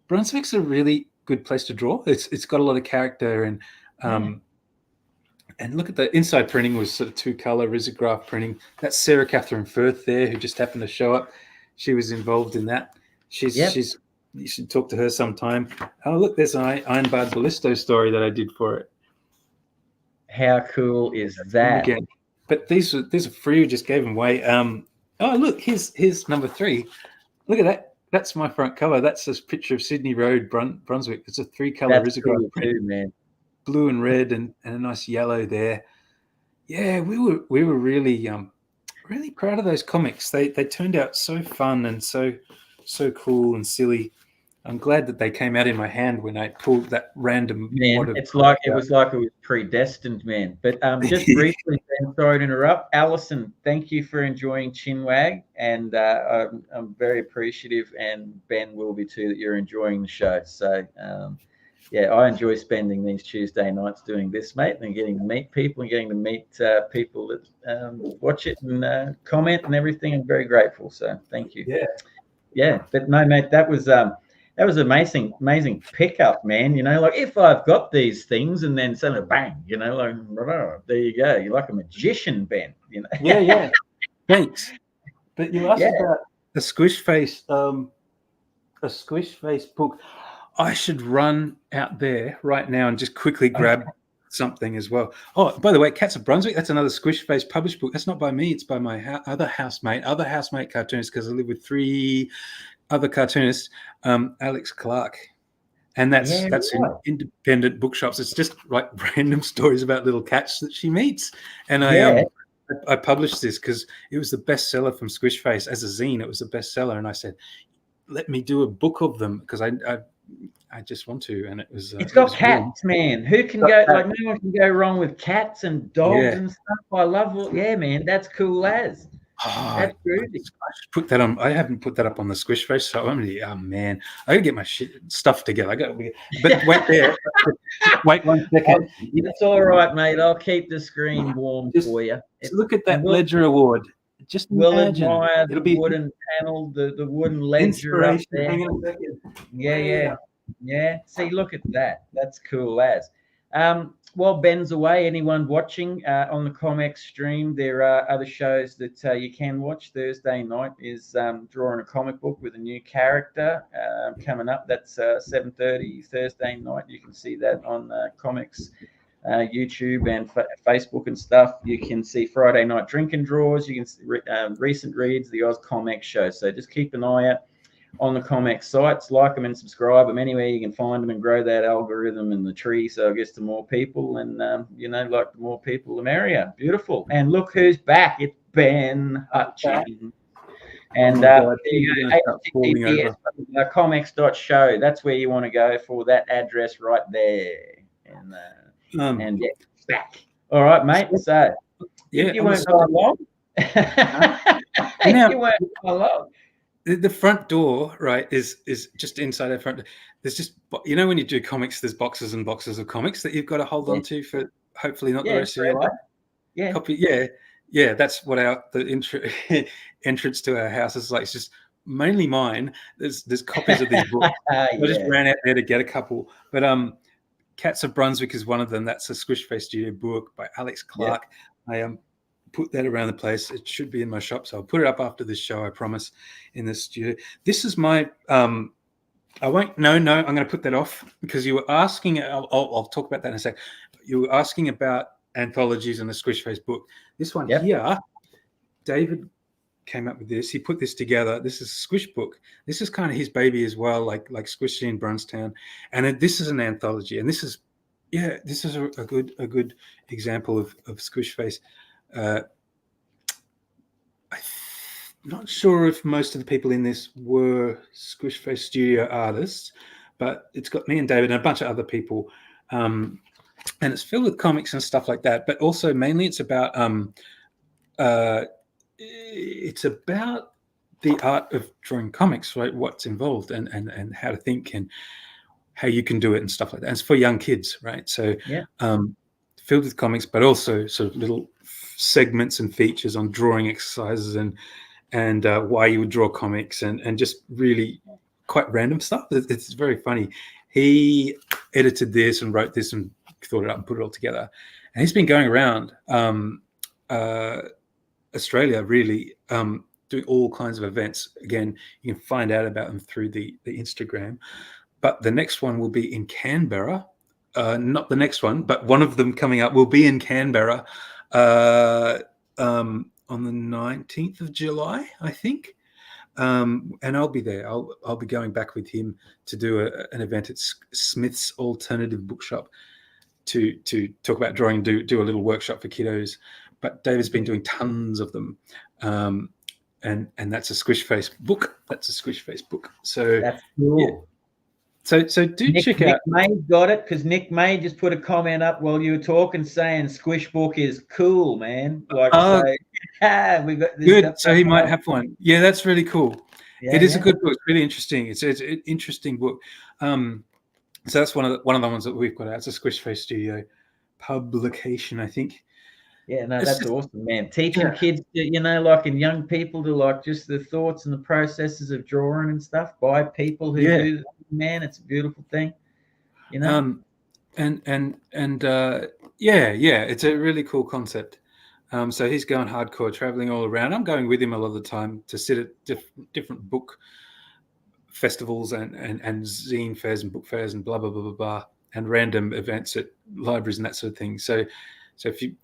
Speaker 4: Brunswick's a really good place to draw. It's got a lot of character, and look at the inside printing was sort of 2-color risograph printing. That's Sarah Catherine Firth there, who just happened to show up. She was involved in that. She's you should talk to her sometime. Oh, look, there's an Ironbarred Ballisto story that I did for it.
Speaker 3: How cool is that?
Speaker 4: Again. But these are free. We just gave them away. Oh, look, here's number 3. Look at that. That's my front cover. That's this picture of Sydney Road, Brunswick. It's a 3-color
Speaker 3: That's
Speaker 4: risograph
Speaker 3: cool
Speaker 4: print,
Speaker 3: too, man.
Speaker 4: blue and red, and a nice yellow there. Yeah, we were really really proud of those comics. They turned out so fun and so cool and silly. I'm glad that they came out in my hand when I pulled that random
Speaker 3: Man,
Speaker 4: wad of
Speaker 3: it was predestined, man. But just briefly, Ben, sorry to interrupt. Alison, thank you for enjoying Chinwag, and I'm very appreciative, and Ben will be too, that you're enjoying the show. So yeah, I enjoy spending these Tuesday nights doing this, mate, and getting to meet people and getting to meet people that watch it and comment and everything. I'm very grateful. So thank you. Yeah, but no, mate, that was amazing pickup, man. You know, like if I've got these things and then suddenly bang, you know, like there you go. You're like a magician, Ben. You know.
Speaker 4: Yeah. Thanks. But you asked about a Squishface book. I should run out there right now and just quickly grab something as well. Oh, by the way, Cats of Brunswick, that's another Squishface published book. That's not by me. It's by my other housemate cartoonist, because I live with 3 other cartoonists, Alex Clark. And that's in independent bookshops. It's just like random stories about little cats that she meets. And I published this because it was the bestseller from Squishface as a zine. It was the bestseller. And I said, let me do a book of them, because I just want to, and it was.
Speaker 3: It's got cats, man. Who can go? Like no one can go wrong with cats and dogs and stuff. I love it. Yeah, man, that's cool as. That's groovy.
Speaker 4: I should put that on. I haven't put that up on the Squishface, so I'm really. Oh man, I gotta get my stuff together. But wait there. Wait 1 second.
Speaker 3: It's all right, mate. I'll keep the screen warm for you.
Speaker 4: Look at that Ledger Award. Just imagine.
Speaker 3: It'll be wooden panel, the wooden ledger up there.
Speaker 4: Hang on a second.
Speaker 3: Yeah. See, look at that. That's cool as. While Ben's away, anyone watching on the Comex stream, there are other shows that you can watch. Thursday night is drawing a comic book with a new character coming up. That's 7:30 Thursday night. You can see that on Comex YouTube and Facebook and stuff. You can see Friday night drink and draws. You can see recent reads, the Oz Comex show. So just keep an eye out on the Comex sites, like them and subscribe them anywhere you can find them, and grow that algorithm in the tree so it gets to more people. And like the more people, the merrier. Beautiful. And look who's back. It's Ben Hutchings. And comex.show. That's where you want to go for that address right there. And it's back. All right, mate. So you won't go along. You won't go along.
Speaker 4: The front door, right, is just inside our front door. There's just, when you do comics, there's boxes and boxes of comics that you've got to hold on to for hopefully not the rest of your life. That's what the entrance to our house is like. It's just mainly mine. There's copies of these books. I just ran out there to get a couple. But Cats of Brunswick is one of them. That's a Squishface Studio book by Alex Clark. I put that around the place. It should be in my shop, so I'll put it up after this show, I promise, in the studio. This is my I'm going to put that off, because you were asking, I'll talk about that in a sec. You were asking about anthologies and the Squishface book. This one here, David came up with this. He put this together. This is a Squish book. This is kind of his baby as well, like Squishy in Brunstown. And this is an anthology, and this is a good example of Squishface. I'm not sure if most of the people in this were Squishface Studio artists, but it's got me and David and a bunch of other people, and it's filled with comics and stuff like that. But also mainly it's about the art of drawing comics, right? What's involved and how to think and how you can do it and stuff like that. And it's for young kids, right? So filled with comics, but also sort of little segments and features on drawing exercises and why you would draw comics and just really quite random stuff. It's very funny. He edited this and wrote this and thought it up and put it all together. And he's been going around Australia, really, doing all kinds of events. Again, you can find out about them through the Instagram. But the next one will be in Canberra. Not the next one, but one of them coming up will be in Canberra on the 19th of July, I think. and I'll be there. I'll be going back with him to do an event at Smith's Alternative Bookshop to talk about drawing, do a little workshop for kiddos. But David's been doing tons of them, and that's a Squishface book. That's a Squishface book. So
Speaker 3: that's cool.
Speaker 4: Yeah. So do check out.
Speaker 3: Nick May got it, because Nick May just put a comment up while you were talking saying Squish book is cool, man. Like, we got this.
Speaker 4: Good. So he might have one. Yeah, that's really cool.
Speaker 3: Yeah,
Speaker 4: it is a good book. It's really interesting. It's an interesting book. So that's one of the ones that we've got out. It's a Squishface Studio publication, I think.
Speaker 3: Yeah, no, that's awesome, man. Teaching kids, like, and young people to, like, just the thoughts and the processes of drawing and stuff by people who do. Man, it's a beautiful thing,
Speaker 4: and it's a really cool concept. So he's going hardcore, traveling all around. I'm going with him a lot of the time to sit at different book festivals and zine fairs and book fairs and blah blah blah blah blah, and random events at libraries and that sort of thing. So if you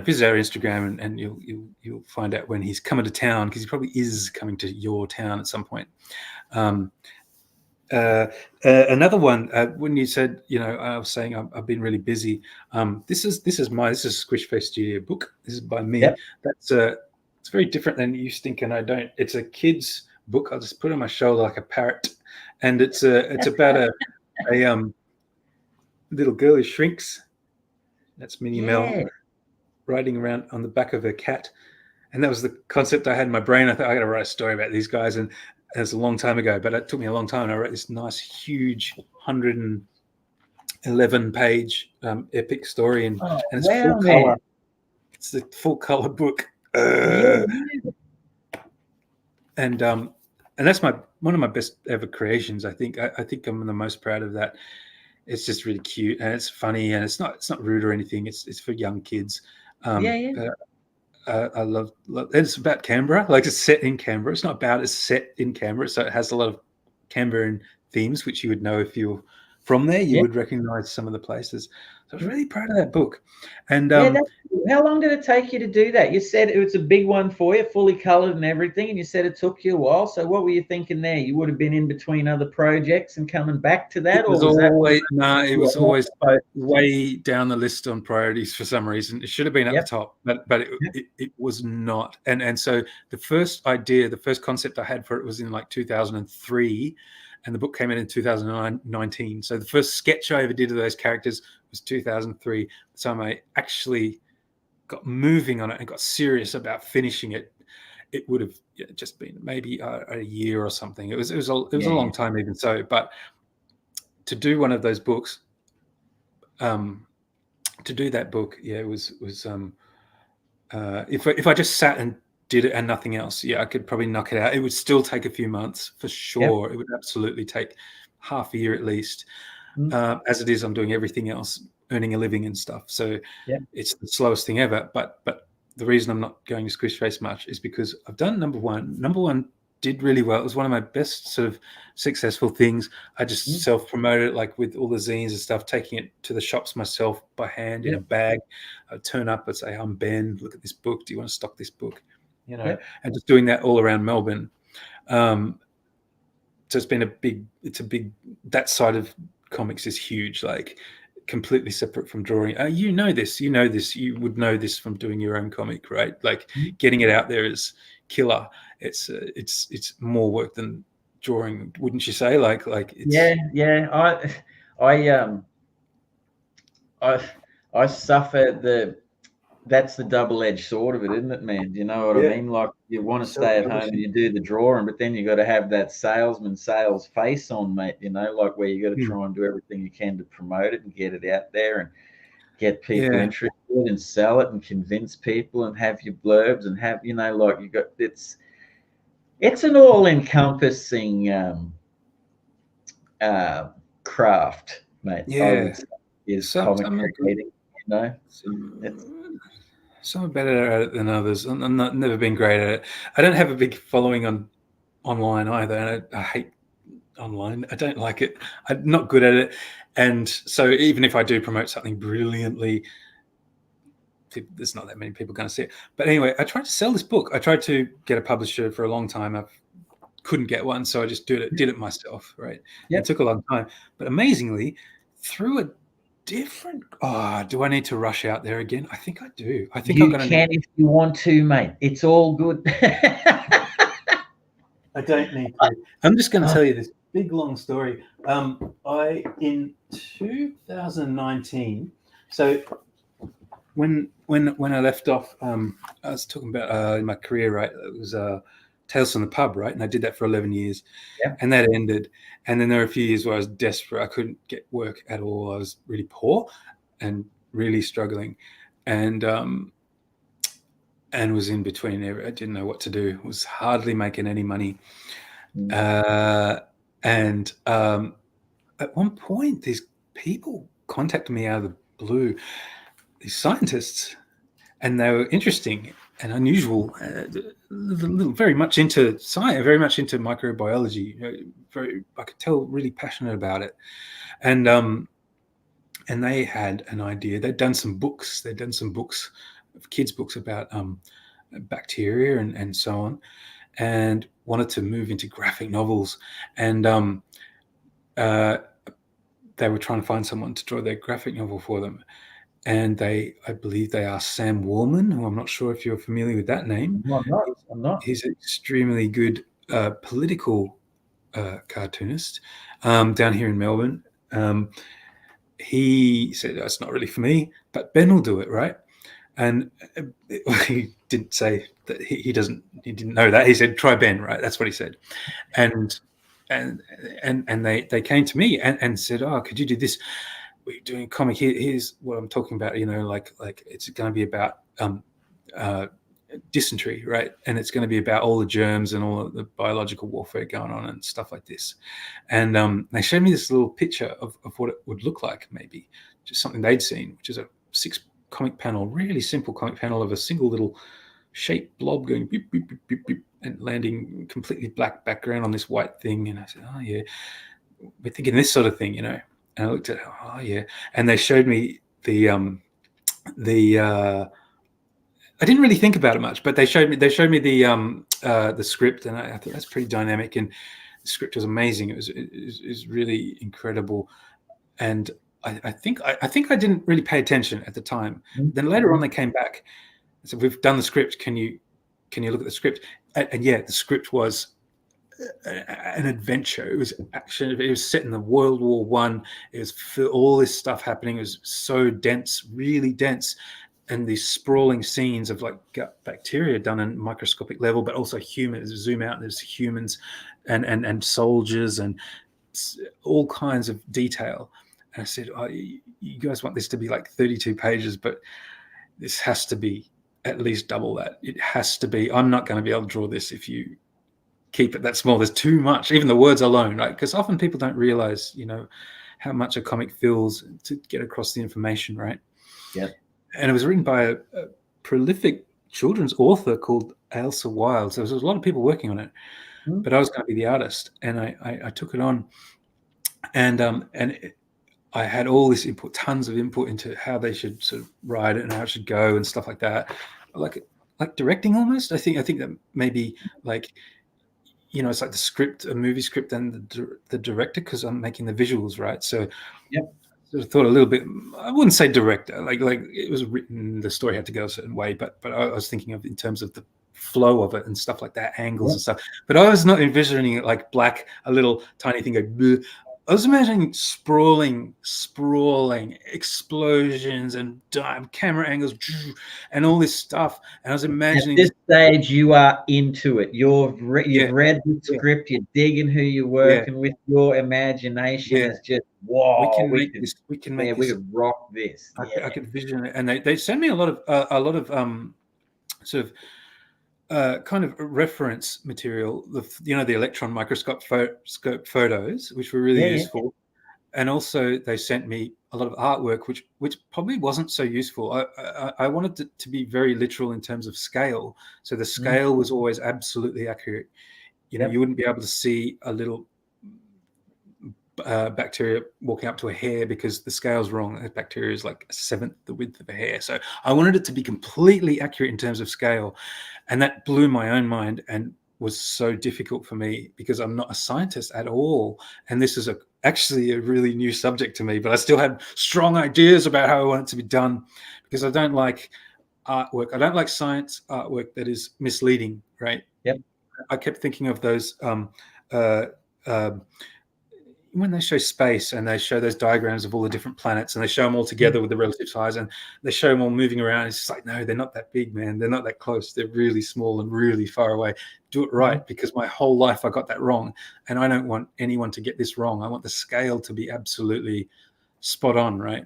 Speaker 4: visit our Instagram and you'll find out when he's coming to town, because he probably is coming to your town at some point. Another one, when you said, I was saying I've been really busy. This is a Squishface Studio book. This is by me. Yep. It's very different than you thinking. It's a kid's book. I'll just put it on my shoulder like a parrot, and it's about a little girl who shrinks. That's Minnie Mel riding around on the back of a cat, and that was the concept I had in my brain. I thought I got to write a story about these guys, and it's a long time ago, but it took me a long time. And I wrote this nice, huge 111-page epic story, and it's full color. It's the full color book, and that's one of my best ever creations. I think I'm the most proud of that. It's just really cute and it's funny, and it's not rude or anything. It's for young kids. I love and it's about Canberra. Like, it's set in Canberra. It's not about, it's set in Canberra, so it has a lot of Canberran themes, which you would know if you're from there. You would recognize some of the places. So I was really proud of that book. And
Speaker 3: how long did it take you to do that? You said it was a big one for you, fully colored and everything, and you said it took you a while. So what were you thinking there? You would have been in between other projects and coming back to that?
Speaker 4: It was always way down the list on priorities for some reason. It should have been at the top, but it was not. And so the first concept I had for it was in like 2003, and the book came in 2019. So the first sketch I ever did of those characters was 2003. So I actually got moving on it and got serious about finishing it. It would have just been maybe a year or something. It was a long time even so. But to do one of those books, to do that book, it was if I just sat and did it and nothing else, I could probably knock it out. It would still take a few months for sure. Yep. It would absolutely take half a year at least. As it is, I'm doing everything else, earning a living and stuff. So it's the slowest thing ever. But the reason I'm not going to Squishface much is because I've done number one. Number one did really well. It was one of my best sort of successful things. I just self-promoted it, like with all the zines and stuff, taking it to the shops myself by hand in a bag. I'd turn up and say, I'm Ben, look at this book. Do you want to stock this book? And just doing that all around Melbourne. So it's been that side of comics is huge, like completely separate from drawing. You know this, you would know this from doing your own comic, right? Like getting it out there is killer. It's more work than drawing, wouldn't you say? Like it's...
Speaker 3: I suffer that's the double-edged sword of it, isn't it, man? Do you know what I mean? Like, you want to stay at home and you do the drawing, but then you got to have that sales face on, mate, like where you got to try and do everything you can to promote it and get it out there and get people interested and sell it and convince people and have your blurbs and have, like, you got, it's an all-encompassing craft, mate. Is comic creating,
Speaker 4: Some are better at it than others. I'm never been great at it. I don't have a big following online either, and I hate online. I don't like it. I'm not good at it, and so even if I do promote something brilliantly, there's not that many people going to see it. But anyway, I tried to sell this book. I tried to get a publisher for a long time. I've couldn't get one, so I just did it myself, right?
Speaker 3: Yep.
Speaker 4: It took a long time, but amazingly, through a different. Oh, do I need to rush out there again? I think I do. I think I'm
Speaker 3: You
Speaker 4: going to.
Speaker 3: can if you want to, mate. It's all good.
Speaker 4: I don't need to. I'm just going to tell you this big long story. I in 2019. So when I left off, I was talking about in my career, right? It was Tales from the Pub, right? And I did that for 11 years, and that ended. And then there were a few years where I was desperate. I couldn't get work at all. I was really poor and really struggling, and was in between. I didn't know what to do. Was hardly making any money. And at one point, these people contacted me out of the blue, these scientists, and they were interesting and unusual, very much into science, very much into microbiology. I could tell, really passionate about it. And they had an idea. They'd done some books. Kids' books about bacteria and so on, and wanted to move into graphic novels. And they were trying to find someone to draw their graphic novel for them. And I believe they asked Sam Warman, who I'm not sure if you're familiar with that name.
Speaker 3: No, I'm not.
Speaker 4: He's an extremely good political cartoonist down here in Melbourne. He said, that's not really for me, but Ben will do it, right? And he didn't say that he didn't know that. He said, try Ben, right? That's what he said. And they came to me and said, oh, could you do this? We're doing a comic. Here's what I'm talking about, like it's going to be about dysentery, right? And it's going to be about all the germs and all of the biological warfare going on and stuff like this. And they showed me this little picture of what it would look like, maybe just something they'd seen, which is a 6 comic panel, really simple comic panel of a single little shaped blob going beep, beep, beep, beep, beep, and landing completely black background on this white thing. And I said, oh yeah, we're thinking this sort of thing, And I looked at it, oh yeah. And they showed me the I didn't really think about it much, but they showed me the script, and I thought that's pretty dynamic, and the script was amazing. It was really incredible, and I think I didn't really pay attention at the time. Then later on, they came back and said, "We've done the script. Can you look at the script?" And yeah, the script was an adventure. It was action. It was set in the World War One. It was all this stuff happening. It was so dense, really dense. And these sprawling scenes of like gut bacteria done on microscopic level, but also humans. Zoom out, and there's humans and soldiers and all kinds of detail. And I said, oh, you guys want this to be like 32 pages, but this has to be at least double that. It has to be. I'm not going to be able to draw this if you keep it that small. There's too much, even the words alone, right? Because often people don't realize, how much a comic fills to get across the information, right?
Speaker 3: Yeah.
Speaker 4: And it was written by a prolific children's author called Ailsa Wilde. So there was a lot of people working on it, but I was going to be the artist, and I took it on, and I had all this input, tons of input into how they should sort of write it and how it should go and stuff like that, like directing almost. I think that maybe like, it's like the script, a movie script, and the director, because I'm making the visuals, right? So
Speaker 3: yep.
Speaker 4: Sort of thought a little bit, I wouldn't say director, like it was written, the story had to go a certain way, but I was thinking of in terms of the flow of it and stuff like that, angles and stuff. But I was not envisioning it like black, a little tiny thing like bleh. I was imagining sprawling explosions and camera angles and all this stuff. And I was imagining.
Speaker 3: At this stage, you are into it. You've read the script. You're digging who you're working with. Your imagination is just wow.
Speaker 4: We could
Speaker 3: rock this.
Speaker 4: I could vision it, and they sent me a lot of sort of. Kind of reference material, the electron microscope photos, which were really useful, and also they sent me a lot of artwork, which probably wasn't so useful. I wanted it to be very literal in terms of scale, so the scale was always absolutely accurate. You wouldn't be able to see a little bacteria walking up to a hair because the scale's wrong. That bacteria is like 1/7 the width of a hair. So I wanted it to be completely accurate in terms of scale, and that blew my own mind. And was so difficult for me because I'm not a scientist at all, and this is actually a really new subject to me. But I still had strong ideas about how I want it to be done, because I don't like artwork. I don't like science artwork that is misleading, right?
Speaker 3: Yep.
Speaker 4: I kept thinking of those when they show space and they show those diagrams of all the different planets, and they show them all together with the relative size, and they show them all moving around. It's just like, no, they're not that big, man. They're not that close. They're really small and really far away. Do it right, because my whole life I got that wrong, and I don't want anyone to get this wrong. I want the scale to be absolutely spot on, right?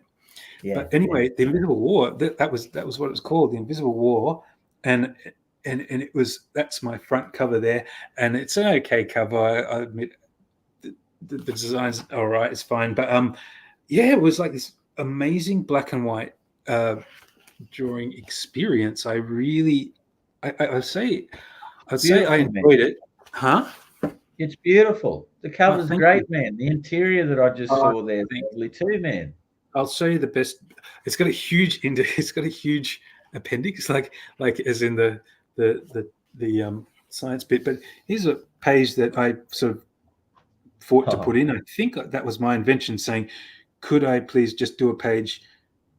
Speaker 3: Yeah.
Speaker 4: But anyway, the Invisible War, that was what it was called, the Invisible War, and it was, that's my front cover there, and it's an okay cover. I admit the design's all right, it's fine, but yeah, it was like this amazing black and white drawing experience. I'd say I enjoyed it. Huh?
Speaker 3: It's beautiful. The cover's great,
Speaker 4: you.
Speaker 3: man. The interior that I just saw there is lovely too, man.
Speaker 4: I'll show you the best. It's got a huge appendix, like as in the science bit. But here's a page that I sort of fought to put in. I think that was my invention, saying, could I please just do a page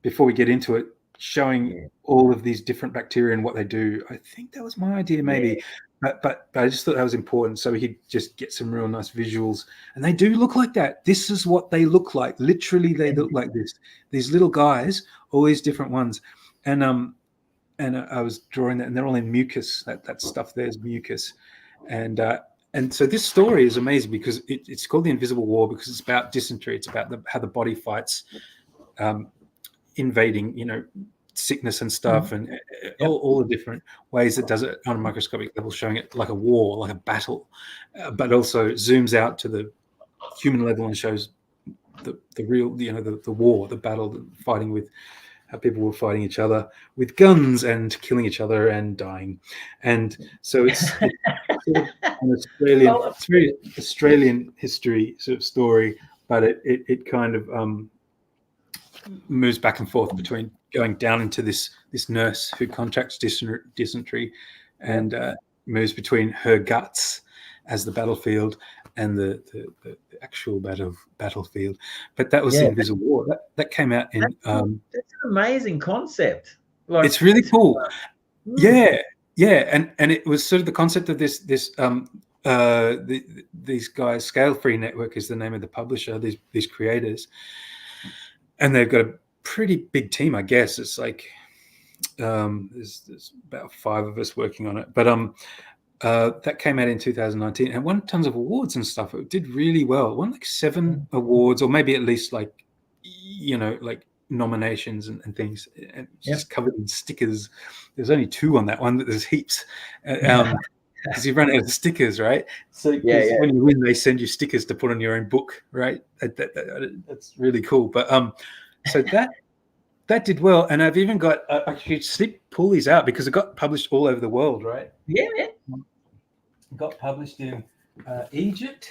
Speaker 4: before we get into it, showing all of these different bacteria and what they do. I think that was my idea, maybe. But I just thought that was important, so we could just get some real nice visuals. And they do look like that. This is what they look like. Literally, they look like this. These little guys, all these different ones. And I was drawing that, and they're all in mucus. That stuff there is mucus. And so this story is amazing because it's called The Invisible War, because it's about dysentery. It's about how the body fights invading, sickness and stuff, and all the different ways it does it on a microscopic level, showing it like a war, like a battle, but also zooms out to the human level and shows the real, the war, the battle, the fighting with how people were fighting each other with guns and killing each other and dying. And so it's sort of it's very Australian history sort of story, but it kind of moves back and forth between going down into this nurse who contracts dysentery and moves between her guts as the battlefield and the actual battlefield. But that was the Invisible War. That came out in
Speaker 3: that's an amazing concept.
Speaker 4: It's really cool. Yeah, and it was sort of the concept of this these guys. Scale Free Network is the name of the publisher, these creators, and they've got a pretty big team, I guess. It's like there's about 5 of us working on it, but that came out in 2019 and won tons of awards and stuff. It did really well. It won like 7 awards, or maybe at least like nominations and things, and just covered in stickers. There's only 2 on that one, but there's heaps because you run out of stickers, right? So when you win, they send you stickers to put on your own book, right? That's really cool. But so that did well, and I've even got I should pull these out because it got published all over the world, right?
Speaker 3: Yeah.
Speaker 4: It got published in Egypt.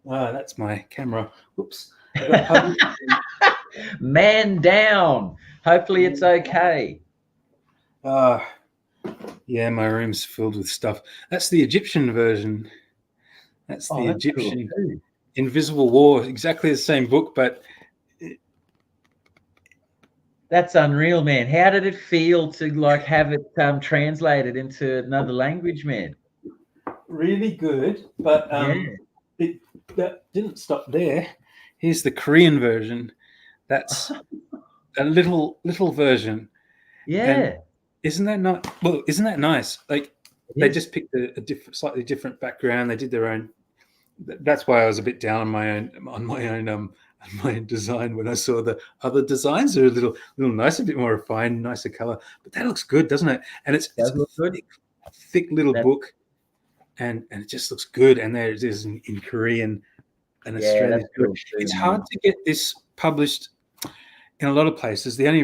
Speaker 4: That's my camera. Whoops. It got published
Speaker 3: Man down. Hopefully it's okay.
Speaker 4: Yeah, my room's filled with stuff. That's the Egyptian version. That's the Egyptian cool. Invisible War. Exactly the same book, but
Speaker 3: that's unreal, man. How did it feel to have it translated into another language, man?
Speaker 4: Really good, but that didn't stop there. Here's the Korean version. That's a little version.
Speaker 3: Yeah.
Speaker 4: And isn't that not? Well, isn't that nice? Like they just picked a slightly different background. They did their own. That's why I was a bit down on my own design when I saw the other designs. They're a little nicer, a bit more refined, nicer color. But that looks good, doesn't it? And it's a thick little book, and it just looks good. And there it is in Korean and Australian. Cool. It's hard to get this published in a lot of places. The only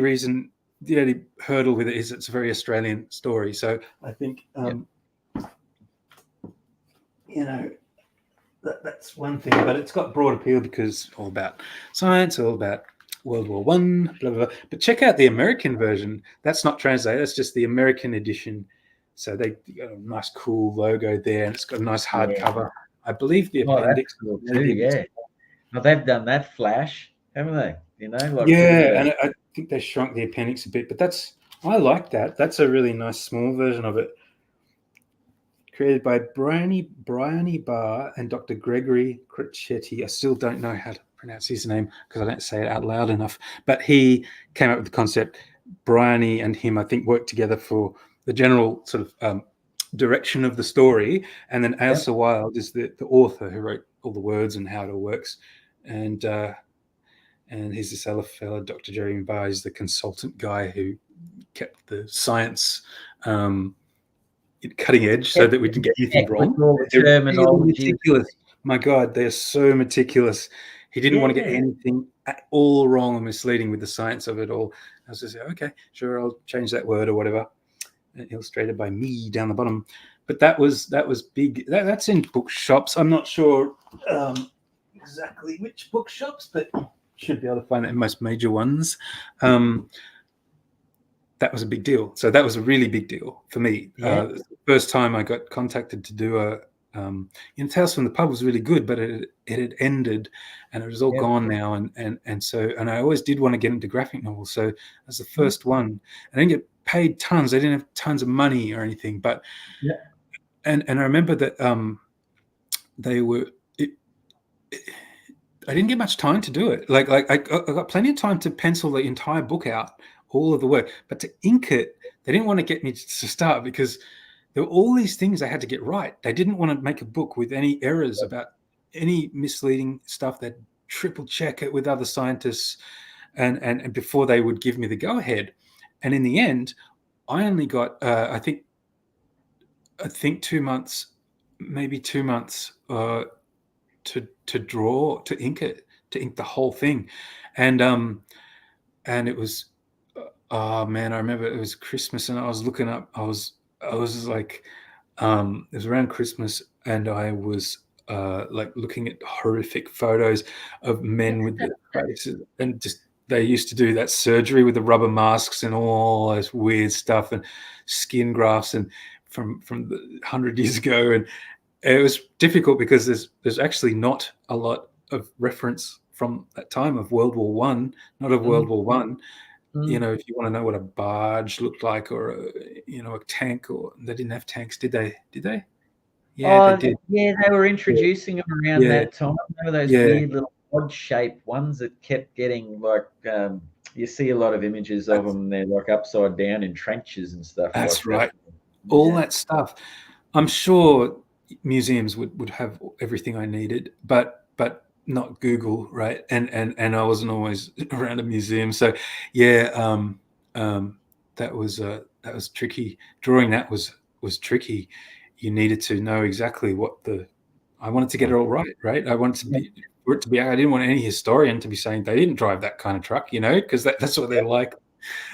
Speaker 4: hurdle with it is it's a very Australian story. So I think that's one thing, but it's got broad appeal because it's all about science, all about World War I, blah, blah, blah. But check out the American version. That's not translated. That's just the American edition. So they got a nice, cool logo there, and it's got a nice hardcover. I believe the appendix.
Speaker 3: That's cool too, yeah. Well, they've done that Flash, haven't they? You know, like
Speaker 4: and I think they shrunk the appendix a bit, but I like that. That's a really nice small version of it. Created by Bryony Barr and Dr. Gregory Crocetti. I still don't know how to pronounce his name because I don't say it out loud enough. But he came up with the concept. Bryony and him, I think, worked together for the general sort of direction of the story. And then Ailsa Wilde is the author who wrote all the words and how it all works. And here's this other fella, Dr. Jeremy Barr, is the consultant guy who kept the science cutting edge so that we didn't get anything wrong. They're really meticulous. My God, they're so meticulous. He didn't want to get anything at all wrong or misleading with the science of it all. I was just okay, sure, I'll change that word or whatever. Illustrated by me down the bottom. But that was big. That's in bookshops. I'm not sure exactly which bookshops, but should be able to find it in most major ones. That was a big deal. So that was a really big deal for me. The first time I got contacted to do Tales from the Pub was really good, but it had ended and it was all gone now. And I always did want to get into graphic novels. So that's the first one. I didn't get paid tons. I didn't have tons of money or anything, but and I remember that they were. I didn't get much time to do it. Like I got plenty of time to pencil the entire book out, all of the work, but to ink it, they didn't want to get me to start because there were all these things I had to get right. They didn't want to make a book with any errors about any misleading stuff. They'd triple check it with other scientists and before they would give me the go ahead. And in the end, I only got, I think 2 months, maybe 2 months to draw, to ink the whole thing. And it was, oh man, I remember it was Christmas and I was looking up, I was like, it was around Christmas and I was like looking at horrific photos of men with their faces and just, they used to do that surgery with the rubber masks and all this weird stuff and skin grafts and from 100 years ago. And it was difficult because there's actually not a lot of reference from that time of World War One, not of World War One. You know, if you want to know what a barge looked like or a tank, or they didn't have tanks, did they? Yeah, they did.
Speaker 3: Yeah, they were introducing them around that time. They were those weird little odd-shaped ones that kept getting like you see a lot of images of them. They're like upside down in trenches and stuff.
Speaker 4: That's right. All that stuff. I'm sure museums would have everything I needed, but not Google, right? And I wasn't always around a museum, so that was tricky. Drawing that was tricky. You needed to know exactly what I wanted to get it all right? I wanted to be for it to be. I didn't want any historian to be saying they didn't drive that kind of truck, because that's what they're like.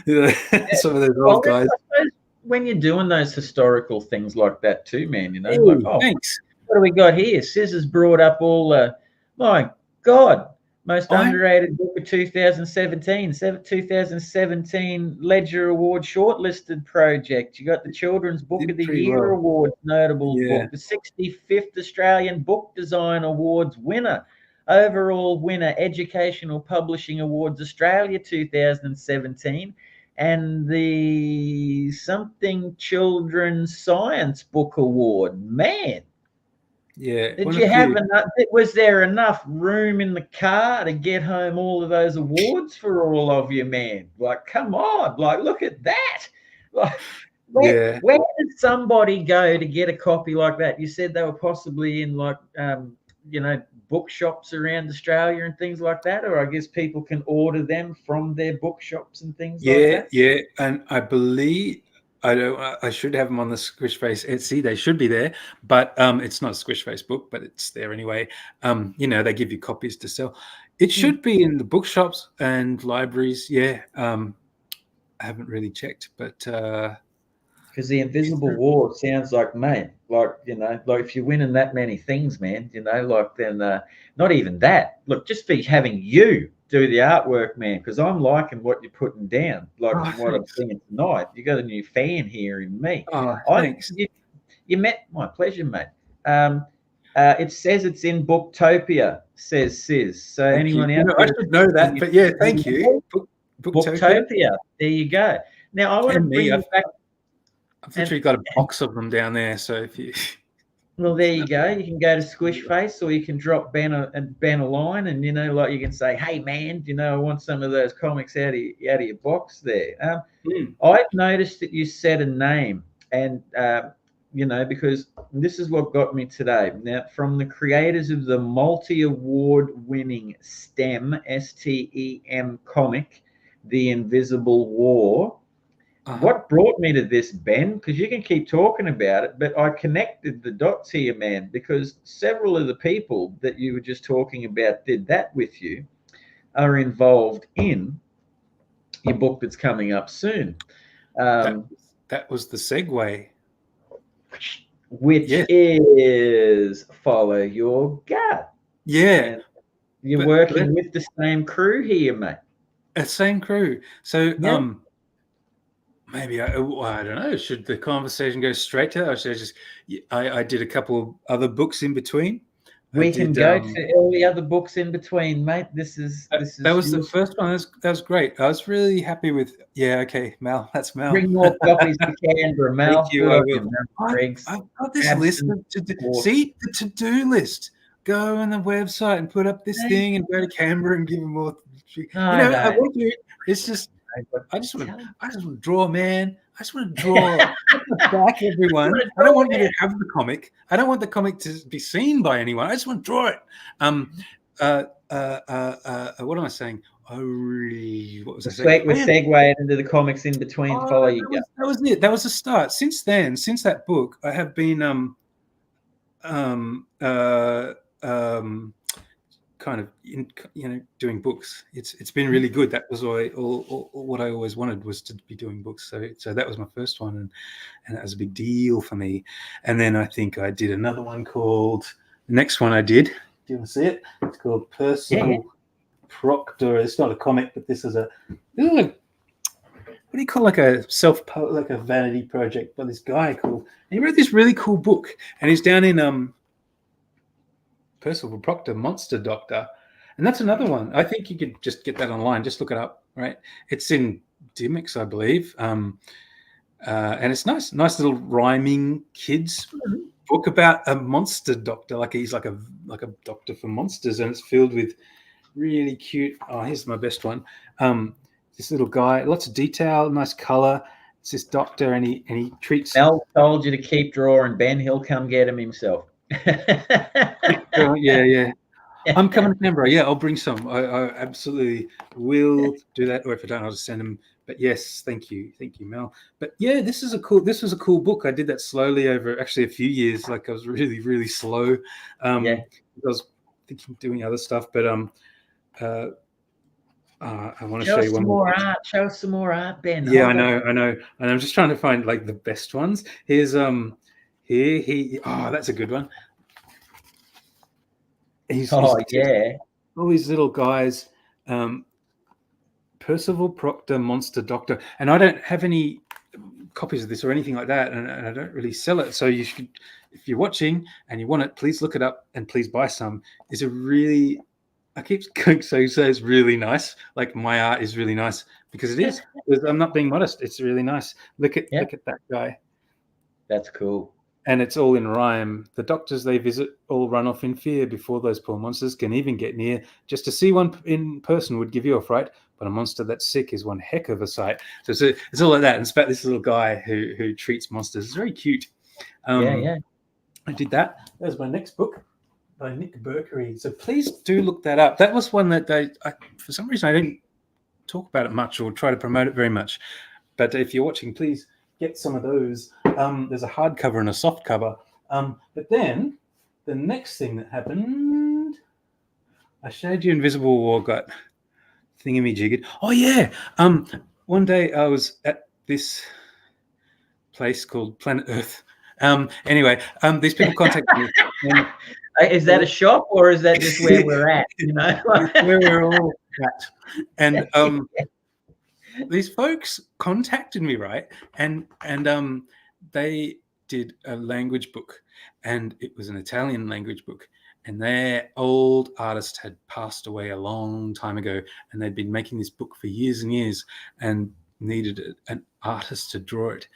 Speaker 4: Some of those old guys.
Speaker 3: When you're doing those historical things like that too, man,
Speaker 4: thanks.
Speaker 3: What do we got here? Scissors brought up all. My God, most underrated book of 2017. 2017 Ledger Award shortlisted project. You got the Children's Book of the Year Award, notable book. The 65th Australian Book Design Awards winner. Overall winner, Educational Publishing Awards Australia 2017. And the Something Children's Science Book Award. Man.
Speaker 4: Yeah.
Speaker 3: Did you have enough? Was there enough room in the car to get home all of those awards for all of you, man? Like, come on! Like, look at that! Like, where did somebody go to get a copy like that? You said they were possibly in like, bookshops around Australia and things like that, or I guess people can order them from their bookshops and things like that.
Speaker 4: Yeah, and I believe. I should have them on the Squishface Etsy. They should be there, but it's not a Squishface book, but it's there anyway. They give you copies to sell. It should be in the bookshops and libraries. Yeah, I haven't really checked, but
Speaker 3: because the Invisible War sounds like, mate, like if you're winning that many things, man, then not even that. Look, just for having you do the artwork, man, because I'm liking what you're putting down, like
Speaker 4: Oh,
Speaker 3: from what I'm
Speaker 4: thanks.
Speaker 3: seeing tonight. You got a new fan here in me.
Speaker 4: Oh,
Speaker 3: I
Speaker 4: thanks.
Speaker 3: you met my pleasure, mate. It says it's in Booktopia, says Sis. So
Speaker 4: Thank
Speaker 3: anyone
Speaker 4: you.
Speaker 3: out
Speaker 4: I
Speaker 3: there,
Speaker 4: should know that, but yeah, thank you. Booktopia.
Speaker 3: Booktopia. There you go. Now I want to
Speaker 4: And
Speaker 3: bring
Speaker 4: me,
Speaker 3: you back.
Speaker 4: I've literally got a box of them down there. So if you,
Speaker 3: Well, there you go. You can go to Squishface, or you can drop Ben a line, and like you can say, "Hey, man, I want some of those comics out of your box there." I've noticed that you said a name, and because this is what got me today. Now, from the creators of the multi-award-winning STEM comic, The Invisible War. What brought me to this, Ben, because you can keep talking about it, but I connected the dots here, man, because several of the people that you were just talking about did that with you are involved in your book that's coming up soon.
Speaker 4: that was the segue.
Speaker 3: Which is Follow Your Gut.
Speaker 4: Yeah.
Speaker 3: And you're working with the same crew here, mate.
Speaker 4: Same crew. So, maybe I don't know. Should the conversation go straight to that, or should I just? I did a couple of other books in between.
Speaker 3: We can go to all the other books in between, mate. This is
Speaker 4: that was the first one. That was great. I was really happy with. Yeah, okay, Mel. That's Mel.
Speaker 3: Bring more copies to Canberra, Mel.
Speaker 4: Thank you. I will. I've got this list see the to-do list. Go on the website and put up this thing, and go to Canberra and give them more. I want to. It's just. I just want to draw, man. I just want to draw back everyone. I don't want you to have the comic. I don't want the comic to be seen by anyone. I just want to draw it. What am I saying? What was I saying?
Speaker 3: We're segueing into the comics in between. Follow you.
Speaker 4: That was it. That was the start. Since then, since that book, I have been kind of doing books. It's been really good. That was what I always wanted, was to be doing books. So that was my first one, and that was a big deal for me. And then I think I did another one called, the next one I did, do you want to see it? It's called Percival Proctor. It's not a comic, but this is what do you call, like a like a vanity project by this guy called, and he wrote this really cool book, and he's down in Percival Proctor, Monster Doctor. And that's another one. I think you could just get that online. Just look it up, right? It's in Dimmicks, I believe. And it's nice little rhyming kids book about a monster doctor. Like he's like a doctor for monsters, and it's filled with really cute. Oh, here's my best one. This little guy, lots of detail, nice color. It's this doctor, and he treats.
Speaker 3: Mel told you to keep drawing, Ben. He'll come get him himself.
Speaker 4: Yeah. I'm coming to Canberra. Yeah, I'll bring some. I absolutely will do that. Or if I don't, I'll just send them. But yes, thank you, Mel. But yeah, this was a cool book. I did that slowly over actually a few years. Like I was really, really slow. I was thinking doing other stuff, but I want to show you one more art.
Speaker 3: Show us some more art, Ben.
Speaker 4: Yeah, I know, and I'm just trying to find like the best ones. Here's that's a good one. All these little guys, Percival Proctor, Monster Doctor, and I don't have any copies of this or anything like that, and I don't really sell it. So you should, if you're watching and you want it, please look it up and please buy some. It's a really, I keep going so it's really nice. Like my art is really nice because it is. I'm not being modest. It's really nice. Look at that guy.
Speaker 3: That's cool.
Speaker 4: And it's all in rhyme. The doctors they visit all run off in fear before those poor monsters can even get near. Just to see one in person would give you a fright, but a monster that's sick is one heck of a sight. So it's all like that. And it's about this little guy who treats monsters. It's very cute. I did that. That was my next book by Nick Berkery. So please do look that up. That was one that for some reason I didn't talk about it much or try to promote it very much. But if you're watching, please get some of those. There's a hardcover and a soft cover. But then the next thing that happened, I showed you Invisible War got thingamajiggered. Oh yeah. One day I was at this place called Planet Earth. Anyway, these people contacted me.
Speaker 3: Is that a shop or is that just where we're at?
Speaker 4: Where we're all that. And these folks contacted me, right? And they did a language book, and it was an Italian language book. And their old artist had passed away a long time ago, and they'd been making this book for years and years, and needed an artist to draw it,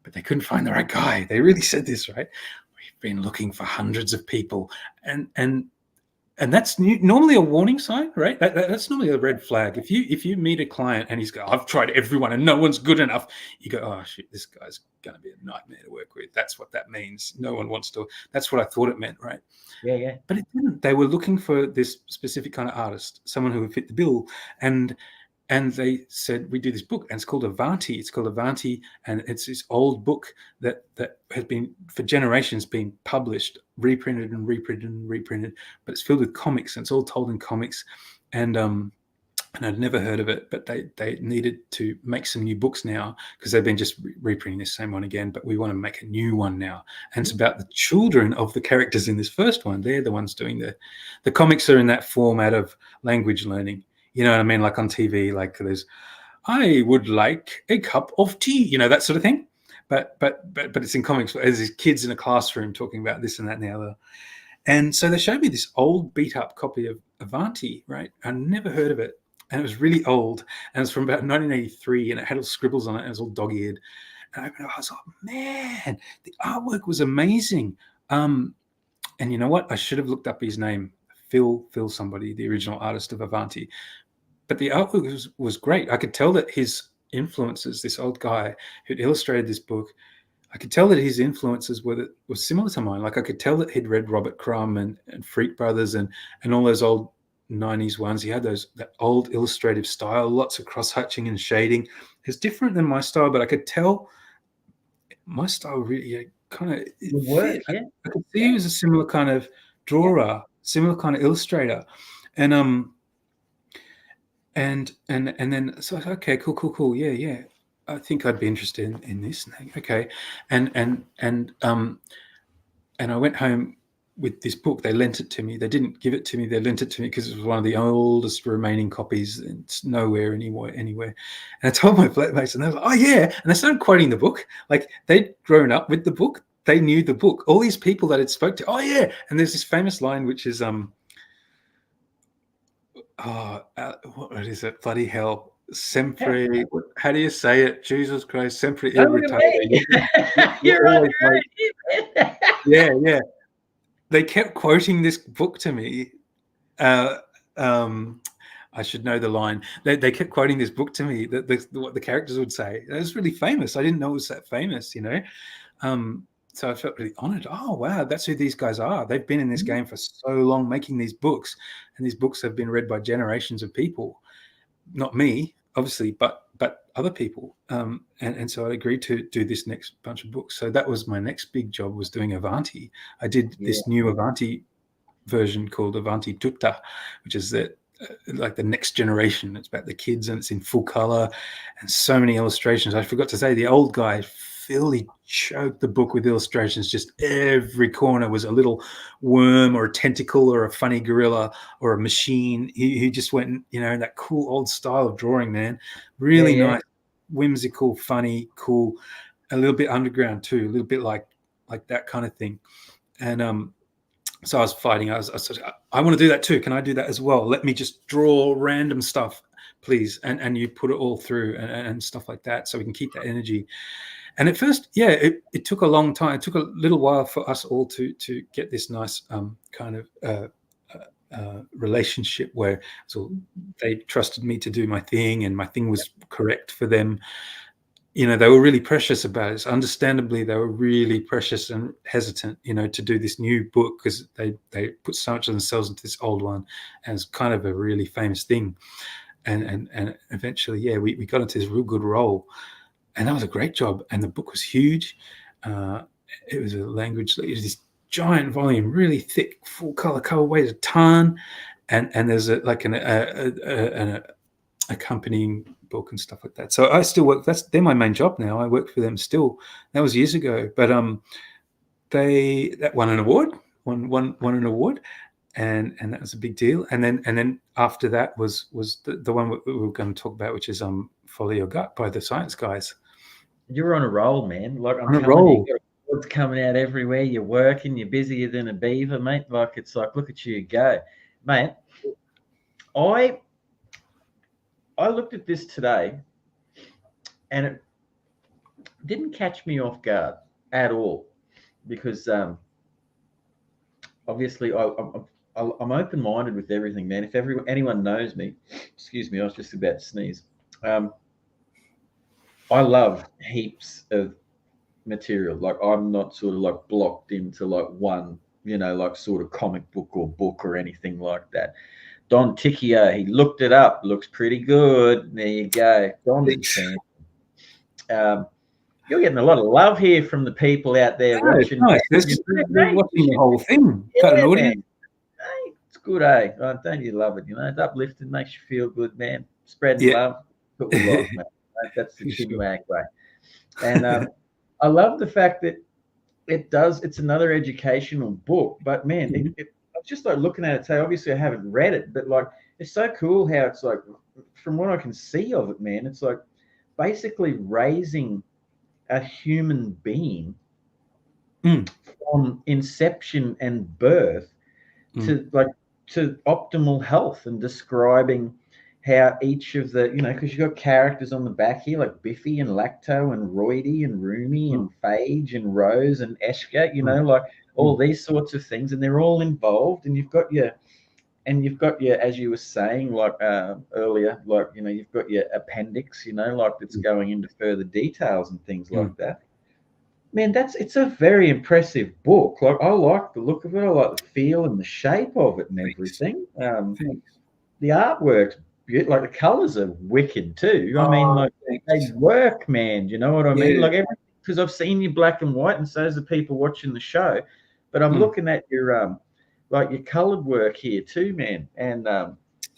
Speaker 4: but they couldn't find the right guy. They really said this, right? We've been looking for hundreds of people, and that's normally a warning sign, right? That's normally a red flag. If you meet a client and he's go, I've tried everyone and no one's good enough, you go, oh shit, this guy's going to be a nightmare to work with. That's what that means. No one wants to. That's what I thought it meant, right?
Speaker 3: Yeah.
Speaker 4: But it didn't. They were looking for this specific kind of artist, someone who would fit the bill, and they said, we do this book, and it's called Avanti. It's called Avanti, and it's this old book that has been, for generations, been published, reprinted and reprinted and reprinted, but it's filled with comics, and it's all told in comics. And I'd never heard of it, but they needed to make some new books now, because they've been just reprinting the same one again, but we want to make a new one now. And it's about the children of the characters in this first one. They're the ones doing the comics are in that format of language learning. You know what I mean? Like on TV, like there's, I would like a cup of tea, you know, that sort of thing. But it's in comics. As these kids in a classroom talking about this and that and the other. And so they showed me this old beat up copy of Avanti, right? I never heard of it. And it was really old. And it's from about 1983, and it had all scribbles on it, and it was all dog-eared. And I was like, man, the artwork was amazing. And you know what? I should have looked up his name. Phil somebody, the original artist of Avanti. But the artwork was great. I could tell that his influences, this old guy who'd illustrated this book, I could tell that his influences were similar to mine. Like I could tell that he'd read Robert Crumb and Freak Brothers and all those old 90s ones. He had that old illustrative style, lots of cross-hatching and shading. It's different than my style, but I could tell my style really kind of fit.
Speaker 3: Yeah.
Speaker 4: I could see he was a similar kind of drawer, similar kind of illustrator. And then so I said, okay, cool. Yeah. I think I'd be interested in this. Okay. And I went home with this book. They lent it to me. They didn't give it to me. They lent it to me because it was one of the oldest remaining copies. It's nowhere anywhere. And I told my flatmates, and they were like, oh yeah. And they started quoting the book. Like they'd grown up with the book. They knew the book. All these people that had spoke to, oh yeah. And there's this famous line, which is, what is it? Bloody hell. Sempre, how do you say it? Jesus Christ, sempre il ritardo.
Speaker 3: You're right.
Speaker 4: Yeah. They kept quoting this book to me. I should know the line. They kept quoting this book to me, what the characters would say. It was really famous. I didn't know it was that famous, you know. So I felt really honored. Oh, wow, that's who these guys are. They've been in this game for so long making these books, and these books have been read by generations of people. Not me, obviously, but other people. And so I agreed to do this next bunch of books. So that was my next big job, was doing Avanti. I did this new Avanti version called Avanti Tutta, which is like the next generation. It's about the kids, and it's in full color and so many illustrations. I forgot to say, the old guy, Phil, he choked the book with illustrations. Just every corner was a little worm or a tentacle or a funny gorilla or a machine. He just went, you know, that cool old style of drawing, man. Really nice, whimsical, funny, cool, a little bit underground too, a little bit like that kind of thing. And so I was fighting. I said, I want to do that too. Can I do that as well? Let me just draw random stuff, please. And you put it all through and stuff like that, so we can keep that energy. And at first, it took a long time. It took a little while for us all to get this nice kind of relationship where they trusted me to do my thing, and my thing was correct for them. You know, they were really precious about it. So understandably, they were really precious and hesitant, you know, to do this new book, because they put so much of themselves into this old one, and it's kind of a really famous thing. And eventually, we got into this real good role. And that was a great job. And the book was huge. It was a language, it was this giant volume, really thick, full color cover, weighs a ton. And there's an accompanying book and stuff like that. So I still work. They're my main job now. I work for them still. That was years ago. But that won an award. Won an award. and that was a big deal. And then after that was the one we were going to talk about, which is Follow Your Gut by the Science Guys.
Speaker 3: You're on a roll, man. Like I'm
Speaker 4: On a
Speaker 3: telling
Speaker 4: roll.
Speaker 3: you, it's coming out everywhere. You're working. You're busier than a beaver, mate. Like it's like, look at you go, mate. I looked at this today, and it didn't catch me off guard at all, because obviously I'm open-minded with everything, man. If anyone knows me, excuse me, I was just about to sneeze. I love heaps of material. Like I'm not sort of like blocked into like one, like sort of comic book or anything like that. Don Ticchio, he looked it up. Looks pretty good. There you go. Don's a fan. You're getting a lot of love here from the people out there watching.
Speaker 4: Nice. They're watching the whole thing. Got an audience.
Speaker 3: Hey, it's good, eh? Oh, don't you love it? It's uplifting, makes you feel good, man. Spreading love. What we like, man. That's the Chinwag way. And I love the fact that it's another educational book, but man, I'm just like looking at it today. Obviously I haven't read it, but like it's so cool how it's like, from what I can see of it, man, it's like basically raising a human being from inception and birth to optimal health, and describing how each of the, because you've got characters on the back here like Biffy and Lacto and Roidy and Roomy and Phage and Rose and Eshka, like all these sorts of things, and they're all involved, and you've got your, as you were saying, like earlier, like, you've got your appendix, like that's going into further details and things like that. Man, it's a very impressive book. Like I like the look of it. I like the feel and the shape of it and everything. The artwork's beautiful. Like the colors are wicked too. I mean, like they work, man. You know what I mean? Like because I've seen you black and white, and so does the people watching the show. But I'm looking at your like your colored work here too, man. And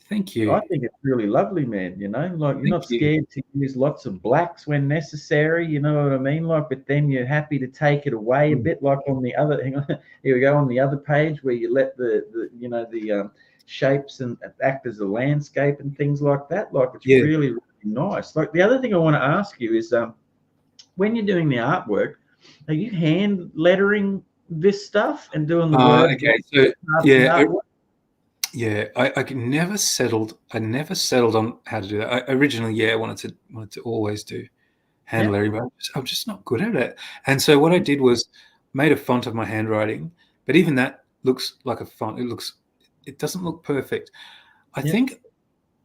Speaker 4: thank you.
Speaker 3: I think it's really lovely, man. Like you're not scared to use lots of blacks when necessary. You know what I mean? Like, but then you're happy to take it away a bit. Like on the other, hang on, here we go, on the other page where you let the shapes and act as a landscape and things like that. Like it's really, really nice. Like the other thing I want to ask you is, when you're doing the artwork, are you hand lettering this stuff and doing the work?
Speaker 4: Okay, so I never settled. I never settled on how to do that. I originally, I wanted to always do hand lettering, but I'm just not good at it. And so what I did was made a font of my handwriting, but even that looks like a font. It doesn't look perfect. I think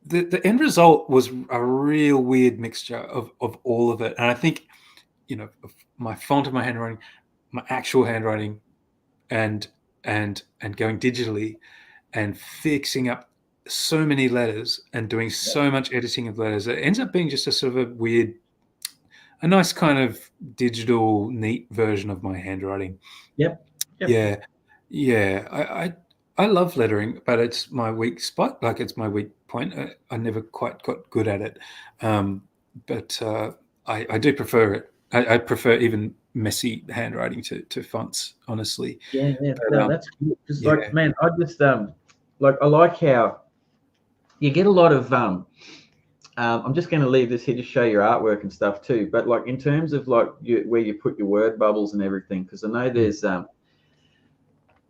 Speaker 4: the end result was a real weird mixture of all of it. And I think, of my font of my handwriting, my actual handwriting, and going digitally and fixing up so many letters and doing so much editing of letters, it ends up being just a sort of a nice kind of digital, neat version of my handwriting. I love lettering, but it's my weak spot. Like it's my weak point. I never quite got good at it, but I do prefer it. I prefer even messy handwriting to fonts, honestly.
Speaker 3: That's good. Because like, man, I just like, I like how you get a lot of I'm just going to leave this here to show your artwork and stuff too, but like in terms of like where you put your word bubbles and everything, because I know there's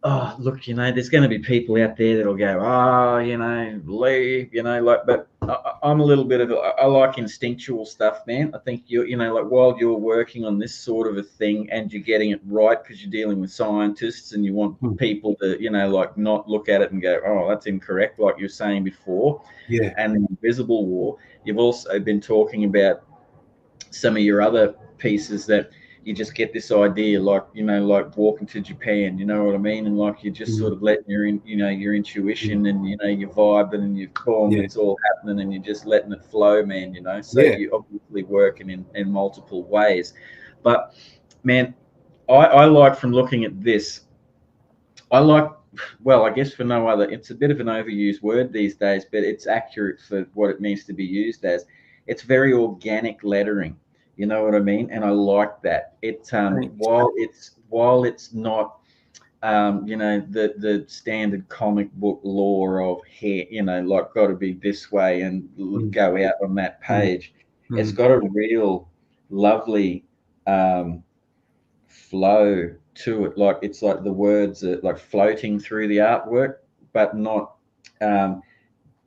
Speaker 3: there's going to be people out there that'll go, Leigh, like, but I'm a little bit of I like instinctual stuff, man. I think like while you're working on this sort of a thing and you're getting it right, because you're dealing with scientists and you want people to, like not look at it and go, oh, that's incorrect, like you were saying before. And the Invisible War, you've also been talking about some of your other pieces that you just get this idea, like, like walking to Japan, you know what I mean? And like, you're just sort of letting your intuition and, your vibe and your form, it's all happening and you're just letting it flow, man, So you're obviously working in multiple ways. But man, I like, from looking at this, I guess for no other, it's a bit of an overused word these days, but it's accurate for what it means to be used as. It's very organic lettering. You know what I mean? And I like that. It while it's not the standard comic book lore of hair, like got to be this way and go out on that page. It's got a real lovely flow to it. Like it's like the words are like floating through the artwork, but not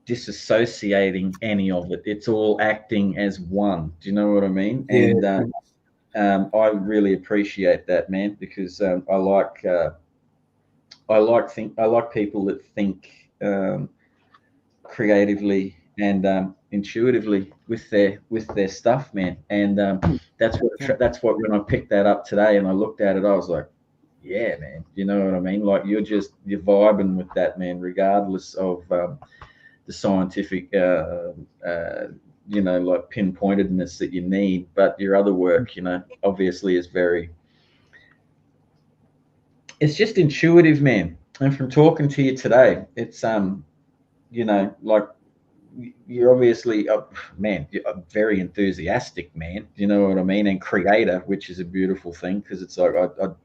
Speaker 3: disassociating any of it. It's all acting as one. Do you know what I mean?
Speaker 4: Yeah.
Speaker 3: And I really appreciate that, man, because I like people that think creatively and intuitively with their stuff, man. And that's what when I picked that up today and I looked at it, I was like, yeah, man. You know what I mean? Like you're vibing with that, man, regardless of the scientific like pinpointedness that you need. But your other work, obviously is it's just intuitive, man. And from talking to you today, it's like you're obviously you're a very enthusiastic man, you know what I mean, and creator, which is a beautiful thing, because it's like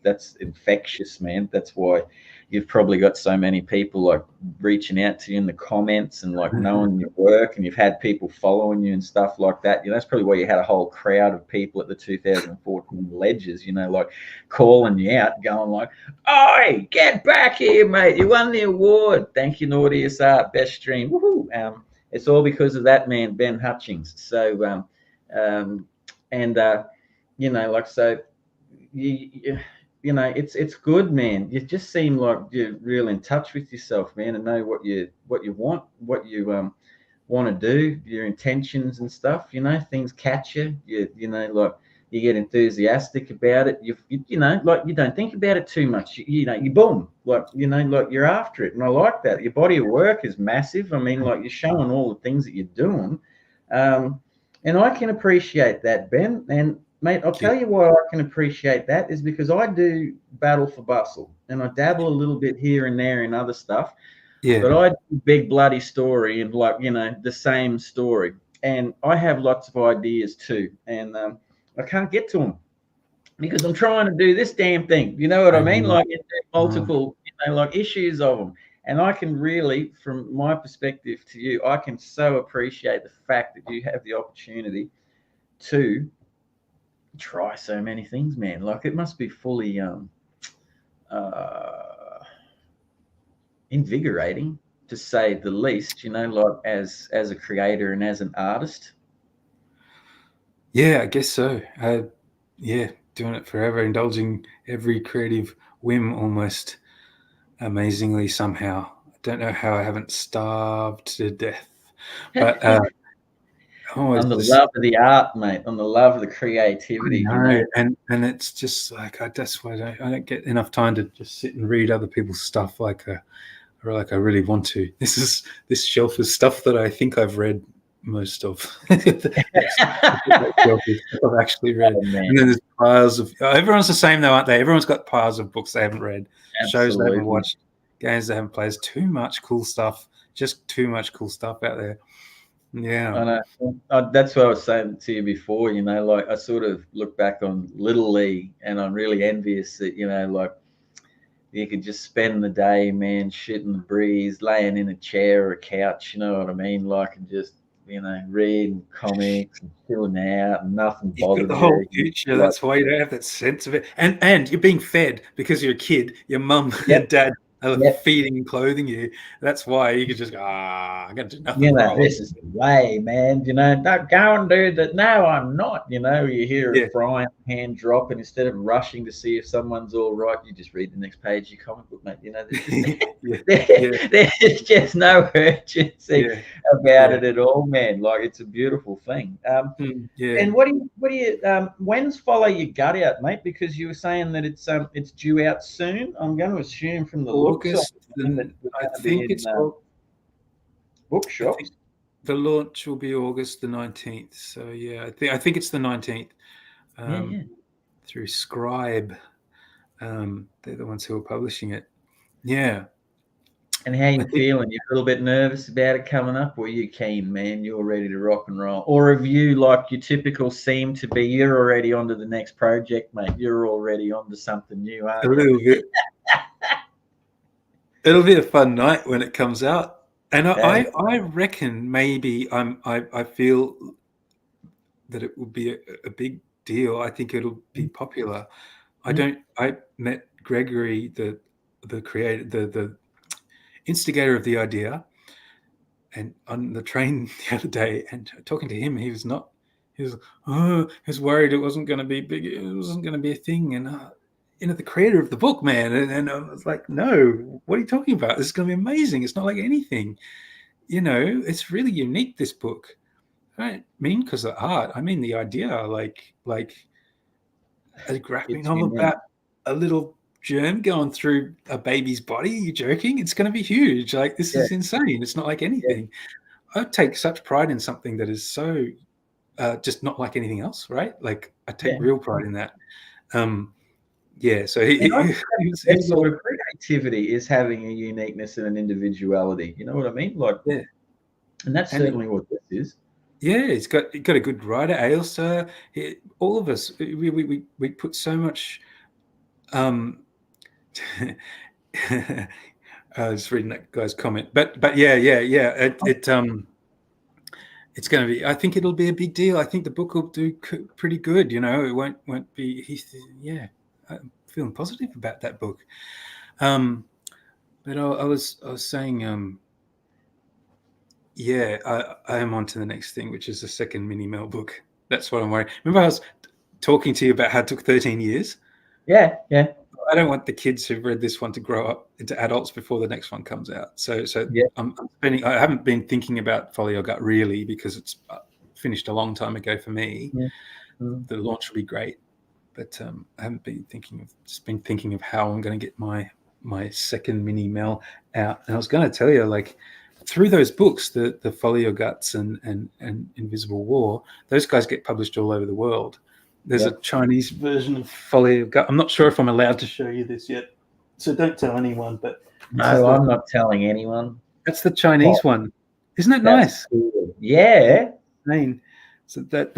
Speaker 3: that's infectious, man. That's why you've probably got so many people like reaching out to you in the comments and like knowing your work, and you've had people following you and stuff like that. That's probably why you had a whole crowd of people at the 2014 Ledgers, like calling you out, going like, "Oi, get back here, mate! You won the award. Thank you, Naughtiest Art, best stream." Woohoo! It's all because of that man, Ben Hutchings. So, like so, it's good, man. You just seem like you're real in touch with yourself, man, and know what you want, what you want to do, your intentions and stuff. Things catch you. Like you get enthusiastic about it. You like you don't think about it too much. You boom, like you're after it, and I like that. Your body of work is massive. I mean, like you're showing all the things that you're doing, and I can appreciate that, Ben. And mate, I'll tell you why I can appreciate that is because I do Battle for Bustle, and I dabble a little bit here and there in other stuff.
Speaker 4: Yeah.
Speaker 3: But I do Big Bloody Story and like the same story, and I have lots of ideas too, and I can't get to them because I'm trying to do this damn thing. You know what I mean? Like multiple, like issues of them. And I can really, from my perspective to you, I can so appreciate the fact that you have the opportunity to try so many things, man. Like it must be fully invigorating, to say the least, like as a creator and as an artist.
Speaker 4: Yeah, I guess so. Doing it forever, indulging every creative whim almost amazingly somehow. I don't know how I haven't starved to death, but
Speaker 3: on the love of the art, mate, on the love of the creativity.
Speaker 4: And it's just like that's why I don't get enough time to just sit and read other people's stuff like I really want to. This shelf is stuff that I think I've read most of. I've actually read. And then there's piles of everyone's the same though, aren't they? Everyone's got piles of books they haven't read, shows they haven't watched, games they haven't played. There's too much cool stuff, just too much cool stuff out there. Yeah,
Speaker 3: I know. That's what I was saying to you before. Like I sort of look back on Little Leigh, and I'm really envious that like you could just spend the day, man, shitting the breeze, laying in a chair or a couch. You know what I mean? Like and just reading comics and chilling out, and nothing bothers you.
Speaker 4: The whole future. That's why you don't have that sense of it. And you're being fed because you're a kid. Your mum and dad are feeding and clothing you. That's why you could just go, I got to do nothing.
Speaker 3: This is the way, man. Don't go and do that. No, I'm not. You hear a frying pan drop, and instead of rushing to see if someone's all right, you just read the next page of your comic book, mate. There's just no urgency about it at all, man. Like it's a beautiful thing. And what do you when's Follow Your Gut out, mate? Because you were saying that it's due out soon. I'm going to assume from the
Speaker 4: August. I think it's
Speaker 3: bookshops.
Speaker 4: The launch will be August the 19th. So yeah, I think it's the 19th. Through Scribe. They're the ones who are publishing it. Yeah.
Speaker 3: And how you feeling? You a little bit nervous about it coming up, or are you keen, man? You're ready to rock and roll? Or have you, like your typical seem to be, you're already on to the next project, mate? You're already on to something new, aren't you?
Speaker 4: A little bit. It'll be a fun night when it comes out, and
Speaker 3: Yeah.
Speaker 4: I reckon maybe I feel that it will be a big deal. I think it'll be popular. I met Gregory, the creator, the instigator of the idea, and on the train the other day, and talking to him, he was worried it wasn't going to be big, it wasn't going to be a thing, and the creator of the book, man, and I was like, no, what are you talking about? This is going to be amazing. It's not like anything, it's really unique, this book. I don't mean because of art, I mean the idea, like a graphic novel about a little germ going through a baby's body. Are you joking? It's going to be huge. Like, this is insane. It's not like anything. I take such pride in something that is so just not like anything else, right? Like, I take real pride in that. So
Speaker 3: that sort of creativity is having a uniqueness and an individuality. You know what I mean? Like, and that's certainly what this is.
Speaker 4: Yeah, he's got a good writer, Ailsa. All of us, we put so much. I was reading that guy's comment, but yeah. It's going to be. I think it'll be a big deal. I think the book will do pretty good. It won't be. I'm feeling positive about that book. But I was saying. I am on to the next thing, which is the second Mini Mel book. That's what I'm worried. Remember, I was talking to you about how it took 13 years?
Speaker 3: Yeah.
Speaker 4: I don't want the kids who've read this one to grow up into adults before the next one comes out. So I'm spending. I haven't been thinking about Follow Your Gut really, because it's finished a long time ago for me.
Speaker 3: Yeah.
Speaker 4: The launch will be great, but I haven't been thinking of how I'm going to get my second Mini Mel out. And I was going to tell you, like, through those books, the Follow Your Guts and Invisible War, those guys get published all over the world. There's a Chinese version of Follow Your Gut. I'm not sure if I'm allowed to show you this yet, so don't tell anyone. But
Speaker 3: no, I'm not telling anyone.
Speaker 4: That's the Chinese one. Isn't that nice?
Speaker 3: Cool. Yeah.
Speaker 4: So that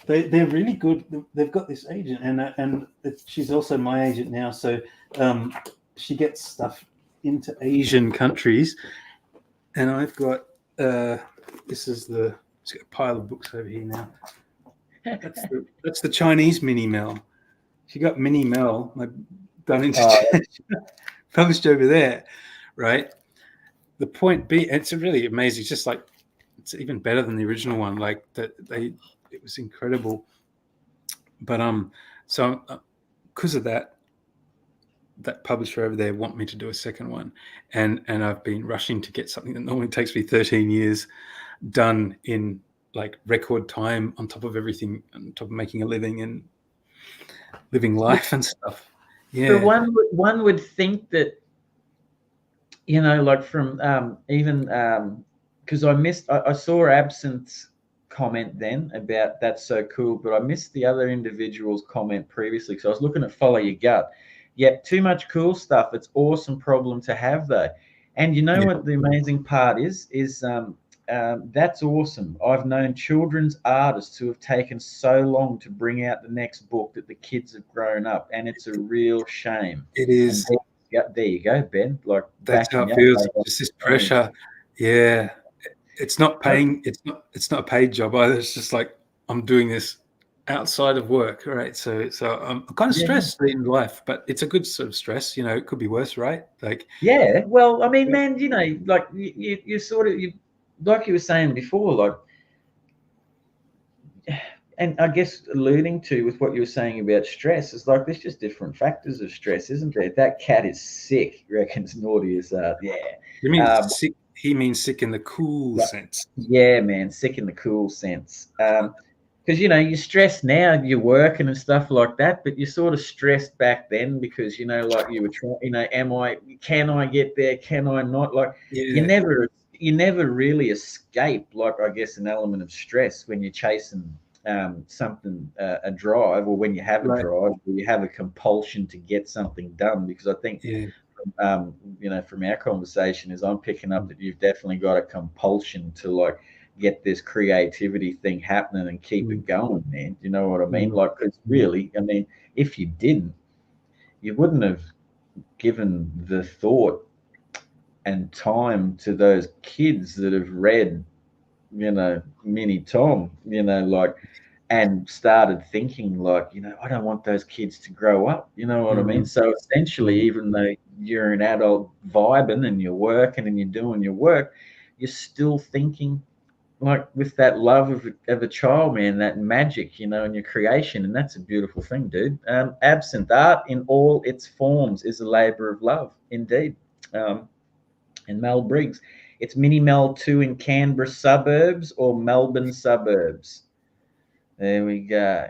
Speaker 4: they're really good. They've got this agent, and she's also my agent now. So she gets stuff into Asian countries. And I've got it's got a pile of books over here now. That's the Chinese Mini Mel. She got Mini Mel done into published over there, right? The point being, it's really amazing. It's just like, it's even better than the original one. Like, it was incredible. But so because of that publisher over there want me to do a second one, and I've been rushing to get something that normally takes me 13 years done in like record time, on top of everything, on top of making a living and living life and stuff. Yeah,
Speaker 3: but one would think that, like from even because I saw Absint's comment then about that's so cool, but I missed the other individual's comment previously, because I was looking at Follow Your Gut. Yep, too much cool stuff. It's awesome problem to have, though. And what the amazing part is that's awesome. I've known children's artists who have taken so long to bring out the next book that the kids have grown up, and it's a real shame.
Speaker 4: It is.
Speaker 3: There you go, Ben. Like,
Speaker 4: that's how it feels. Just this pressure. Yeah, it's not paying. It's not a paid job either. It's just like, I'm doing this outside of work, right? So I'm kind of stressed in life, but it's a good sort of stress. It could be worse, right? Like,
Speaker 3: well, I mean, man, like you sort of, like you were saying before, like, and I guess alluding to with what you were saying about stress, is like, there's just different factors of stress, isn't there? That cat is sick, reckons Naughty is
Speaker 4: You mean sick? He means sick in the cool sense.
Speaker 3: Yeah, man, sick in the cool sense. Because you're stressed now, you're working and stuff like that, but you're sort of stressed back then because like you were trying. Can I get there? Can I not? Like, you never really escape, like, I guess, an element of stress when you're chasing something, a drive, or when you have a drive, or you have a compulsion to get something done. Because I think from our conversation, is I'm picking up that you've definitely got a compulsion to, like, get this creativity thing happening and keep it going, man. You know what I mean? Like, because really, I mean, if you didn't, you wouldn't have given the thought and time to those kids that have read, Mini Tom, like, and started thinking like, I don't want those kids to grow up. You know what I mean? So essentially, even though you're an adult vibing and you're working and you're doing your work, you're still thinking like with that love of a child, man, that magic, in your creation. And that's a beautiful thing, dude. Absent art in all its forms is a labor of love, indeed. And Mel Briggs, it's Mini Mel 2 in Canberra suburbs or Melbourne suburbs. There we go.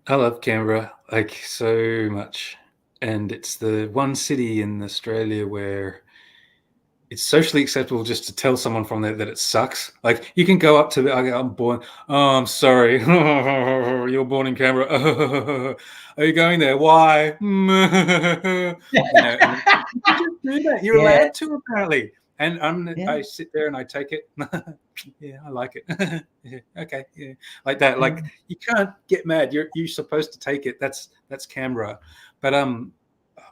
Speaker 4: I love Canberra like so much, and it's the one city in Australia where it's socially acceptable just to tell someone from there that it sucks. Like you can go up to, I'm born. Oh, I'm sorry. You're born in Canberra. Are you going there? Why? And you just do that. You're allowed to, apparently. And I sit there and I take it. Yeah, I like it. Yeah, okay, yeah, like that. Like you can't get mad. You're supposed to take it. That's Canberra. But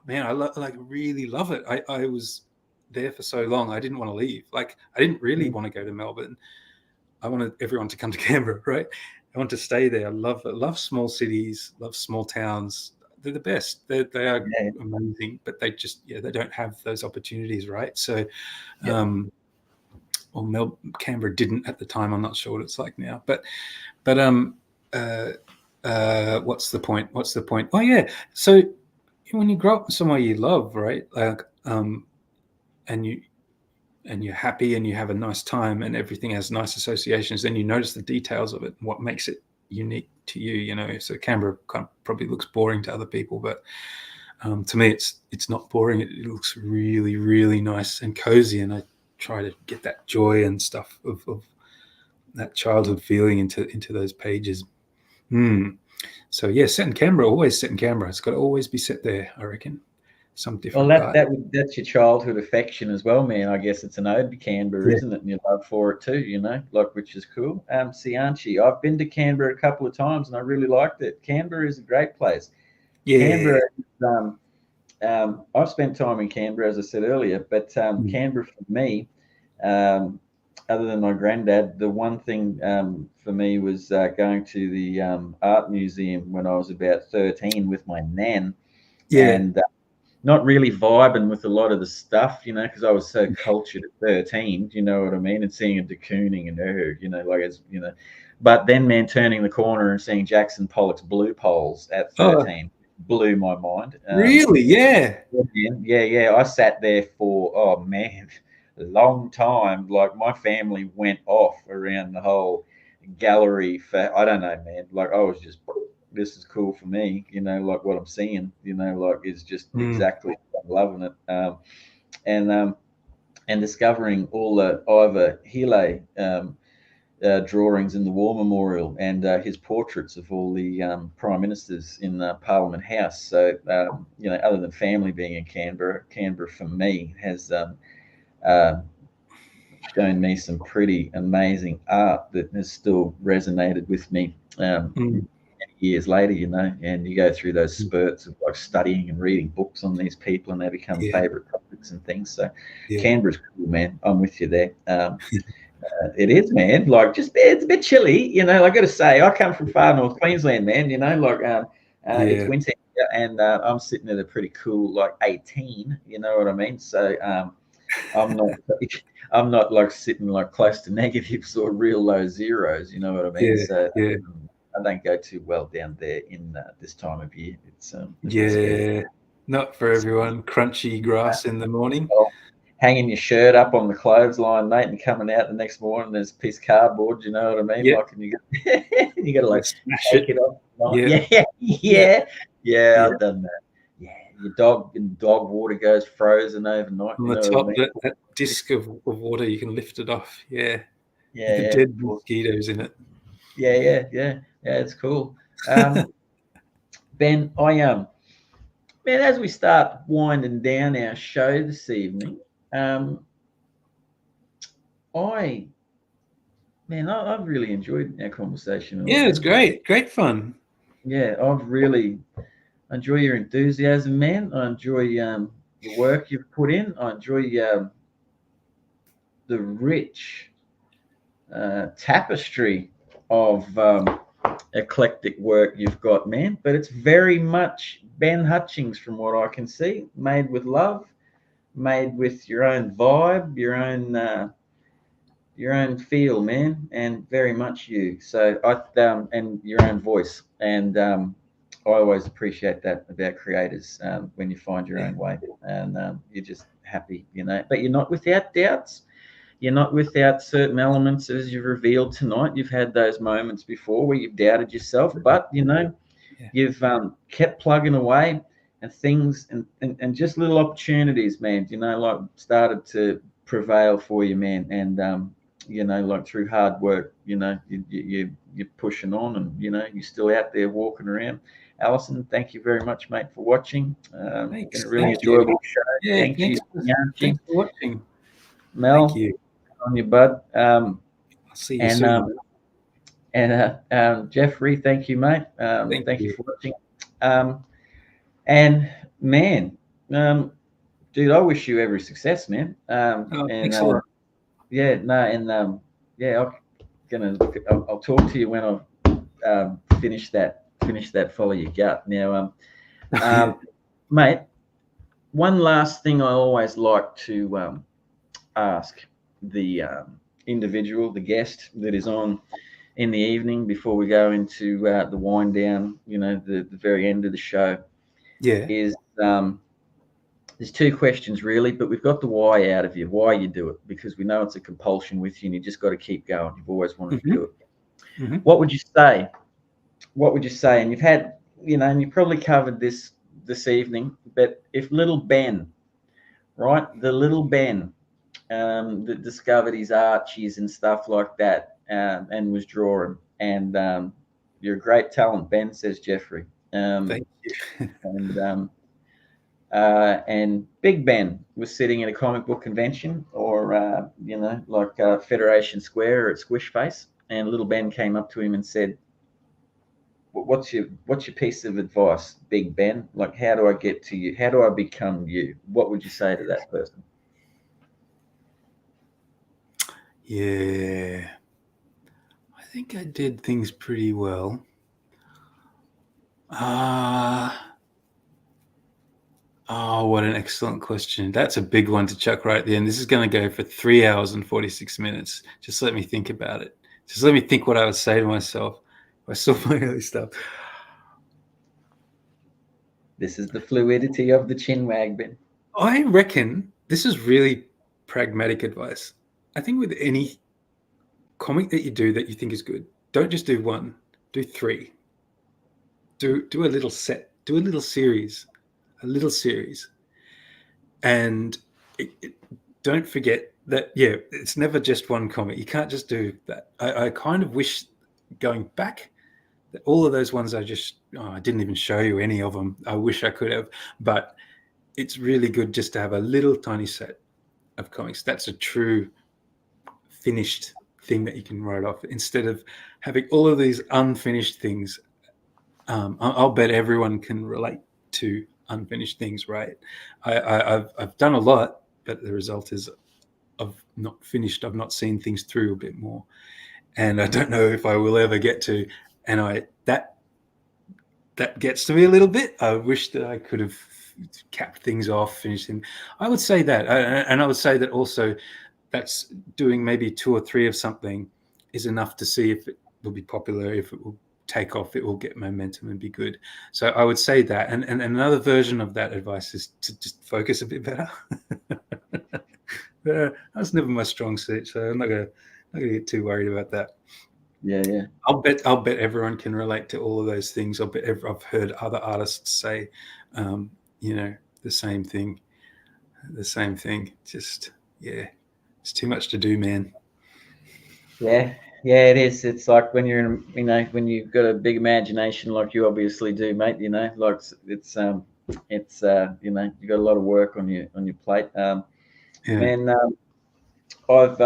Speaker 4: man, I really love it. I was there for so long. I didn't want to leave. Like I didn't really want to go to Melbourne. I wanted everyone to come to Canberra, right? I want to stay there. I love small cities, love small towns. They're the best. They are amazing, but they just they don't have those opportunities, right? So Canberra didn't at the time. I'm not sure what it's like now, but what's the point? Oh yeah, so when you grow up somewhere you love, right? Like and you're happy and you have a nice time and everything has nice associations, then you notice the details of it and what makes it unique to you. So Canberra probably looks boring to other people, but to me it's not boring. It looks really, really nice and cozy, and I try to get that joy and stuff of that childhood feeling into those pages. So yeah, set in Canberra, always set in Canberra. It's got to always be set there, I reckon. Some different
Speaker 3: that's your childhood affection as well, man. I guess it's an ode to Canberra, isn't it? And your love for it too, like, which is cool. Sianchi, I've been to Canberra a couple of times and I really liked it. Canberra is a great place. Canberra, I've spent time in Canberra, as I said earlier, but Canberra for me, other than my granddad, the one thing for me was going to the art museum when I was about 13 with my nan. And not really vibing with a lot of the stuff, because I was so cultured at 13, you know what I mean? And seeing a de Kooning and but then, man, turning the corner and seeing Jackson Pollock's Blue Poles at 13 blew my mind.
Speaker 4: Really? Yeah.
Speaker 3: Yeah. I sat there for, a long time. Like my family went off around the whole gallery I don't know, man. Like I was just, this is cool for me, like what I'm seeing, like is just exactly, I'm loving it. And discovering all the Ivor Hele drawings in the War Memorial and his portraits of all the prime ministers in Parliament House. So, other than family being in Canberra for me has shown me some pretty amazing art that has still resonated with me years later, and you go through those spurts of like studying and reading books on these people and they become favorite topics and things. So Canberra's cool, man. I'm with you there. It is, man. Like it's a bit chilly, I got to say. I come from far north Queensland, man. It's winter here, and I'm sitting at a pretty cool like 18. You know what I mean? So I'm not like sitting like close to negatives or real low zeros. You know what I mean? I don't go too well down there in this time of year. It's
Speaker 4: not for everyone. Crunchy grass in the morning.
Speaker 3: Hanging your shirt up on the clothesline, mate, and coming out the next morning, there's a piece of cardboard. You know what I mean?
Speaker 4: Yep.
Speaker 3: Like, and you got to like
Speaker 4: smash
Speaker 3: it off. Yeah, I've done that. Yeah, your dog water goes frozen overnight.
Speaker 4: On the top, that disc of water, you can lift it off. Yeah. Dead mosquitoes in it.
Speaker 3: Yeah, it's cool. Ben, man, as we start winding down our show this evening, I've really enjoyed our conversation.
Speaker 4: Yeah, it's great fun.
Speaker 3: Yeah, I enjoy your enthusiasm, man. I enjoy the work you've put in. I enjoy the rich tapestry of eclectic work you've got, man. But it's very much Ben Hutchings, from what I can see, made with love, made with your own vibe, your own feel, man, and very much you. So and your own voice, and I always appreciate that about creators, when you find your own way, and you're just happy, but you're not without doubts. You're not without certain elements, as you've revealed tonight. You've had those moments before where you've doubted yourself, but you've kept plugging away, and things and just little opportunities, man, like started to prevail for you, man. And like through hard work, you're pushing on, and you're still out there walking around. Alison, thank you very much, mate, for watching. It's been a really enjoyable show.
Speaker 4: Yeah,
Speaker 3: Thank you.
Speaker 4: Thanks for watching.
Speaker 3: Mel,
Speaker 4: Thank you.
Speaker 3: on your bud.
Speaker 4: I'll see you soon.
Speaker 3: Jeffrey, thank you, mate. Thank you for watching. And man, dude, I wish you every success, man.
Speaker 4: Thanks a lot.
Speaker 3: Yeah, no, and yeah, I'll talk to you when I've finished that follow your gut. Now, mate, one last thing I always like to ask the individual, the guest that is on in the evening before we go into the wind down, the very end of the show, is there's two questions really, but we've got the why out of you, why you do it, because we know it's a compulsion with you and you just got to keep going. You've always wanted to do it. What would you say? And you've had, and you probably covered this evening, but if little Ben, right, the little Ben that discovered his Archies and stuff like that, and was drawing, and you're a great talent, Ben, says Jeffrey.
Speaker 4: Thank you.
Speaker 3: And Big Ben was sitting at a comic book convention, or like Federation Square or at Squishface, and little Ben came up to him and said, what's your piece of advice, Big Ben? Like, how do I get to you? How do I become you? What would you say to that person?
Speaker 4: Yeah, I think I did things pretty well. Oh, what an excellent question. That's a big one to chuck right there. And this is going to go for 3 hours and 46 minutes. Just let me think about it. Just let me think what I would say to myself if I saw my early stuff.
Speaker 3: This is the fluidity of the Chinwag, Ben.
Speaker 4: I reckon this is really pragmatic advice. I think with any comic that you do that you think is good, don't just do one, do three. Do a little set, do a little series. And don't forget that, it's never just one comic. You can't just do that. I kind of wish, going back, that all of those ones I didn't even show you any of them. I wish I could have, but it's really good just to have a little tiny set of comics. That's a true finished thing that you can write off, instead of having all of these unfinished things. I'll bet everyone can relate to unfinished things, right? I've done a lot, but the result is I've not finished. I've not seen things through a bit more, and I don't know if I will ever get to. And that gets to me a little bit. I wish that I could have capped things off, finished them. I would say that, and I would say that also, that's doing maybe 2 or 3 of something is enough to see if it will be popular, if it will take off, it will get momentum and be good. So I would say that. And another version of that advice is to just focus a bit better. That's never my strong suit, so I'm not gonna get too worried about that.
Speaker 3: Yeah.
Speaker 4: I'll bet everyone can relate to all of those things. I'll bet I've heard other artists say, the same thing. Just, it's too much to do, man.
Speaker 3: Yeah, it is. It's like when you're when you've got a big imagination like you obviously do, mate, like it's you got a lot of work on your plate. Man, I've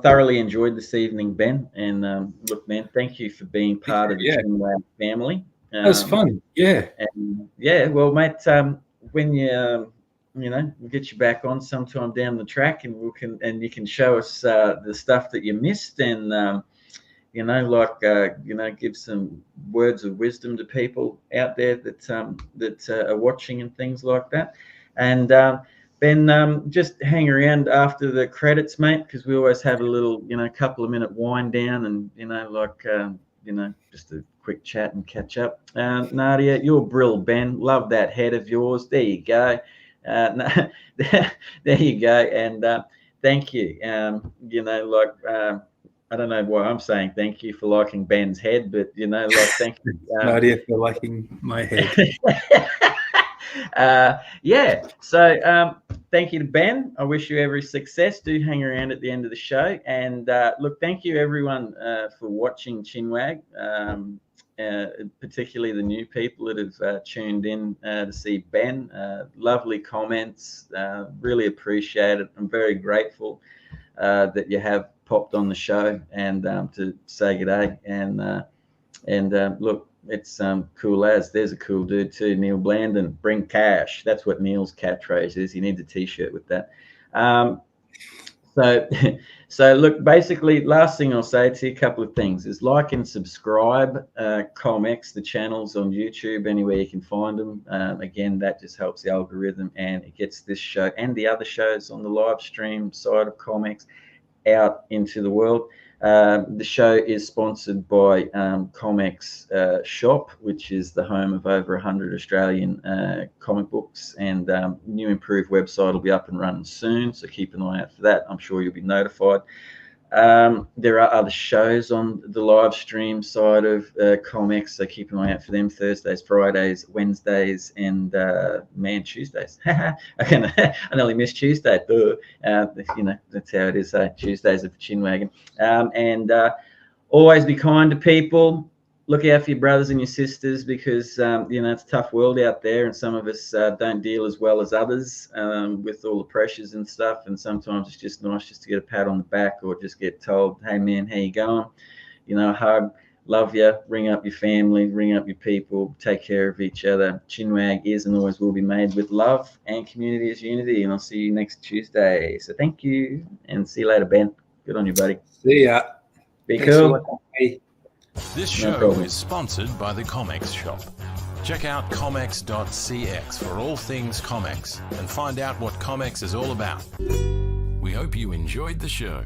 Speaker 3: thoroughly enjoyed this evening, Ben, and look, man, thank you for being part of the Chinwag family.
Speaker 4: That was fun. Yeah.
Speaker 3: And well, mate, when you we'll get you back on sometime down the track, and you can show us the stuff that you missed, and give some words of wisdom to people out there that are watching and things like that. And Ben, just hang around after the credits, mate, because we always have a little, couple of minute wind down, and just a quick chat and catch up. Nadia, you're brill, Ben. Love that head of yours. There you go. There you go. And thank you. I don't know why I'm saying thank you for liking Ben's head, but thank you.
Speaker 4: Nadia for liking my head.
Speaker 3: So thank you to Ben. I wish you every success. Do hang around at the end of the show. And look, thank you everyone for watching Chinwag, particularly the new people that have tuned in to see Ben. Lovely comments. Really appreciate it. I'm very grateful that you have popped on the show and to say good day. And look, it's cool as. There's a cool dude too, Neil Blandon. Bring cash. That's what Neil's catchphrase is. He needs a t-shirt with that. So look, basically, last thing I'll say to you, a couple of things is like and subscribe Comex, the channels on YouTube, anywhere you can find them. Again, that just helps the algorithm, and it gets this show and the other shows on the live stream side of Comex out into the world. The show is sponsored by Comex Shop, which is the home of over 100 Australian comic books, and new improved website will be up and running soon, so keep an eye out for that. I'm sure you'll be notified. There are other shows on the live stream side of Comex, so keep an eye out for them. Thursdays, Fridays, Wednesdays, and Tuesdays. I nearly missed Tuesday. That's how it is. Tuesdays are for Chinwagon. And always be kind to people. Look out for your brothers and your sisters, because it's a tough world out there, and some of us don't deal as well as others with all the pressures and stuff. And sometimes it's just nice just to get a pat on the back, or just get told, "Hey man, how you going?" A hug, love you, ring up your family, ring up your people, take care of each other. Chinwag is and always will be made with love, and community is unity. And I'll see you next Tuesday. So thank you, and see you later, Ben. Good on you, buddy.
Speaker 4: See ya.
Speaker 3: Be cool.
Speaker 1: This show is sponsored by the Comex Shop. Check out comex.cx for all things Comex and find out what Comex is all about. We hope you enjoyed the show.